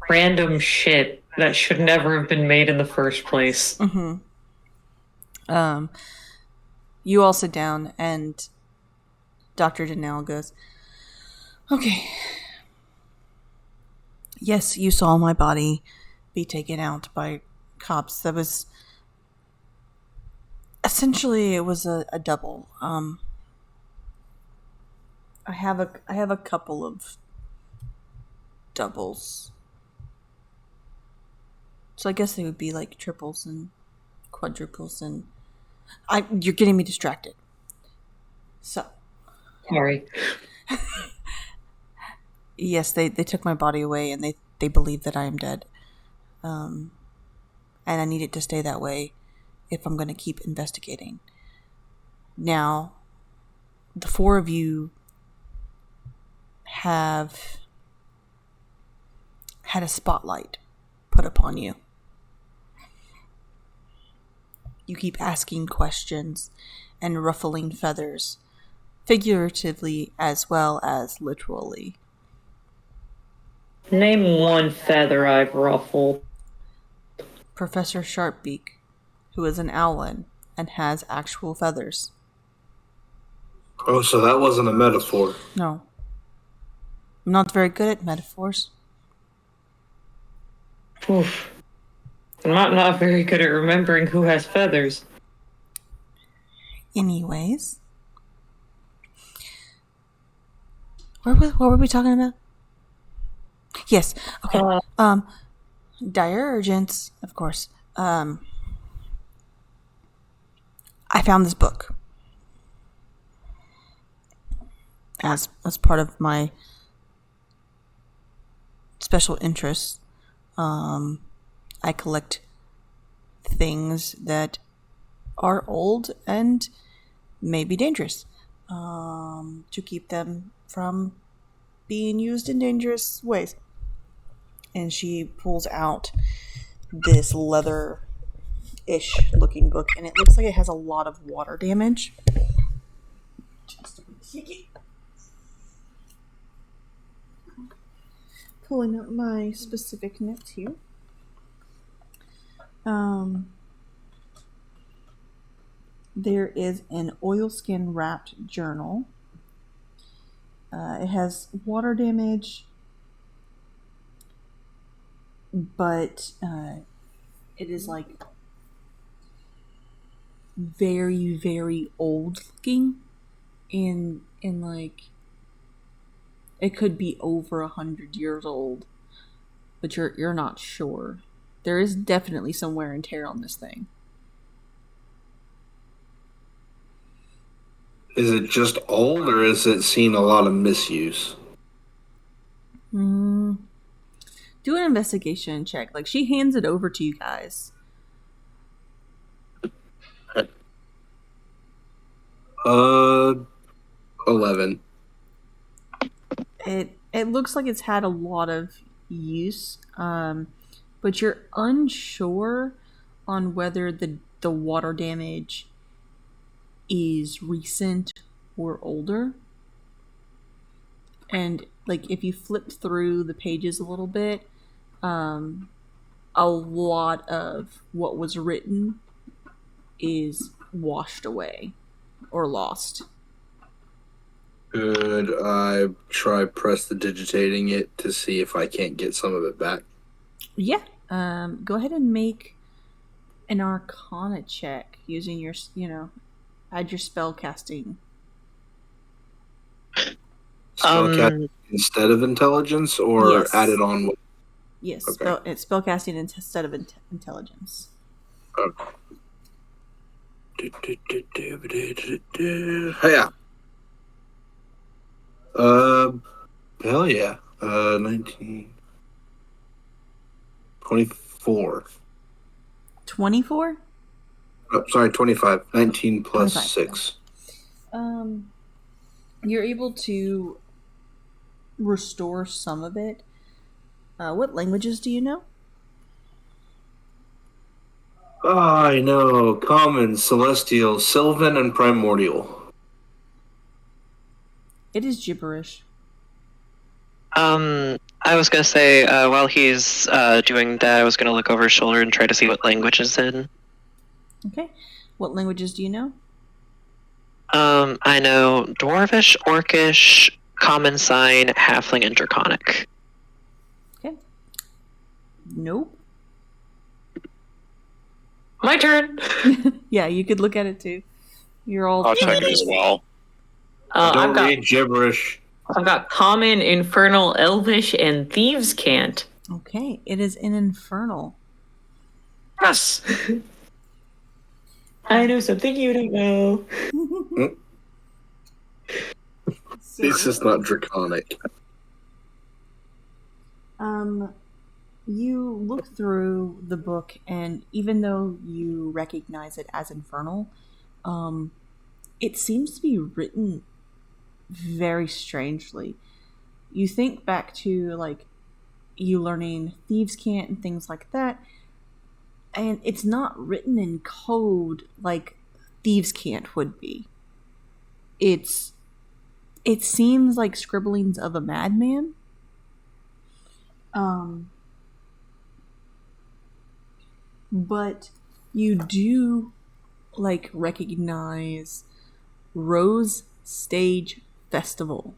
random shit that should never have been made in the first place. Mm-hmm. You all sit down, and Dr. Danelle goes, "Okay. Yes, you saw my body be taken out by cops. That was essentially it was a double. I have a couple of doubles. So I guess they would be like triples and quadruples, and you're getting me distracted. So, Sorry. yes, they took my body away, and they believe that I am dead. And I need it to stay that way if I'm going to keep investigating. Now, the four of you have had a spotlight put upon you. You keep asking questions and ruffling feathers, figuratively as well as literally. Name one feather I've ruffled. Professor Sharpbeak, who is an owlin and has actual feathers. Oh, so that wasn't a metaphor. No. I'm not very good at metaphors. Oof. I'm not very good at remembering who has feathers. Anyways. What were we talking about? Yes. Okay. Dire urgence, of course. I found this book as part of my special interests. I collect things that are old and may be dangerous, to keep them from being used in dangerous ways. And she pulls out this leather-ish looking book, and it looks like it has a lot of water damage. Pulling up my specific notes here. There is an oilskin wrapped journal It has water damage, but it is like very, very old looking, and like it could be over 100 years old, but you're not sure. There is definitely some wear and tear on this thing. Is it just old, or is it seen a lot of misuse? Do an investigation check. Like, she hands it over to you guys. 11. It looks like it's had a lot of use, but you're unsure on whether the water damage is recent or older. And like, if you flip through the pages a little bit, a lot of what was written is washed away or lost. Could I try prestidigitating it to see if I can't get some of it back? Yeah. Go ahead and make an Arcana check using your, add your spell casting. Spellcasting instead of intelligence, or Yes. add it on with... Yes, Okay. it's spell casting instead of intelligence. Okay. Yeah. Hell yeah. 19. 24. 24? Oh, sorry, 25. 19 plus 25, 6. You're able to restore some of it. What languages do you know? I know. Common, Celestial, Sylvan, and Primordial. It is gibberish. I was gonna say, while he's doing that, I was gonna look over his shoulder and try to see what language is in. Okay. What languages do you know? I know Dwarvish, Orcish, Common Sign, Halfling, and Draconic. Okay. Nope. My turn. Yeah, you could look at it too. You're all. I'll check it as well. Don't read gibberish. I've got Common, Infernal, Elvish, and Thieves' Cant. Okay, it is in Infernal. Yes. I know something you don't know. It's just not Draconic. You look through the book, and even though you recognize it as Infernal, it seems to be written very strangely. You think back to, like, you learning Thieves' Cant and things like that, and it's not written in code like Thieves' Cant would be. It seems like scribblings of a madman. But you do, like, recognize Rose Stage Festival.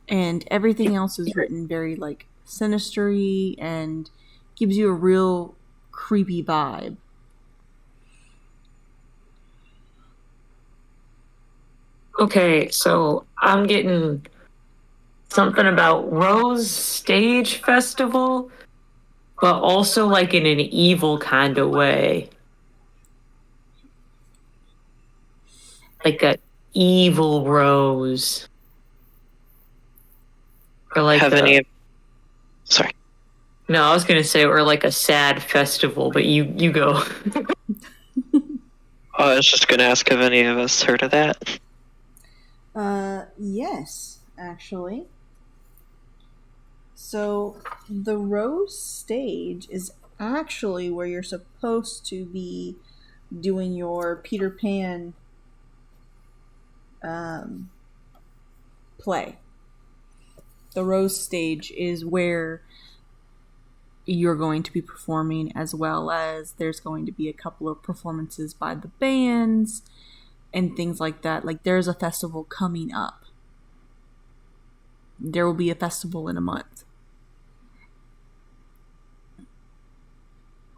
And everything else is written very, like, sinistery and gives you a real creepy vibe. Okay, so I'm getting something about Rose Stage Festival, but also like in an evil kind of way. Like a evil rose. Or like Sorry. No, I was gonna say, or like a sad festival, but you go. I was just gonna ask if any of us heard of that. Yes, actually. So, the Rose Stage is actually where you're supposed to be doing your Peter Pan play. The Rose Stage is where you're going to be performing, as well as there's going to be a couple of performances by the bands, and things like that. Like, there's a festival coming up. There will be a festival in a month.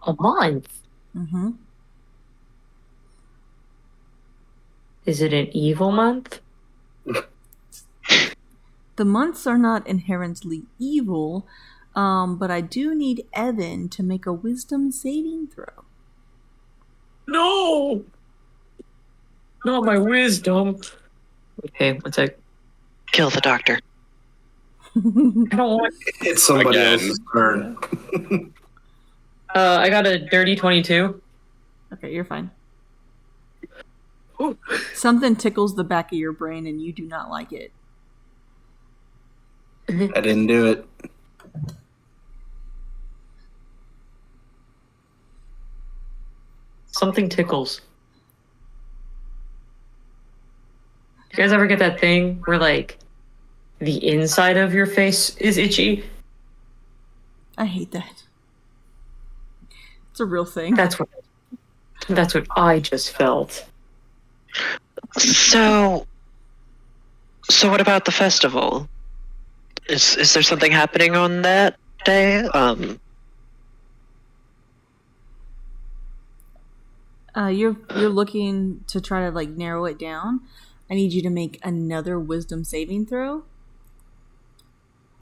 A month? Mm-hmm. Is it an evil month? The months are not inherently evil, but I do need Evan to make a wisdom saving throw. No! Not my wisdom. Okay, one sec. Kill the doctor. I don't want. It's somebody Again. else's turn. I got a dirty 22. Okay, you're fine. Ooh. Something tickles the back of your brain and you do not like it. I didn't do it. Something tickles. You guys ever get that thing where, like, the inside of your face is itchy? I hate that. It's a real thing. That's what I just felt. So what about the festival? Is there something happening on that day? You're looking to try to, like, narrow it down. I need you to make another wisdom saving throw.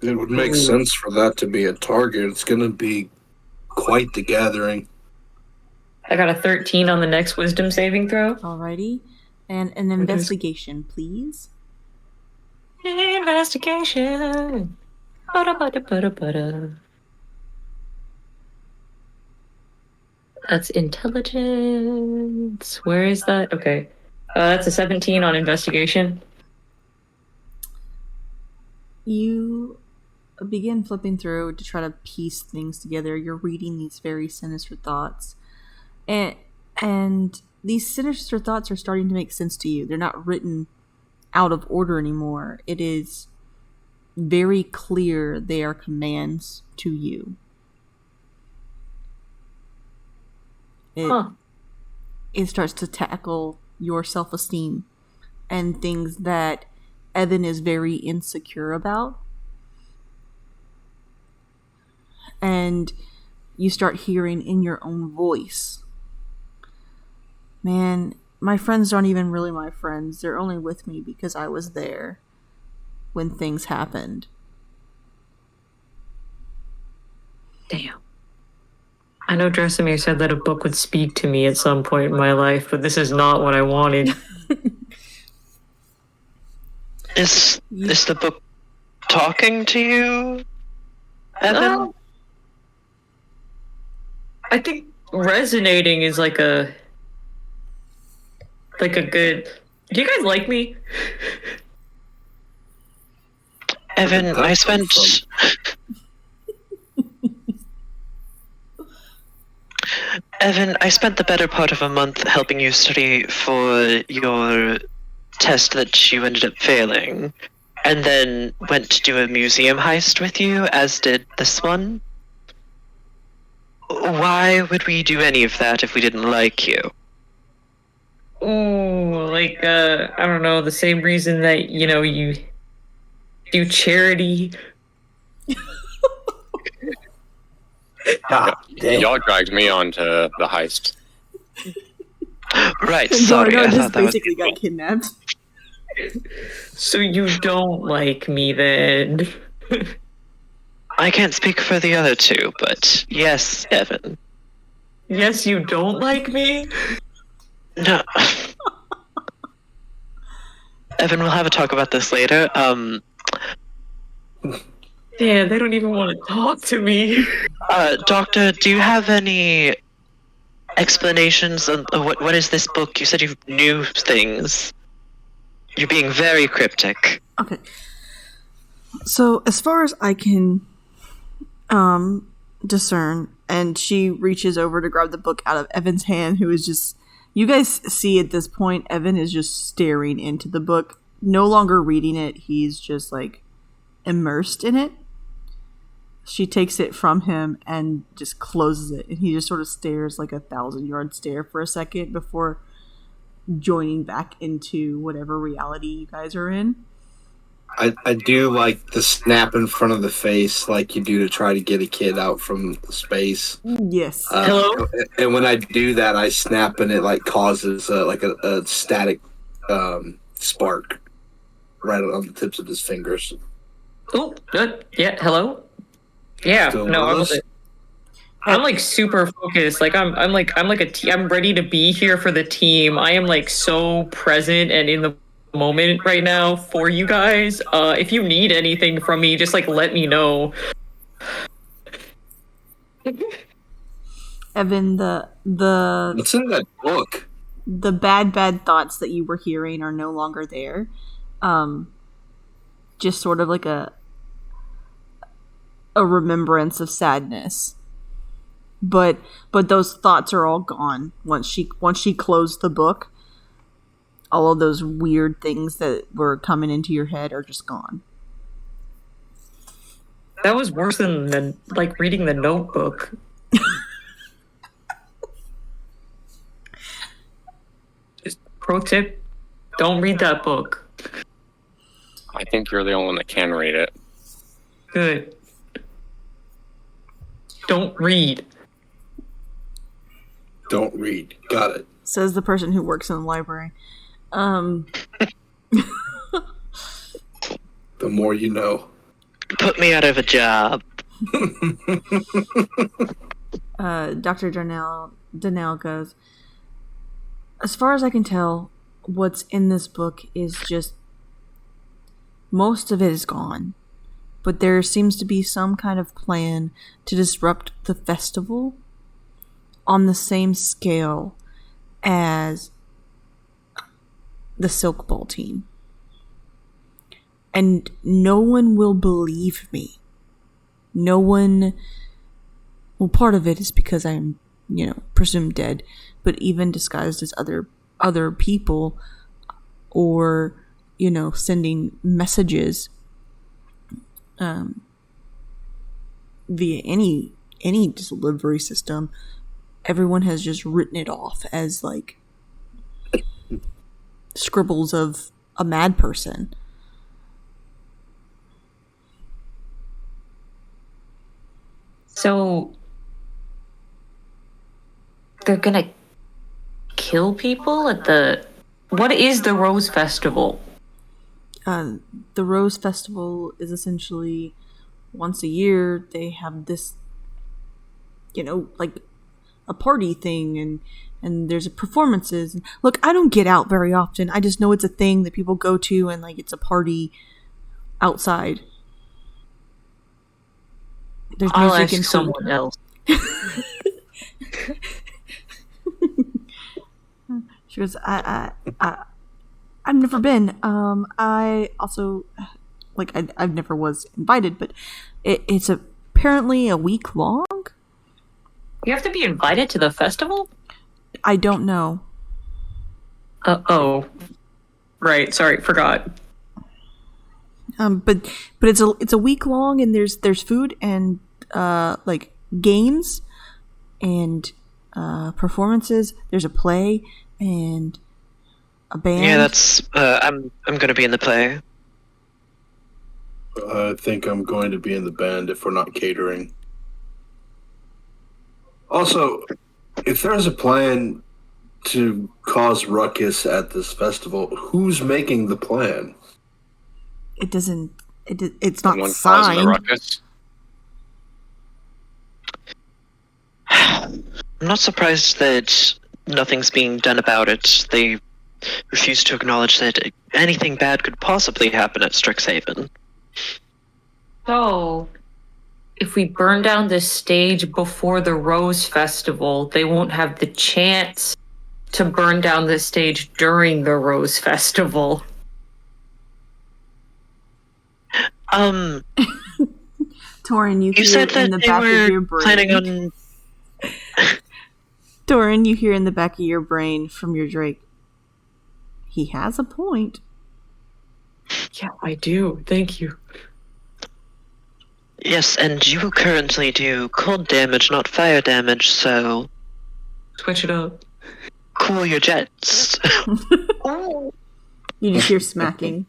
It would make sense for that to be a target. It's going to be quite the gathering. I got a 13 on the next wisdom saving throw. Alrighty. And an investigation, please. Investigation. Ba-da-ba-da-ba-da-ba-da. That's intelligence. Where is that? Okay. That's a 17 on investigation. You begin flipping through to try to piece things together. You're reading these very sinister thoughts. And these sinister thoughts are starting to make sense to you. They're not written out of order anymore. It is very clear they are commands to you. It starts to tackle your self-esteem and things that Evan is very insecure about. And you start hearing in your own voice, man, my friends aren't even really my friends. They're only with me because I was there when things happened. Damn. I know Dresimir said that a book would speak to me at some point in my life, but this is not what I wanted. Is the book talking to you, Evan? I think resonating is like a good. Do you guys like me? Evan, I spent the better part of a month helping you study for your test that you ended up failing, and then went to do a museum heist with you, as did this one. Why would we do any of that if we didn't like you? Ooh, like, I don't know, the same reason that, you do charity. Y'all dragged me onto the heist. Right, sorry. No, I just thought that basically got kidnapped. So you don't like me then? I can't speak for the other two, but yes, Evan. Yes, you don't like me? No. Evan, we'll have a talk about this later. Yeah, they don't even want to talk to me. Doctor, do you have any explanations on what is this book? You said you knew things. You're being very cryptic. Okay. So, as far as I can discern, and she reaches over to grab the book out of Evan's hand, who is just... You guys see at this point, Evan is just staring into the book, no longer reading it. He's just, like, immersed in it. She takes it from him and just closes it, and he just sort of stares like a 1,000-yard stare for a second before joining back into whatever reality you guys are in. I do like the snap in front of the face like you do to try to get a kid out from space. Yes. Hello? And when I do that, I snap and it like causes like a static spark right on the tips of his fingers. Oh, good. Yeah, hello? Yeah, Still no, I with us? wasn't. I'm like super focused. Like I'm like I'm ready to be here for the team. I am like so present and in the moment right now for you guys. If you need anything from me, just like let me know. Evan, the What's in that book? the bad thoughts that you were hearing are no longer there. Just sort of like a remembrance of sadness. But those thoughts are all gone once she closed the book. All of those weird things that were coming into your head are just gone. That was worse than like reading the Notebook. Just pro tip, don't read that book. I think you're the only one that can read it. Good. Don't read. Don't read. Got it. Says the person who works in the library. The more you know. Put me out of a job. Dr. Darnell goes, as far as I can tell, what's in this book is just, most of it is gone. But there seems to be some kind of plan to disrupt the festival on the same scale as the Silk Ball team. And no one will believe me. No one... Well, part of it is because I'm, presumed dead, but even disguised as other people, or, sending messages via any delivery system, everyone has just written it off as like scribbles of a mad person. So they're gonna kill people at the... What is the Rose Festival? The Rose Festival is essentially once a year they have this, like a party thing, and there's performances. Look, I don't get out very often. I just know it's a thing that people go to, and like it's a party outside. There's I'll music ask and food. someone else. She goes, I've never been. I also, like, I've never was invited, but it's apparently a week long. You have to be invited to the festival? I don't know. Oh. Right, sorry, forgot. But it's a week long, and there's food and like games and performances. There's a play and a band. Yeah, that's. I'm gonna be in the play. I think I'm going to be in the band if we're not catering. Also, if there's a plan to cause ruckus at this festival, who's making the plan? It doesn't. It's not Someone causing the signed. ruckus. I'm not surprised that nothing's being done about it. They refuse to acknowledge that anything bad could possibly happen at Strixhaven. So, if we burn down this stage before the Rose Festival, they won't have the chance to burn down the stage during the Rose Festival. Torin, you You hear said in that the they back of your were brain. planning on. Torin, you hear in the back of your brain from your Drake. He has a point. Yeah, I do. Thank you. Yes, and you currently do cold damage, not fire damage, so. Switch it up. cool your jets. You just hear smacking.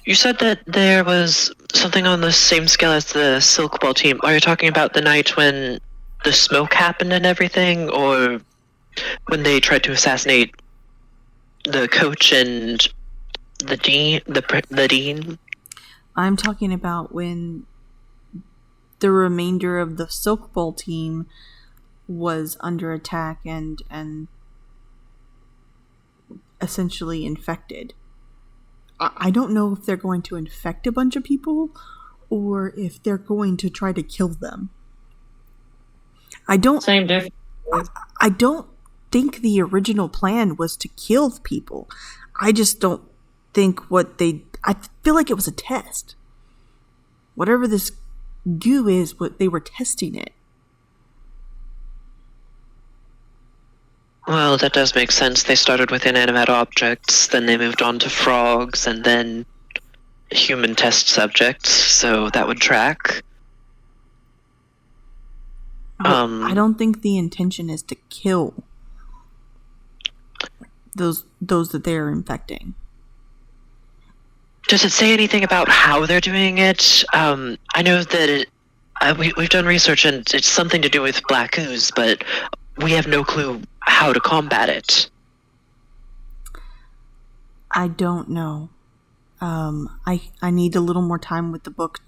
You said that there was something on the same scale as the Silk Ball team. Are you talking about the night when the smoke happened and everything, or when they tried to assassinate the coach and the dean? The dean. I'm talking about when the remainder of the Silk Ball team was under attack and essentially infected. I don't know if they're going to infect a bunch of people or if they're going to try to kill them. Same difference. I don't think the original plan was to kill people. I just don't think I feel like it was a test. Whatever this goo is, what they were testing it. Well, that does make sense. They started with inanimate objects, then they moved on to frogs, and then human test subjects, so that would track. I don't think the intention is to kill those that they are infecting. Does it say anything about how they're doing it? I know that we've done research, and it's something to do with black ooze, but we have no clue how to combat it. I don't know. I need a little more time with the book.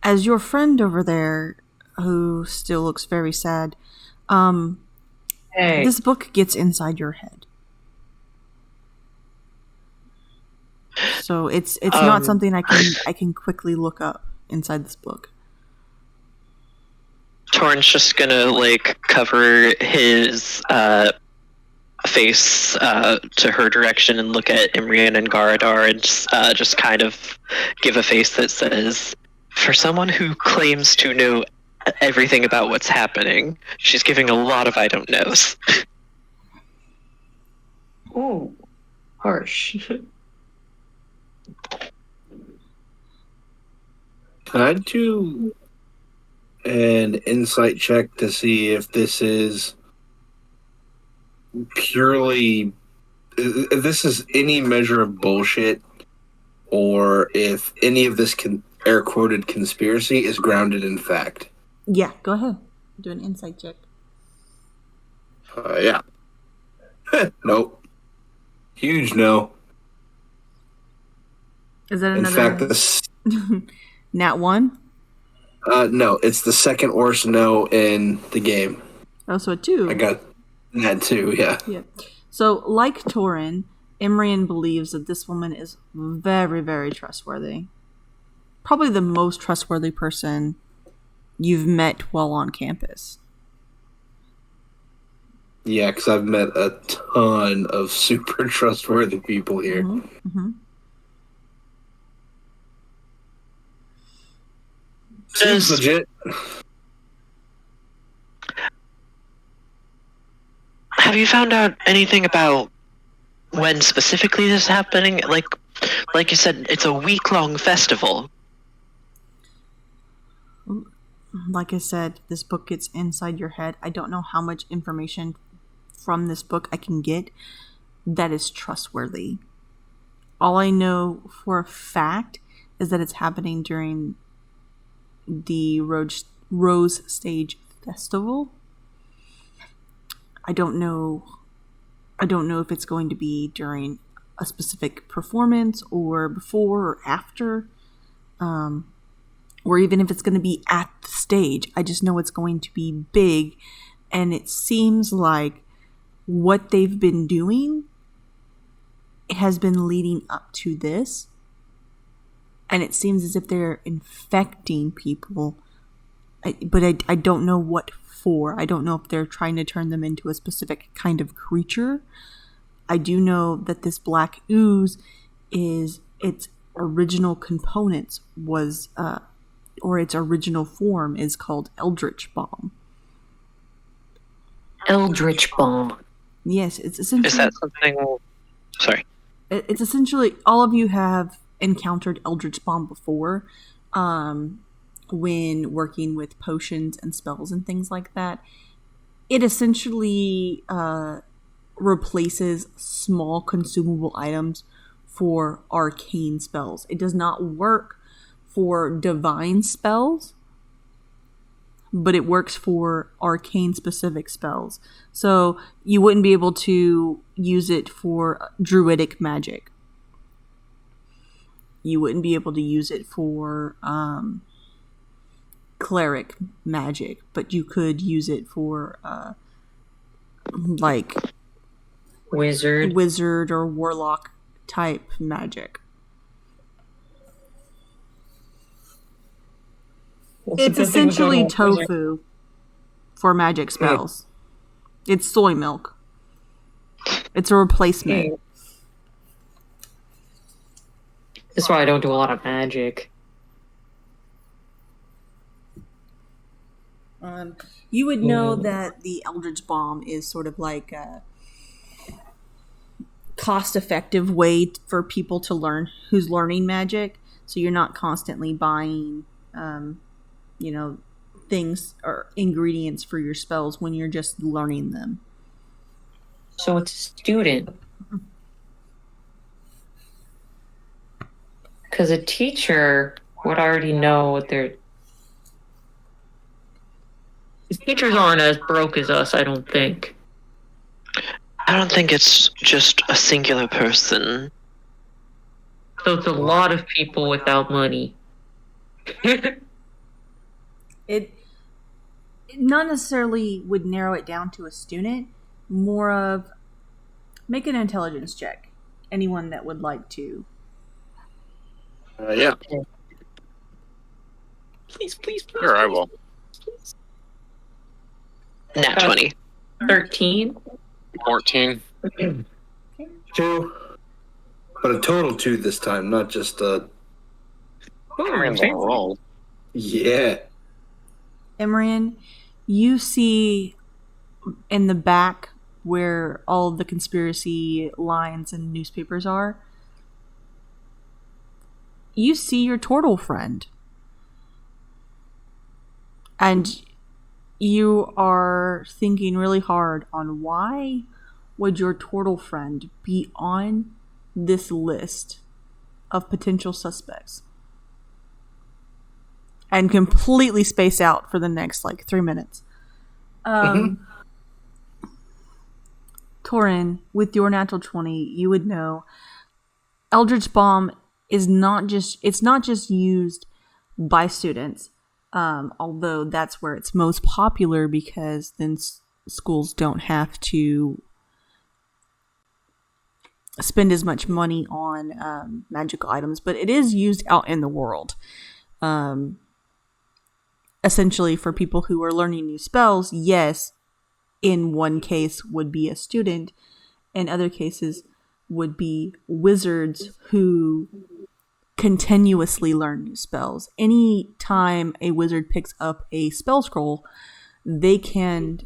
As your friend over there, who still looks very sad, Hey. this book gets inside your head. So it's not something I can quickly look up inside this book. Torrent's just gonna cover his face to her direction and look at Imrian and Garadar and just kind of give a face that says, for someone who claims to know everything about what's happening, she's giving a lot of I don't knows. Ooh, harsh. Can I do an insight check to see if this is purely, if this is any measure of bullshit, or if any of this air quoted conspiracy is grounded in fact? Yeah, go ahead. Do an insight check. Yeah. Nope. Huge no. Is that In another? fact, this. Nat 1? No, it's the second worst no in the game. Oh, so a 2. I got that too, yeah. Yeah. So, like Torin, Imrian believes that this woman is very, very trustworthy. Probably the most trustworthy person you've met while on campus. Yeah, because I've met a ton of super trustworthy people here. Mm-hmm. Mm-hmm. Seems legit. Have you found out anything about when specifically this is happening? Like you said, it's a week-long festival. Like I said, this book gets inside your head. I don't know how much information from this book I can get that is trustworthy. All I know for a fact is that it's happening during the Rose Stage Festival. I don't know if it's going to be during a specific performance or before or after, or even if it's going to be at the stage. I just know it's going to be big, and it seems like what they've been doing has been leading up to this, and it seems as if they're infecting people, but I don't know what for. I don't know if they're trying to turn them into a specific kind of creature. I do know that this black ooze is its original components was or its original form is called Eldritch Bomb. Eldritch Bomb. Yes, it's essentially. Is that something? Sorry. It's essentially all of you have encountered Eldritch Bomb before, when working with potions and spells and things like that. It essentially replaces small consumable items for arcane spells. It does not work for divine spells, but it works for arcane specific spells. So you wouldn't be able to use it for druidic magic. You wouldn't be able to use it for cleric magic, but you could use it for like wizard or warlock type magic. It's essentially tofu for magic spells. It's soy milk. It's a replacement. That's why I don't do a lot of magic. You would know that the Eldritch Bomb is sort of like a cost-effective way for people to learn who's learning magic. So you're not constantly buying, things or ingredients for your spells when you're just learning them. So it's a student. Because a teacher would already know what they're... Teachers aren't as broke as us, I don't think. I don't think it's just a singular person. So it's a lot of people without money. It not necessarily would narrow it down to a student, more of make an intelligence check. Anyone that would like to. Yeah. Please. Sure, I will. Nat 20. 13. 14. 2. But a total 2 this time, not just a... roll. Yeah. Emrian, you see in the back where all of the conspiracy lines and newspapers are, you see your turtle friend. And you are thinking really hard on why would your turtle friend be on this list of potential suspects and completely space out for the next 3 minutes. Torin, with your natural 20, you would know Eldritch Bomb is not just used by students, although that's where it's most popular because then schools don't have to spend as much money on magical items, but it is used out in the world. Essentially for people who are learning new spells, yes, in one case would be a student, in other cases would be wizards who continuously learn new spells. Any time a wizard picks up a spell scroll, they can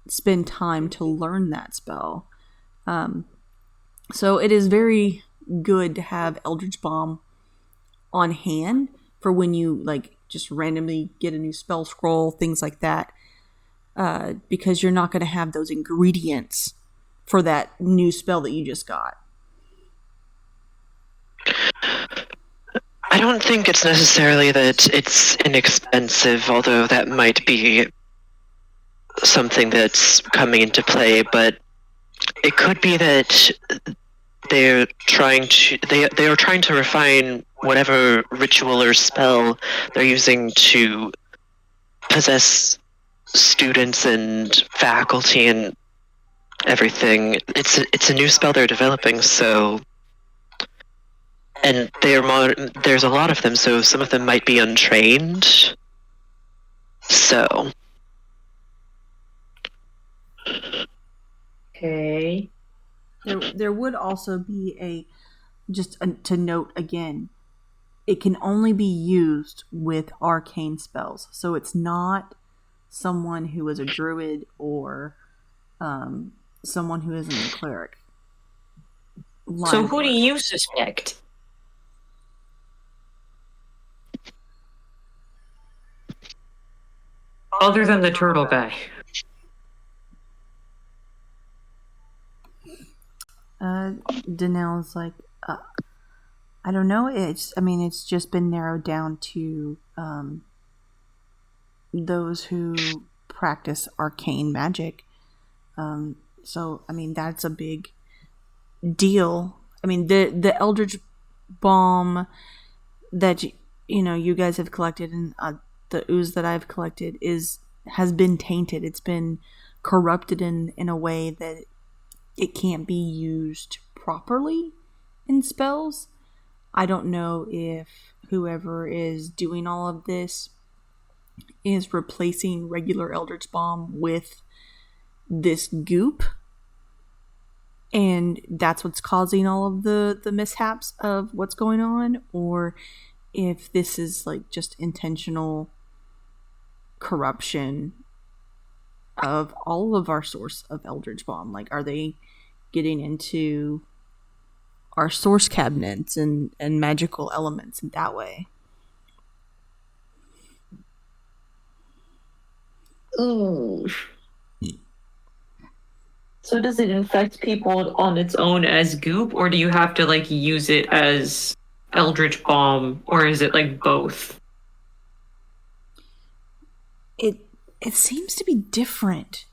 spend time to learn that spell. So it is very good to have Eldritch Bomb on hand for when you just randomly get a new spell scroll, things like that, because you're not going to have those ingredients for that new spell that you just got. I don't think it's necessarily that it's inexpensive, although that might be something that's coming into play, but it could be that they are trying to refine whatever ritual or spell they're using to possess students and faculty and everything. It's a new spell they're developing, so, and there's a lot of them, so some of them might be untrained. So. Okay. There would also be to note again, it can only be used with arcane spells. So it's not someone who is a druid or someone who isn't a cleric. So who do you suspect? Other than the turtle guy. Danelle's like, I don't know. It's just been narrowed down to those who practice arcane magic. So that's a big deal. The Eldritch Balm that you guys have collected, and the ooze that I've collected has been tainted. It's been corrupted in a way that it can't be used properly in spells. I don't know if whoever is doing all of this is replacing regular Eldritch Balm with this goop, and that's what's causing all of the mishaps of what's going on, or if this is like just intentional corruption of all of our source of Eldritch Balm. Like, are they getting into our source cabinets and magical elements in that way? Ooh. So does it infect people on its own as goop, or do you have to like use it as Eldritch Balm, or is it like both? It seems to be different.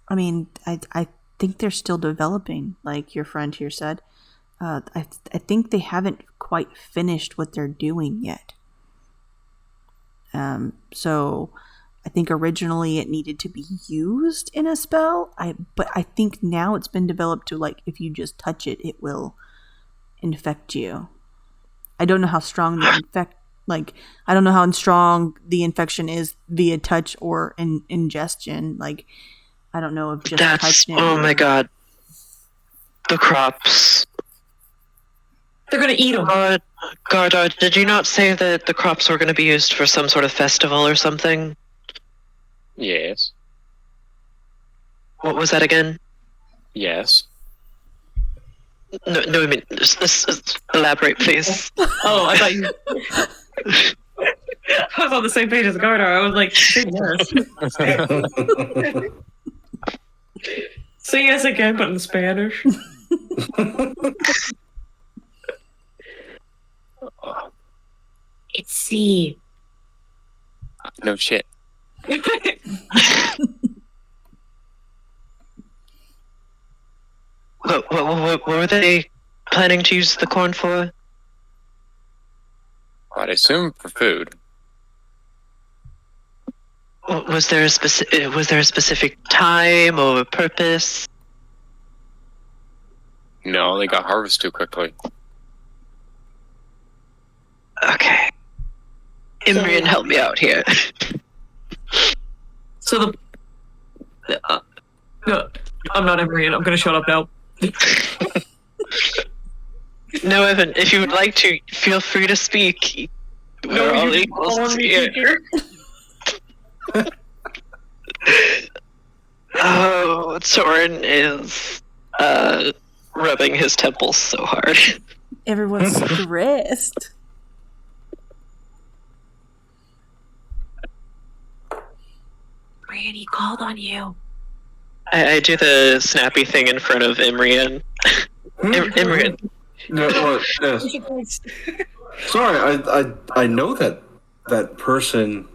I think they're still developing, like your friend here said. I think they haven't quite finished what they're doing yet. So I think originally it needed to be used in a spell. But I think now it's been developed to, like, if you just touch it, it will infect you. I don't know how strong I don't know how strong the infection is via touch or ingestion. Like, I don't know if just touching it. Oh my god. The crops. They're gonna eat them. Gardar, did you not say that the crops were going to be used for some sort of festival or something? Yes. What was that again? Yes. No, I mean, just elaborate, please. Oh, I thought you... I was on the same page as Gardar. I was like, yes. Say yes again, but in Spanish. It's C. No shit. What were they planning to use the corn for? I'd assume for food. Was there a specific time or purpose? No, they got harvested too quickly. Okay. Imrian, help me out here. So no, I'm not Imrian. I'm gonna shut up now. No, Evan, if you would like to, feel free to speak. We're all equals here. Oh, Torin is rubbing his temples so hard. Everyone's stressed. Brandy called on you. I do the snappy thing in front of Imrian. Imrian. No, yes. Sorry, I know that person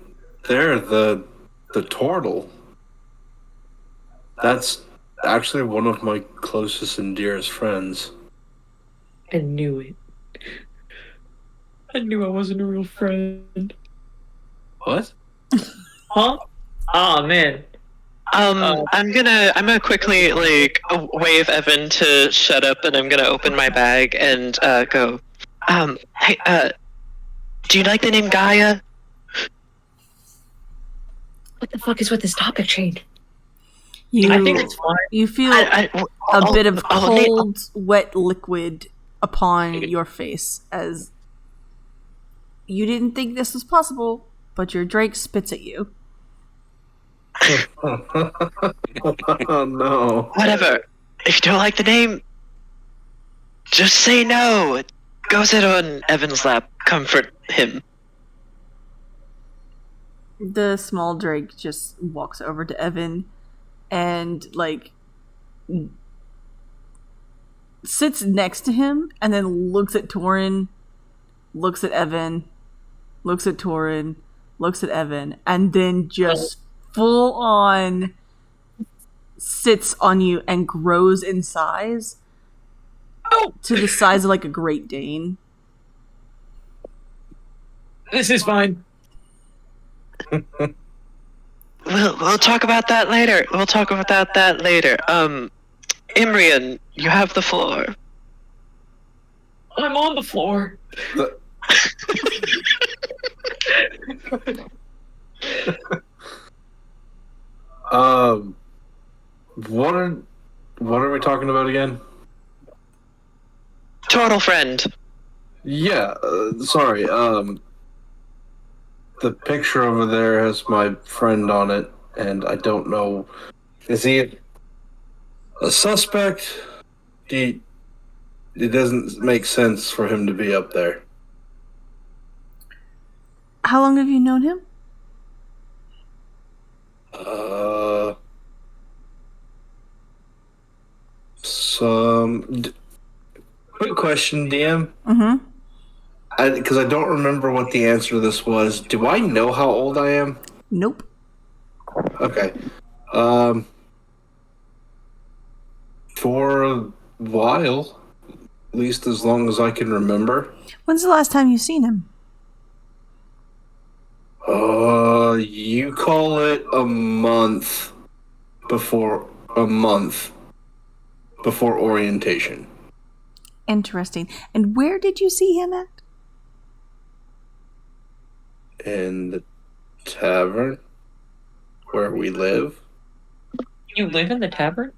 there, the turtle. That's actually one of my closest and dearest friends. I knew it. I knew I wasn't a real friend. What? Huh? Oh man. I'm gonna quickly wave Evan to shut up, and I'm gonna open my bag and go. Hey, do you like the name Gaia? What the fuck is with this topic chain? I think it's fine. You feel a bit of cold, wet liquid upon your face as you didn't think this was possible, but your Drake spits at you. Oh no. Whatever. If you don't like the name, just say no. Go sit on Evan's lap. Comfort him. The small drake just walks over to Evan and, like, sits next to him and then looks at Torin, looks at Evan, looks at Torin, looks at Evan, and then just full on sits on you and grows in size to the size of like a Great Dane. This is fine. We'll talk about that later. We'll talk about that later. Imrian, you have the floor. I'm on the floor. What are we talking about again? Total friend. Yeah, sorry. The picture over there has my friend on it, and I don't know. Is he a suspect? It doesn't make sense for him to be up there. How long have you known him? Quick question, DM. Mm-hmm. Because I don't remember what the answer to this was. Do I know how old I am? Nope. Okay. For a while, at least as long as I can remember. When's the last time you've seen him? You call it a month before orientation. Interesting. And where did you see him at? In the tavern where we live. You live in the tavern?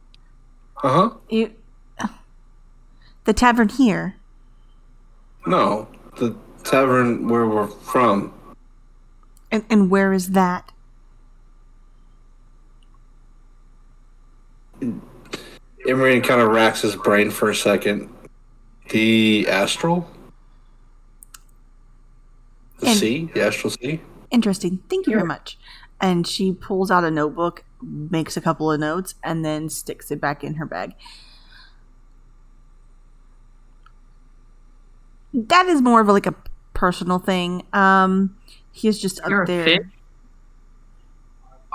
Uh-huh. The tavern here? No, the tavern where we're from. And where is that? Imrian kind of racks his brain for a second. The astral? The sea? The astral sea? Interesting. Thank you very much. And she pulls out a notebook, makes a couple of notes, and then sticks it back in her bag. That is more of like a personal thing. He's just You're up a there. fish?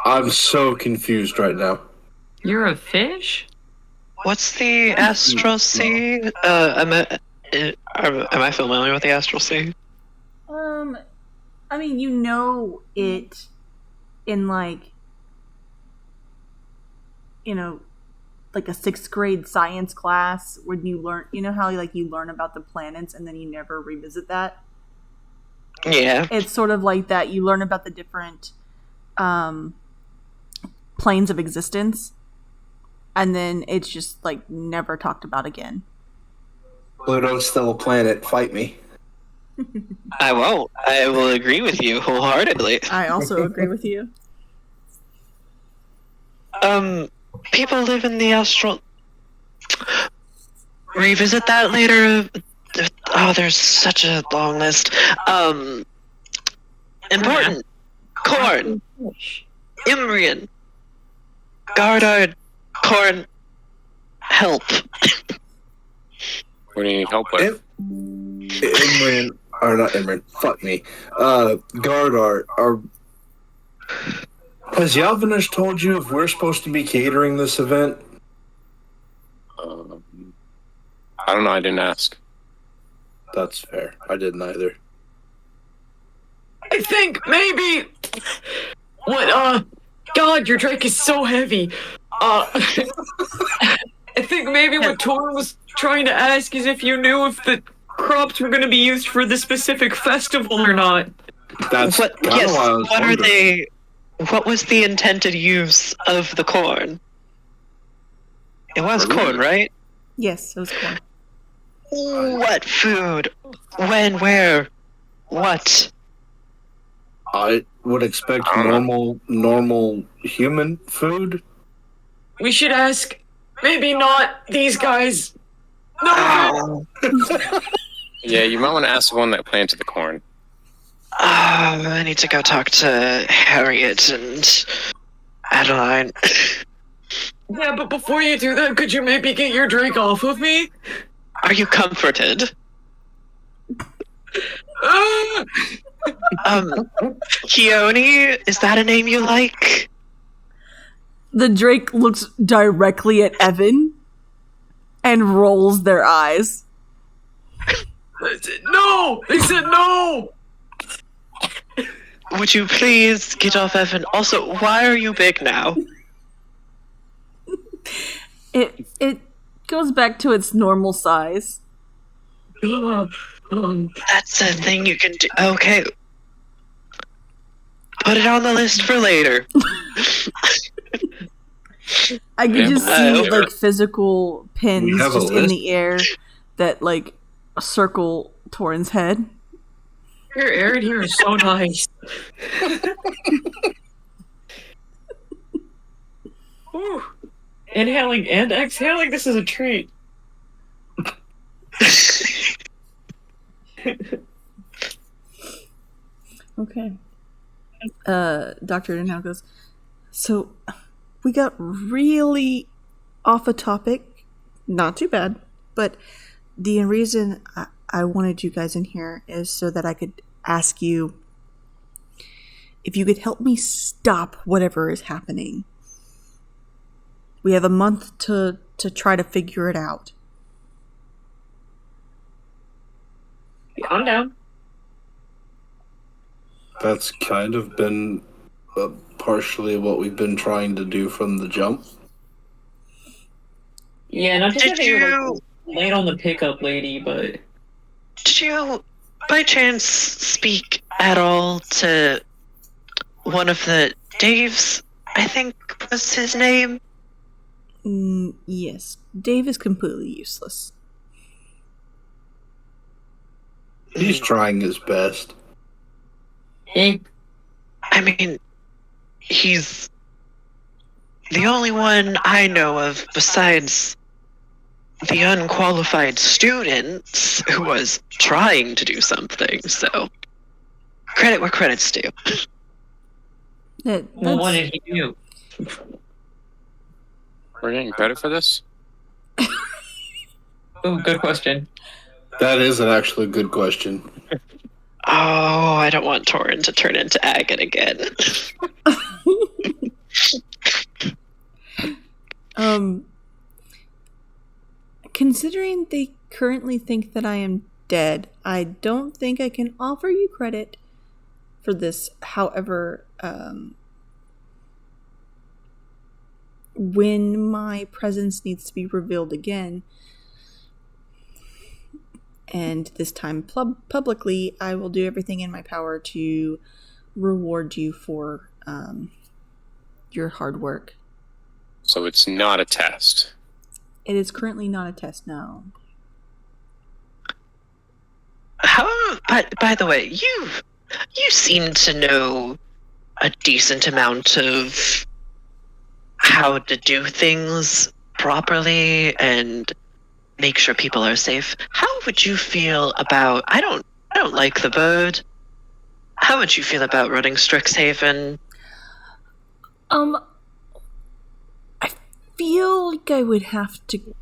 I'm so confused right now. You're a fish? What's the Astral Sea? Am I familiar with the Astral Sea? I mean, you know it in like, like a 6th grade science class when you learn, you know how like you learn about the planets and then you never revisit that? Yeah. It's sort of like that. You learn about the different planes of existence, and then it's just like never talked about again. Pluto's still a planet. Fight me. I won't. I will agree with you wholeheartedly. I also agree with you. People live in the astral. Revisit that later. Oh, there's such a long list. Important. Corn. Imrian. Gardard. Corn. Help. What do you need help with? Imrian, or not Imrian, fuck me. Gardart, has Yalvinish told you if we're supposed to be catering this event? I don't know, I didn't ask. That's fair. I didn't either. I think maybe... What, God, your drink is so heavy. I think maybe what Tor was trying to ask is if you knew if the crops were going to be used for the specific festival or not. That's what are they? What was the intended use of the corn? It was corn, right? Yes, it was corn. What food? When? Where? What? I would expect normal human food. We should ask, maybe not these guys. No. Ow. Yeah, you might want to ask the one that planted the corn. I need to go talk to Harriet and Adeline. Yeah, but before you do that, could you maybe get your drink off of me? Are you comforted? Ah! Keone, is that a name you like? The Drake looks directly at Evan and rolls their eyes. No! They said no! Would you please get off Evan? Also, why are you big now? It goes back to its normal size. That's a thing you can do. Okay. Put it on the list for later. I could just see like physical We pins have a just in list? the air that like circle Torin's head. Your air in here is so nice. Whew. Inhaling and exhaling, this is a treat. Okay. Dr. now goes, so we got really off a topic. Not too bad. But the reason I wanted you guys in here is so that I could ask you if you could help me stop whatever is happening. We have a month to try to figure it out. Calm down. That's kind of been partially what we've been trying to do from the jump. Yeah, not just Did that you're you late on the pickup lady, but did you by chance speak at all to one of the Daves? I think was his name. Yes. Dave is completely useless. He's trying his best. I mean, he's the only one I know of besides the unqualified students who was trying to do something, so credit where credit's due. well, what did he do? We're getting credit for this? Oh, good question. That is an actually good question. Oh, I don't want Torin to turn into Agate again. Considering they currently think that I am dead, I don't think I can offer you credit for this. However, when my presence needs to be revealed again, and this time publicly, I will do everything in my power to reward you for your hard work. So it's not a test. It is currently not a test, no. By the way, you seem to know a decent amount of how to do things properly and make sure people are safe. How would you feel about I don't like the bird. How would you feel about running Strixhaven? I feel like I would have to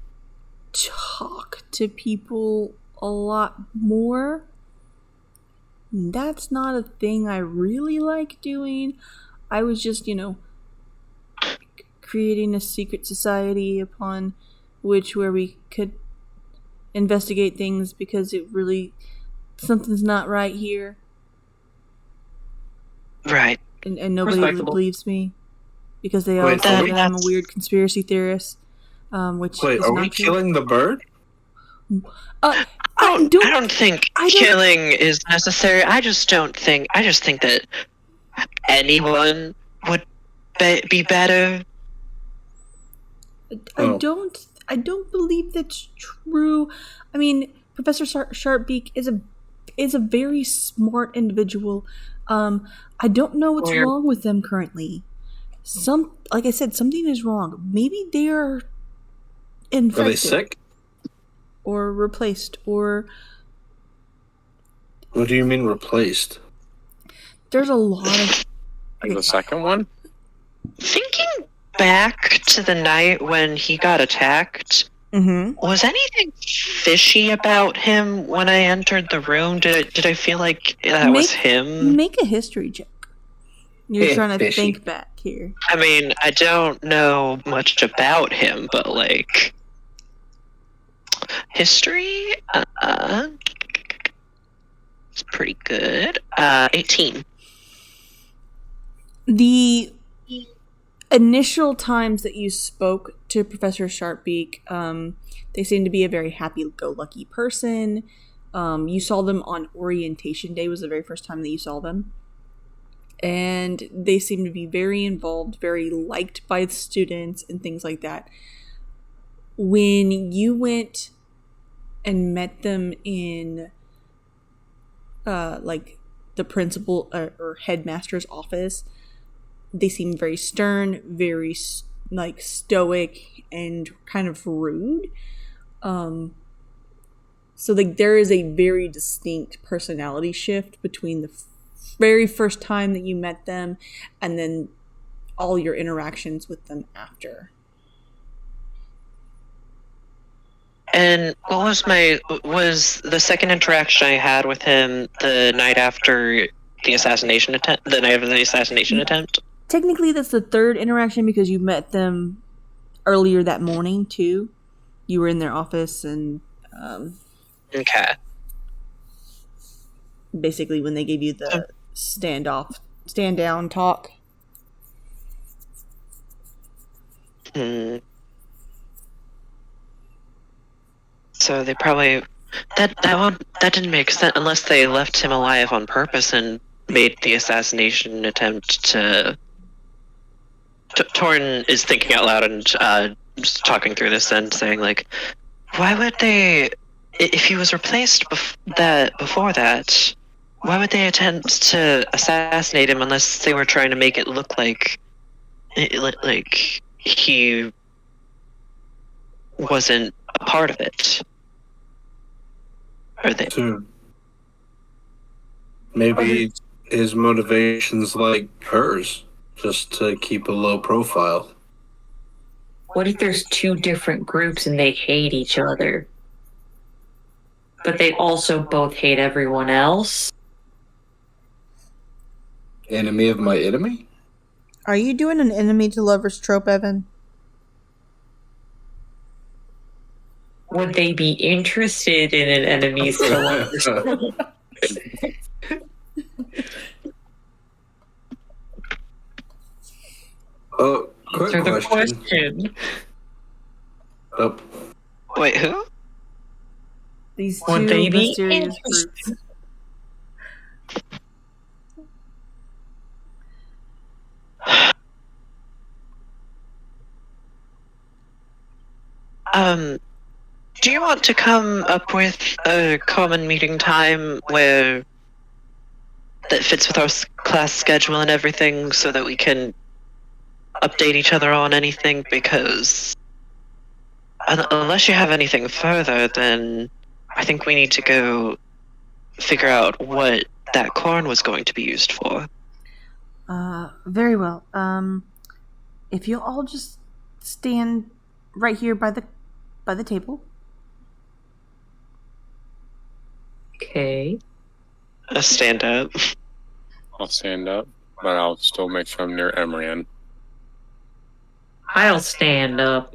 talk to people a lot more. That's not a thing I really like doing. I was just, creating a secret society upon where we could investigate things because something's not right here. Right. And nobody believes me because they all say that I'm a weird conspiracy theorist. Which Wait, is are not we true. killing the bird? I don't think killing is necessary. I just think that anyone would be better. I don't believe that's true. I mean, Professor Sharpbeak is a very smart individual. I don't know what's wrong with them currently. Like I said, something is wrong. Maybe they are infected. Are they sick? Or replaced, or... What do you mean replaced? There's a lot of... And the second one? Thinking back to the night when he got attacked, was anything fishy about him when I entered the room? Did I feel like that was him? Make a history check. You're trying to think back here. I mean, I don't know much about him, but like history, it's pretty good. 18. The initial times that you spoke to Professor Sharpbeak, they seemed to be a very happy-go-lucky person. You saw them on orientation day was the very first time that you saw them. And they seemed to be very involved, very liked by the students and things like that. When you went and met them in like the principal or headmaster's office, they seemed very stern, very like stoic and kind of rude. So like there is a very distinct personality shift between the very first time that you met them and then all your interactions with them after. And what was the second interaction I had with him the night after the assassination attempt? The night of the assassination attempt? Technically, that's the third interaction because you met them earlier that morning too. You were in their office and okay. Basically, when they gave you the stand down talk. So they probably that didn't make sense unless they left him alive on purpose and made the assassination attempt to. Torn is thinking out loud and just talking through this and saying like, why would they, if he was replaced before that, why would they attempt to assassinate him unless they were trying to make it look like he wasn't a part of it? Or they? Maybe his motivation's like hers, just to keep a low profile. What if there's two different groups and they hate each other? But they also both hate everyone else? Enemy of my enemy? Are you doing an enemy to lovers trope, Evan? Would they be interested in an enemies to lovers trope? Oh, quick Answer the question. Oh. Wait, who? These Would two they be mysterious groups. Do you want to come up with a common meeting time that fits with our class schedule and everything so that we can update each other on anything? Because unless you have anything further, then I think we need to go figure out what that corn was going to be used for. Very well. If you'll all just stand right here by the table. Okay. Stand up. I'll stand up, but I'll still make sure I'm near Emrian. I'll stand up.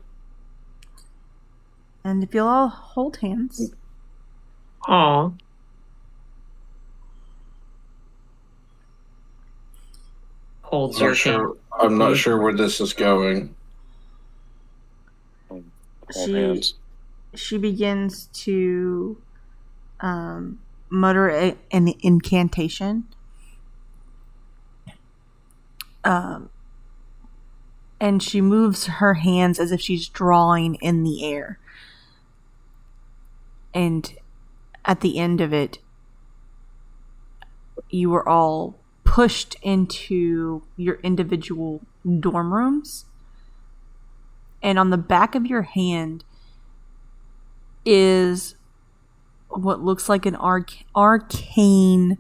And if you'll all hold hands. Aw. Holds your hand. I'm not sure where this is going. Hold hands. She begins to mutter an incantation. And she moves her hands as if she's drawing in the air. And at the end of it, you were all pushed into your individual dorm rooms. And on the back of your hand is what looks like an arcane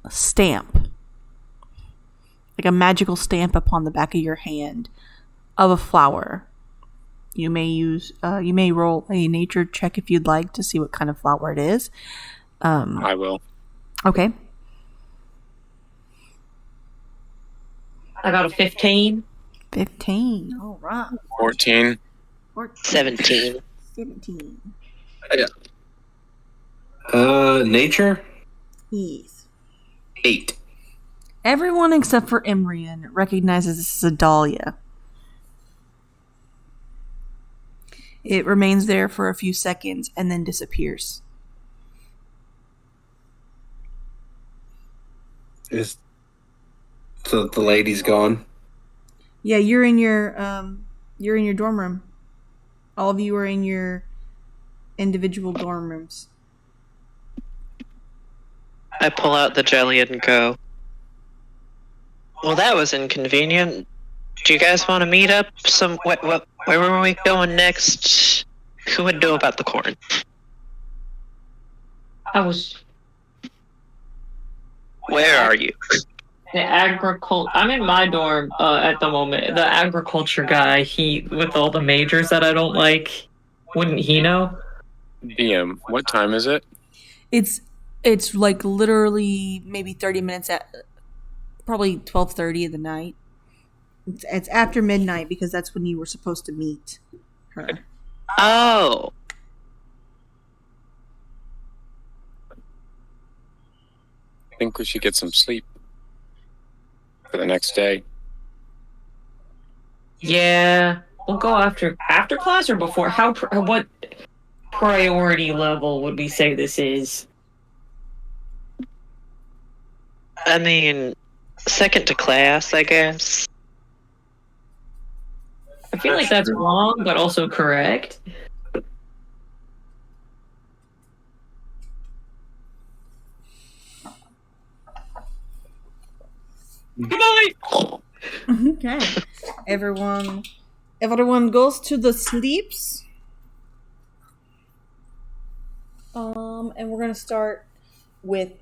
stamp. like a magical stamp upon the back of your hand of a flower. You may roll a nature check if you'd like to see what kind of flower it is. I will. Okay. I got a 15. 15. All right. 14. 17. 17. Nature? Yes. 8. Everyone except for Imrian recognizes this as a dahlia. It remains there for a few seconds and then disappears. So the lady's gone? Yeah, you're in your dorm room. All of you are in your individual dorm rooms. I pull out the jelly and go, well, that was inconvenient. Do you guys want to meet up? Where were we going next? Who would know about the corn? Where are you? I'm in my dorm at the moment. The agriculture guy, with all the majors that I don't like, wouldn't he know? DM, what time is it? It's like literally maybe 30 minutes at probably 12:30 of the night. It's after midnight because that's when you were supposed to meet her. Oh. I think we should get some sleep for the next day. Yeah, we'll go after class or before. What priority level would we say this is? I mean, second to class, I guess. I feel like that's wrong, but also correct. Good night. Okay. Everyone goes to the sleeps. And we're gonna start with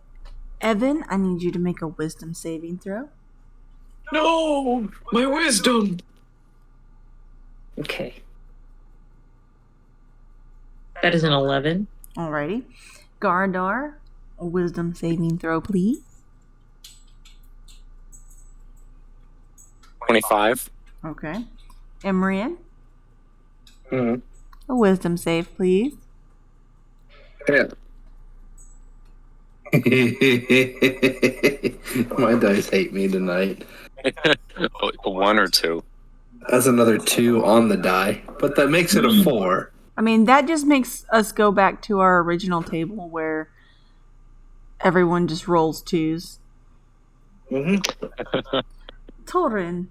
Evan. I need you to make a wisdom saving throw. No, my wisdom. Okay. That is an 11. Alrighty. Gardar, a wisdom saving throw, please. 25. Okay. Emrian, Mm-hmm. a wisdom save, please. Yeah. My dice hate me tonight. 1 or 2. That's another 2 on the die, but that makes it a 4. I mean, that just makes us go back to our original table where everyone just rolls 2s. Mm-hmm. Torin,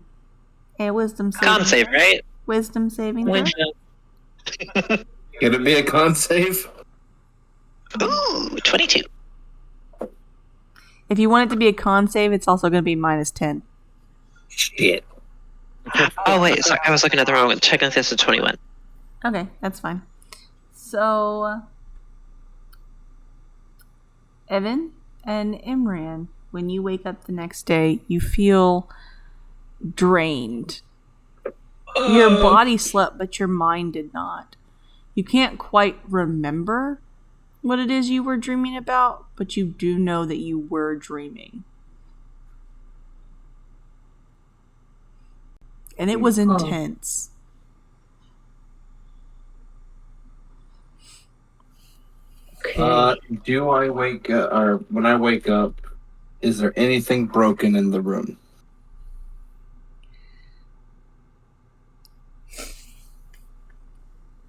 a wisdom saving Con save, throw. right? Wisdom saving throw. Wisdom. Could it be a con save? Ooh, 22. If you want it to be a con save, it's also going to be -10. Shit. Oh, wait, sorry, I was looking at the wrong one. Checking this is 21. Okay, that's fine. So, Evan and Imran, when you wake up the next day, you feel drained. Your body slept, but your mind did not. You can't quite remember what it is you were dreaming about, but you do know that you were dreaming. And it was intense. Do I wake up, or when I wake up, is there anything broken in the room?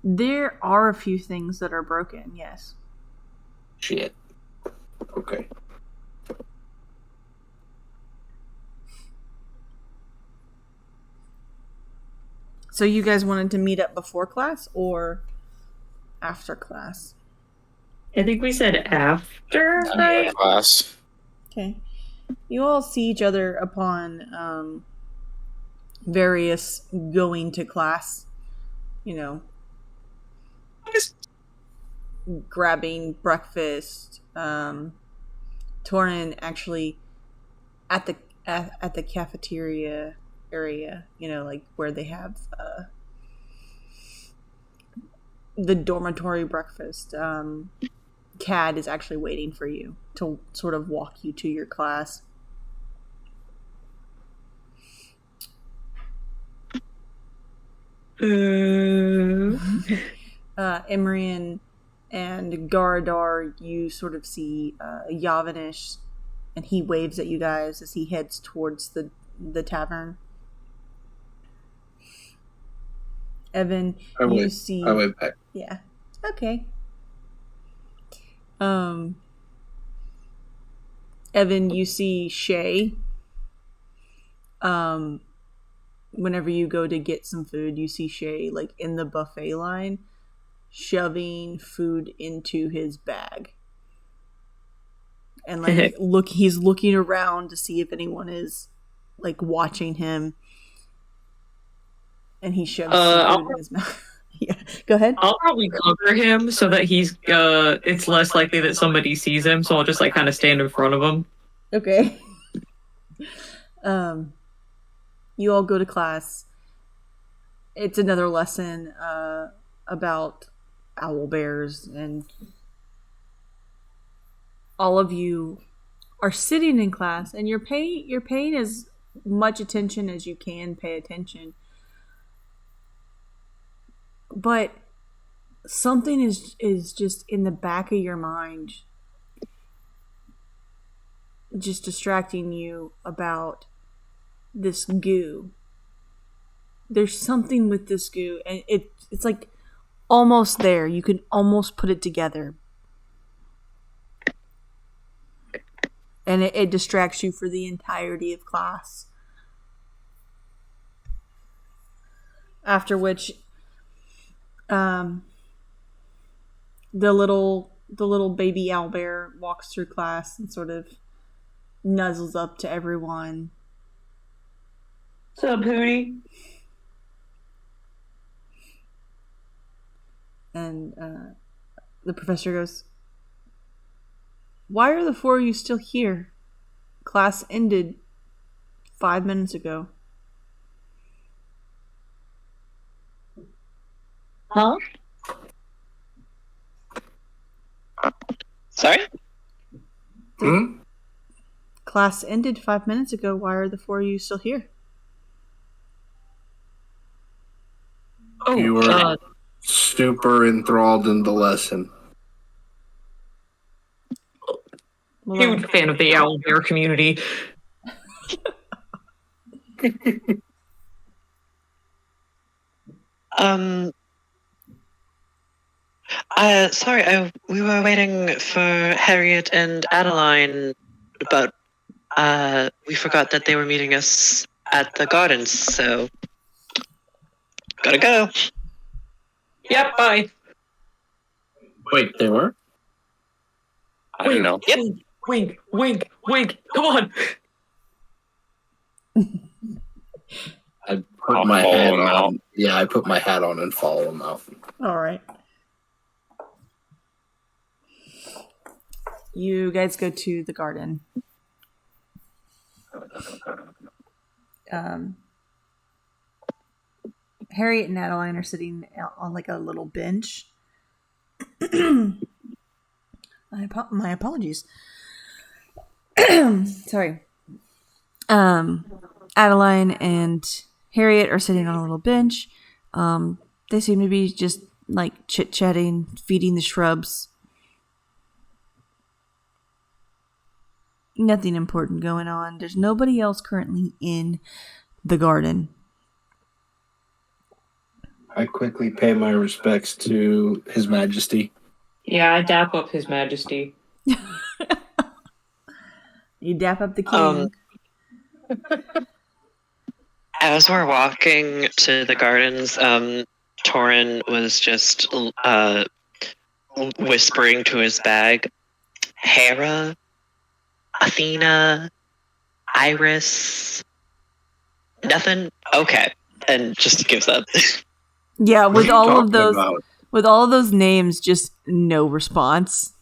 There are a few things that are broken, yes. Shit. Okay. So you guys wanted to meet up before class or after class? I think we said after, right? Class. Okay. You all see each other upon various going to class, grabbing breakfast. Torin actually, at at the cafeteria area, like where they have the dormitory breakfast. Cad is actually waiting for you to sort of walk you to your class. Imrian and Garadar, you sort of see Yavanish, and he waves at you guys as he heads towards the tavern. Evan, you see... I wave back. Yeah. Okay. Evan, you see Shay. Whenever you go to get some food, you see Shay, like, in the buffet line, shoving food into his bag. And, like, he's looking around to see if anyone is, like, watching him. And he shoves some food in his mouth. Yeah, go ahead. I'll probably cover him so that he's it's less likely that somebody sees him, so I'll just like kind of stand in front of him. Okay. You all go to class. It's another lesson about owl bears, and all of you are sitting in class, and you're paying as much attention as you can pay attention. But something is just in the back of your mind, just distracting you about this goo. There's something with this goo, and it's like almost there. You can almost put it together. And it distracts you for the entirety of class. After which... the little baby owlbear walks through class and sort of nuzzles up to everyone. What's up, Hootie? And the professor goes, "Why are the four of you still here? Class ended 5 minutes ago." Huh? Sorry? Class ended 5 minutes ago. Why are the four of you still here? Oh, You were super enthralled in the lesson. Huge fan of the owl bear community. Sorry, we were waiting for Harriet and Adeline, but we forgot that they were meeting us at the gardens, so gotta go. Yep, bye. Wait, they were? I don't know. Yep. Wink, wink, wink. Come on. I put my hat on. Yeah, I put my hat on and follow him out. All right. You guys go to the garden. Harriet and Adeline are sitting on like a little bench. My apologies. Sorry. Adeline and Harriet are sitting on a little bench. They seem to be just like chit-chatting, feeding the shrubs. Nothing important going on. There's nobody else currently in the garden. I quickly pay my respects to His Majesty. Yeah, I dap up His Majesty. You dap up the king. As we're walking to the gardens, Torin was just whispering to his bag, Hera, Athena, Iris, nothing? Okay. And just gives up. Yeah, with all of those about? with all of those names, just no response.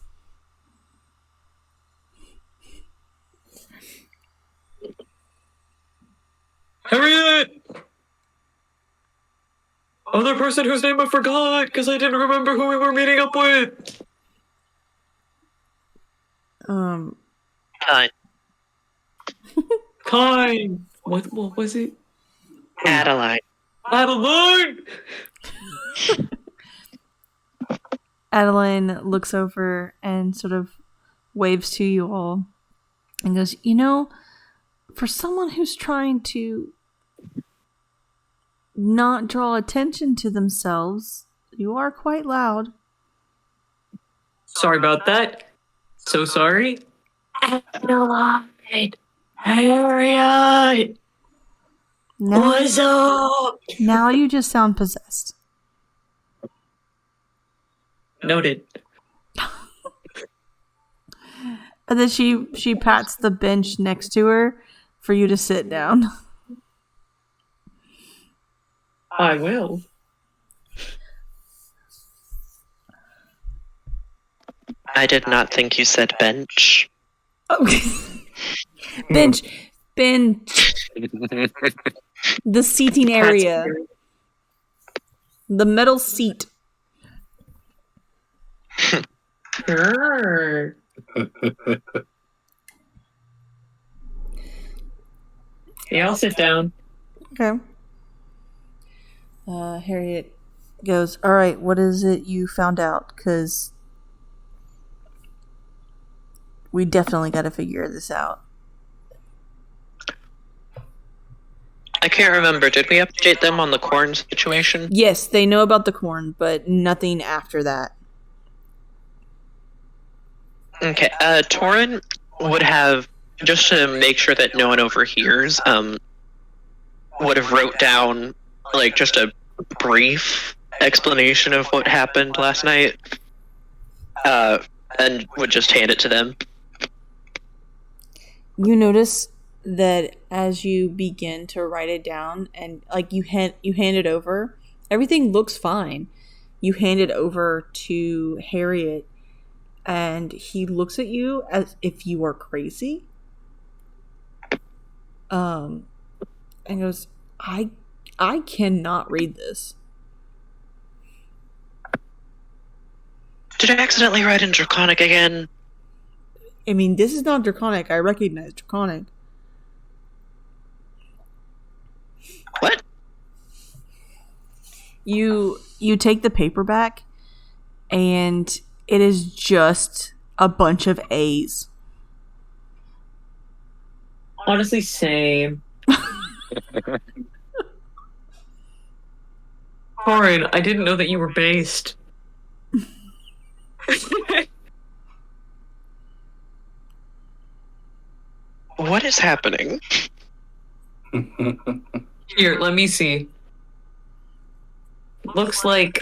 Harriet! Other person whose name I forgot because I didn't remember who we were meeting up with. Fine. Kind. What was it? Adeline. Adeline! Adeline looks over and sort of waves to you all and goes, you know, for someone who's trying to not draw attention to themselves, you are quite loud. Sorry about that. So sorry. Adeline. Harriet. What's up? Now you just sound possessed. Noted. And then she pats the bench next to her for you to sit down. I will. I did not think you said bench. Okay. Bench. The seating area. The metal seat. Sure. Yeah, I'll sit down. Okay. Harriet goes, all right, what is it you found out? Because we definitely got to figure this out. I can't remember. Did we update them on the corn situation? Yes, they know about the corn, but nothing after that. Okay. Torin would have, just to make sure that no one overhears, would have wrote down, like, just a brief explanation of what happened last night, and would just hand it to them. You notice that as you begin to write it down and like you hand it over, everything looks fine. You hand it over to Harriet and he looks at you as if you are crazy. And goes, I cannot read this. Did I accidentally write in Draconic again? I mean, this is not Draconic. I recognize Draconic. What? You take the paperback, and it is just a bunch of A's. Honestly, same. Corin, I didn't know that you were based. What is happening? Here, let me see. Looks like,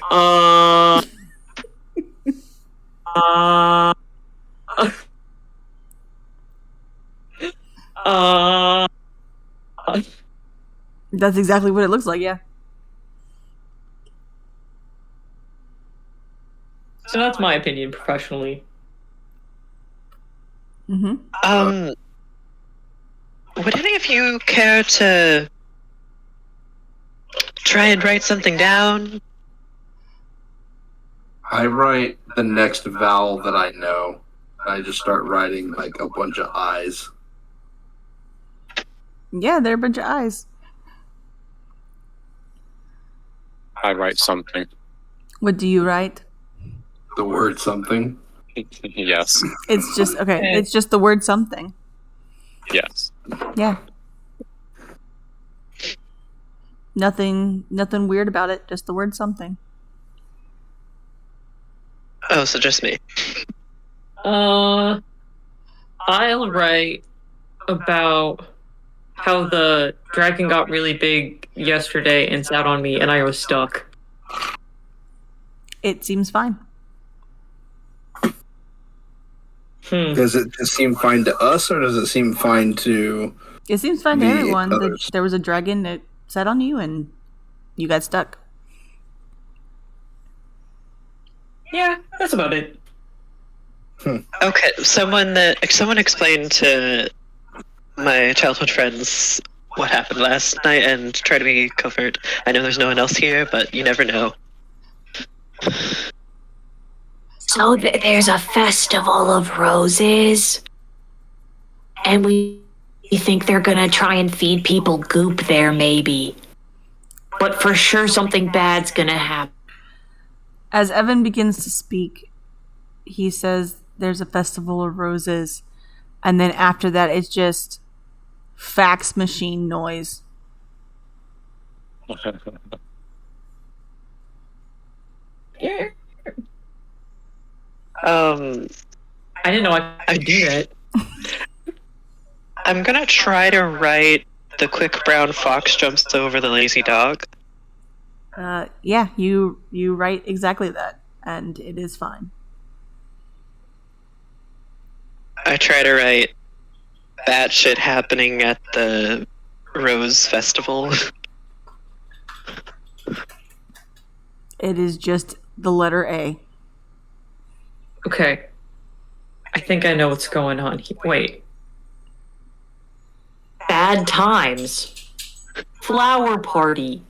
That's exactly what it looks like, yeah. So that's my opinion professionally. Mm-hmm. Would any of you care to try and write something down? I write the next vowel that I know. I just start writing like a bunch of I's. Yeah, they're a bunch of I's. I write something. What do you write? The word something. Yes. It's just, okay, it's just the word something. Yes. Yeah. Nothing weird about it, just the word something. Oh, so just me. I'll write about how the dragon got really big yesterday and sat on me and I was stuck. It seems fine. Does it just seem fine to us, or does it seem fine to... It seems fine to the everyone that others? there was a dragon that sat on you and you got stuck. Yeah, that's about it. Okay, someone explained to my childhood friends what happened last night and try to be covert. I know there's no one else here, but you never know. So there's a festival of roses, and we think they're gonna try and feed people goop there, maybe. But for sure, something bad's gonna happen. As Evan begins to speak, he says there's a festival of roses, and then after that, it's just fax machine noise. Yeah. I didn't know I could do that. I'm gonna try to write the quick brown fox jumps over the lazy dog. Yeah, you write exactly that, and it is fine. I try to write bad shit happening at the Rose Festival. It is just the letter A. Okay. I think I know what's going on. Wait. Bad times. Flower party.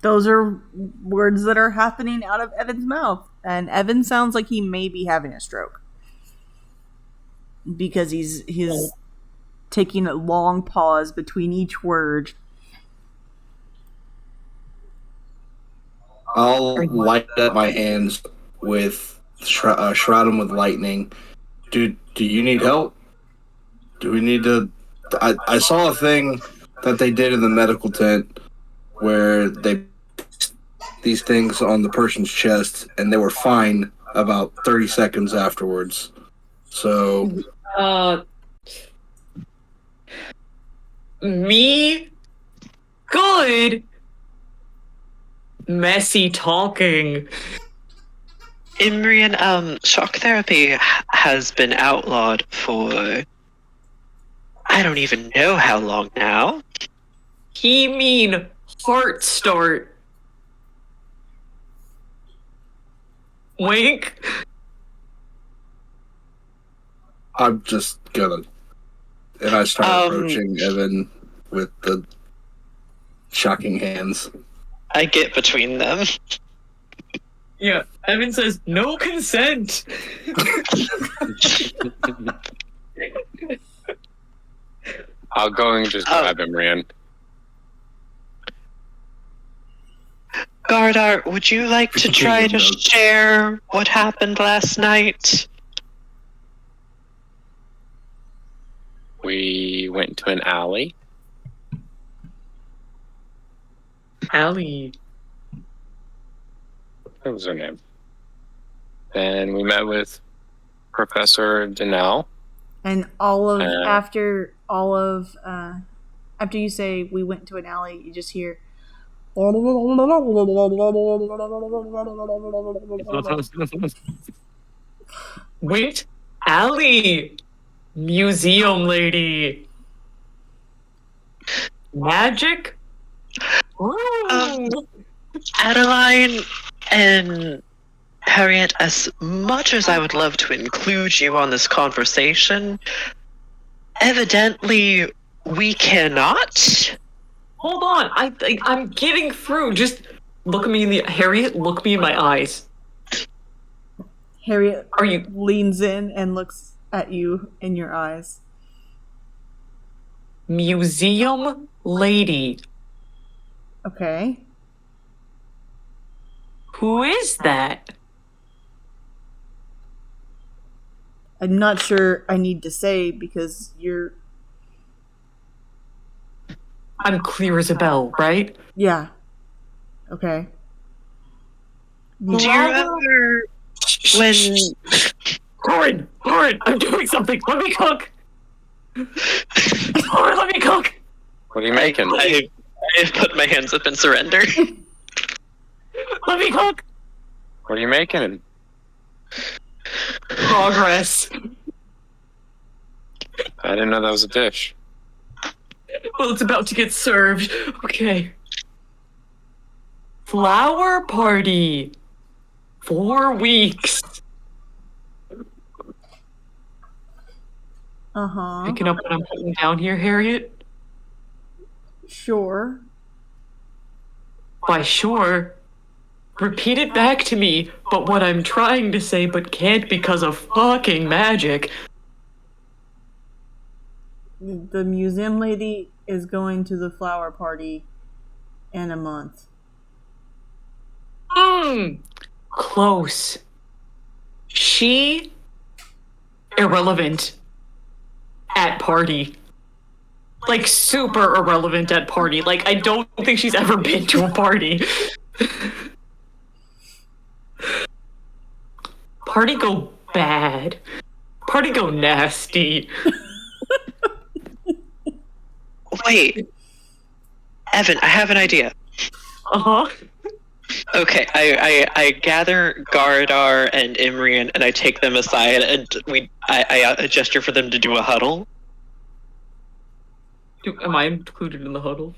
Those are words that are happening out of Evan's mouth. And Evan sounds like he may be having a stroke. Because he's taking a long pause between each word. I'll light up my hands with shroud them with lightning. Do you need help? Do we need to? I saw a thing that they did in the medical tent where they these things on the person's chest and they were fine about 30 seconds afterwards. So Me? Good. Messy talking. Imrian, shock therapy has been outlawed for I don't even know how long now. He mean heart start. Wink. I'm just gonna. And I start approaching Evan with the shocking hands. I get between them. Yeah, Evan says no consent. I'll go and just grab him, Rand. Gardar, would you like to try to share what happened last night? We went to an alley. Allie. What was her name? And we met with Professor Donnell. And after you say we went to an alley, you just hear Wait, Allie. Museum lady. Magic? Adeline and Harriet, as much as I would love to include you on this conversation, evidently we cannot. Hold on, I'm getting through. Just look at me in the Harriet. Look me in my eyes. Harriet leans in and looks at you in your eyes. Museum lady. Okay. Who is that? I'm not sure I need to say because you're... I'm clear as a bell, right? Yeah. Okay. Do you remember when... Corin, I'm doing something. Let me cook. Corin, let me cook. What are you making? I have put my hands up in surrender. Let me cook. What are you making? Progress. I didn't know that was a dish. Well, it's about to get served. Okay. Flower party. 4 weeks. Uh-huh. Picking up what I'm putting down here, Harriet? Sure. Why, sure. Repeat it back to me, but what I'm trying to say but can't because of fucking magic. The museum lady is going to the flower party in a month. Close. She irrelevant at party. Like super irrelevant at party. Like I don't think she's ever been to a party. Party go bad. Party go nasty. Wait, Evan, I have an idea. Uh-huh. Okay, I gather Garadar and Imrian and I take them aside and I gesture for them to do a huddle. Am I included in the huddle?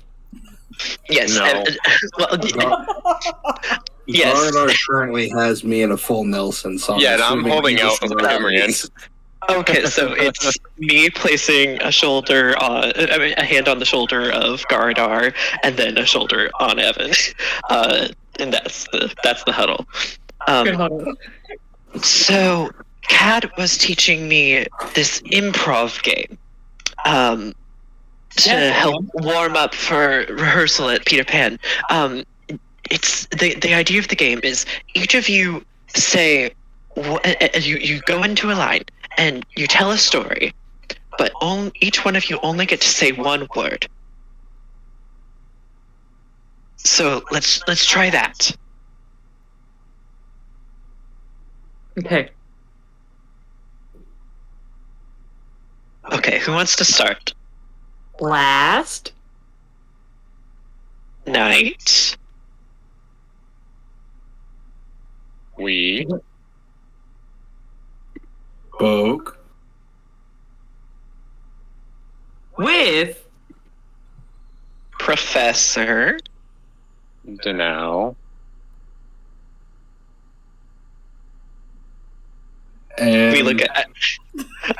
Yes. No. Yes. Garadar currently has me in a full Nelson, so Yeah, and I'm assuming holding he out just for knows Imrian. Okay, so it's me placing a hand on the shoulder of Garadar, and then a shoulder on Evan, and that's the huddle. Good huddle. So Kat was teaching me this improv game, to help warm up for rehearsal at Peter Pan. It's the idea of the game is each of you say you go into a line and you tell a story, but each one of you only get to say one word. So let's try that. Okay. Okay, who wants to start? Last Night. We Spoke. with Professor. now. And We look at.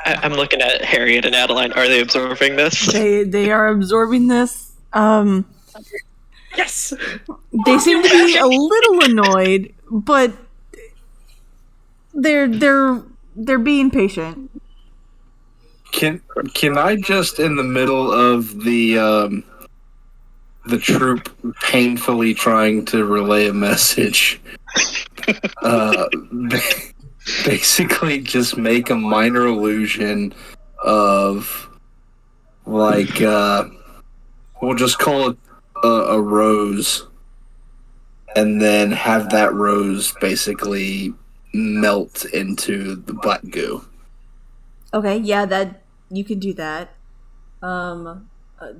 I'm looking at Harriet and Adeline. Are they absorbing this? They are absorbing this. yes. They seem to be a little annoyed, but they're being patient. Can I just in the middle of the troop painfully trying to relay a message, basically just make a minor illusion of like we'll just call it a rose, and then have that rose basically melt into the butt goo. Okay, yeah, that you can do that.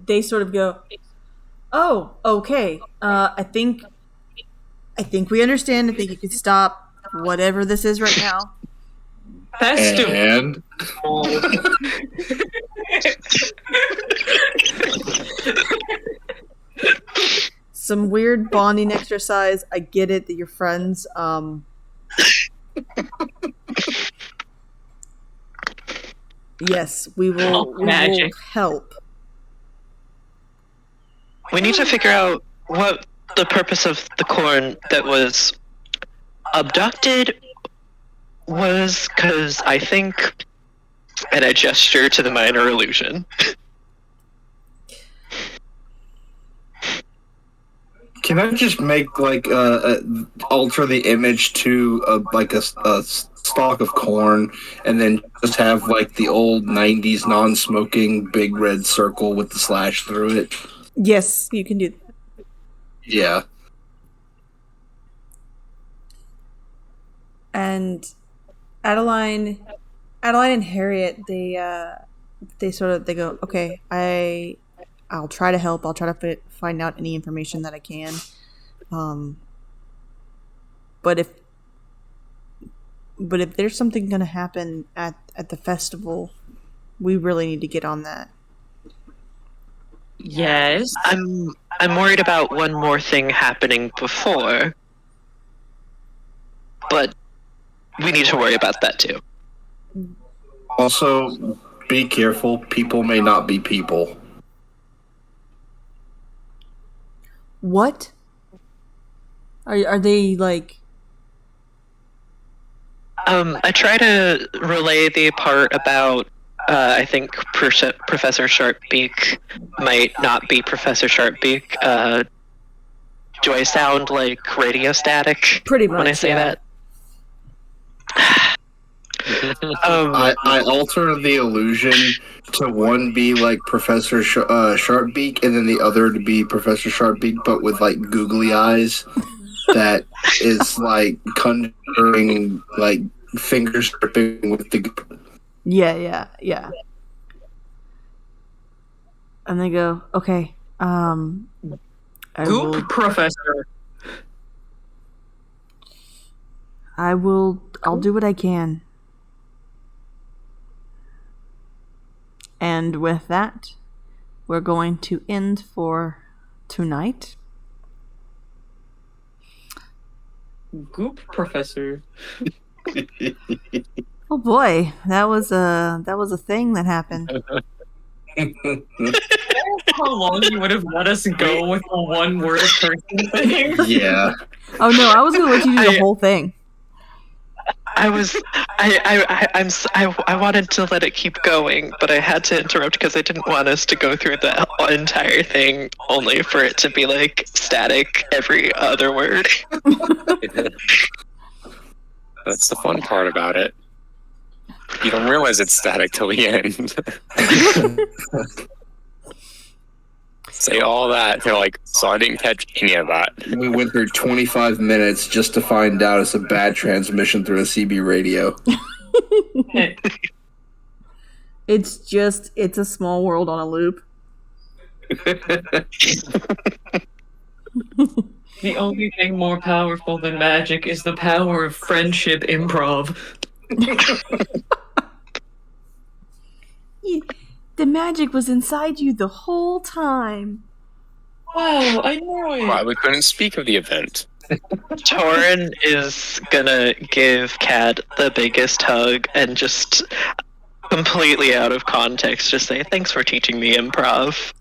They sort of go, "Oh, okay. I think we understand. I think you can stop whatever this is right now." Festival. And Some weird bonding exercise. I get it that you're friends. Yes, we will Magic. help. We need to figure out what the purpose of the corn that was abducted was, because I think, and I gesture to the minor illusion. can I just make like alter the image to like a stalk of corn, and then just have like the old '90s non-smoking big red circle with the slash through it? Yes, you can do that. Yeah. And Adeline and Harriet, they go, okay, I'll try to help. I'll try to find out any information that I can. But if there's something going to happen at the festival, we really need to get on that. Yes. I'm worried about one more thing happening before, but we need to worry about that too. Also, be careful. People may not be people. What? Are they like? I try to relay the part about I think Professor Sharpbeak might not be Professor Sharpbeak. Do I sound like radio static Pretty much when I say yeah. that? I alter the illusion to one be like Professor Sharpbeak, and then the other to be Professor Sharpbeak, but with like googly eyes. That is like conjuring like fingers dripping with the. Yeah. And they go, okay. Goop Professor. I'll do what I can. And with that, we're going to end for tonight. Goop Professor. Oh boy, that was a thing that happened. How long you would have let us go with the one word person thing? Yeah. Oh no, I was gonna let you do the whole thing. I wanted to let it keep going, but I had to interrupt because I didn't want us to go through the entire thing only for it to be like static every other word. That's the fun part about it. You don't realize it's static till the end. Say all that, they're like, so I didn't catch any of that. We went through 25 minutes just to find out it's a bad transmission through a CB radio. It's a small world on a loop. The only thing more powerful than magic is the power of friendship improv. The magic was inside you the whole time. Wow, I know it. Why we couldn't speak of the event. Torin is gonna give Kat the biggest hug and just completely out of context just say, thanks for teaching me improv.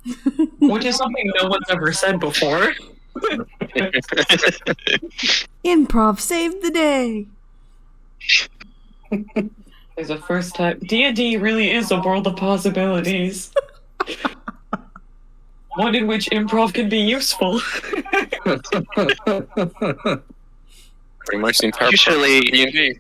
Which is something no one's ever said before. Improv saved the day. There's a first time. D&D really is a world of possibilities. One in which improv can be useful. Pretty much the entire Usually- D&D.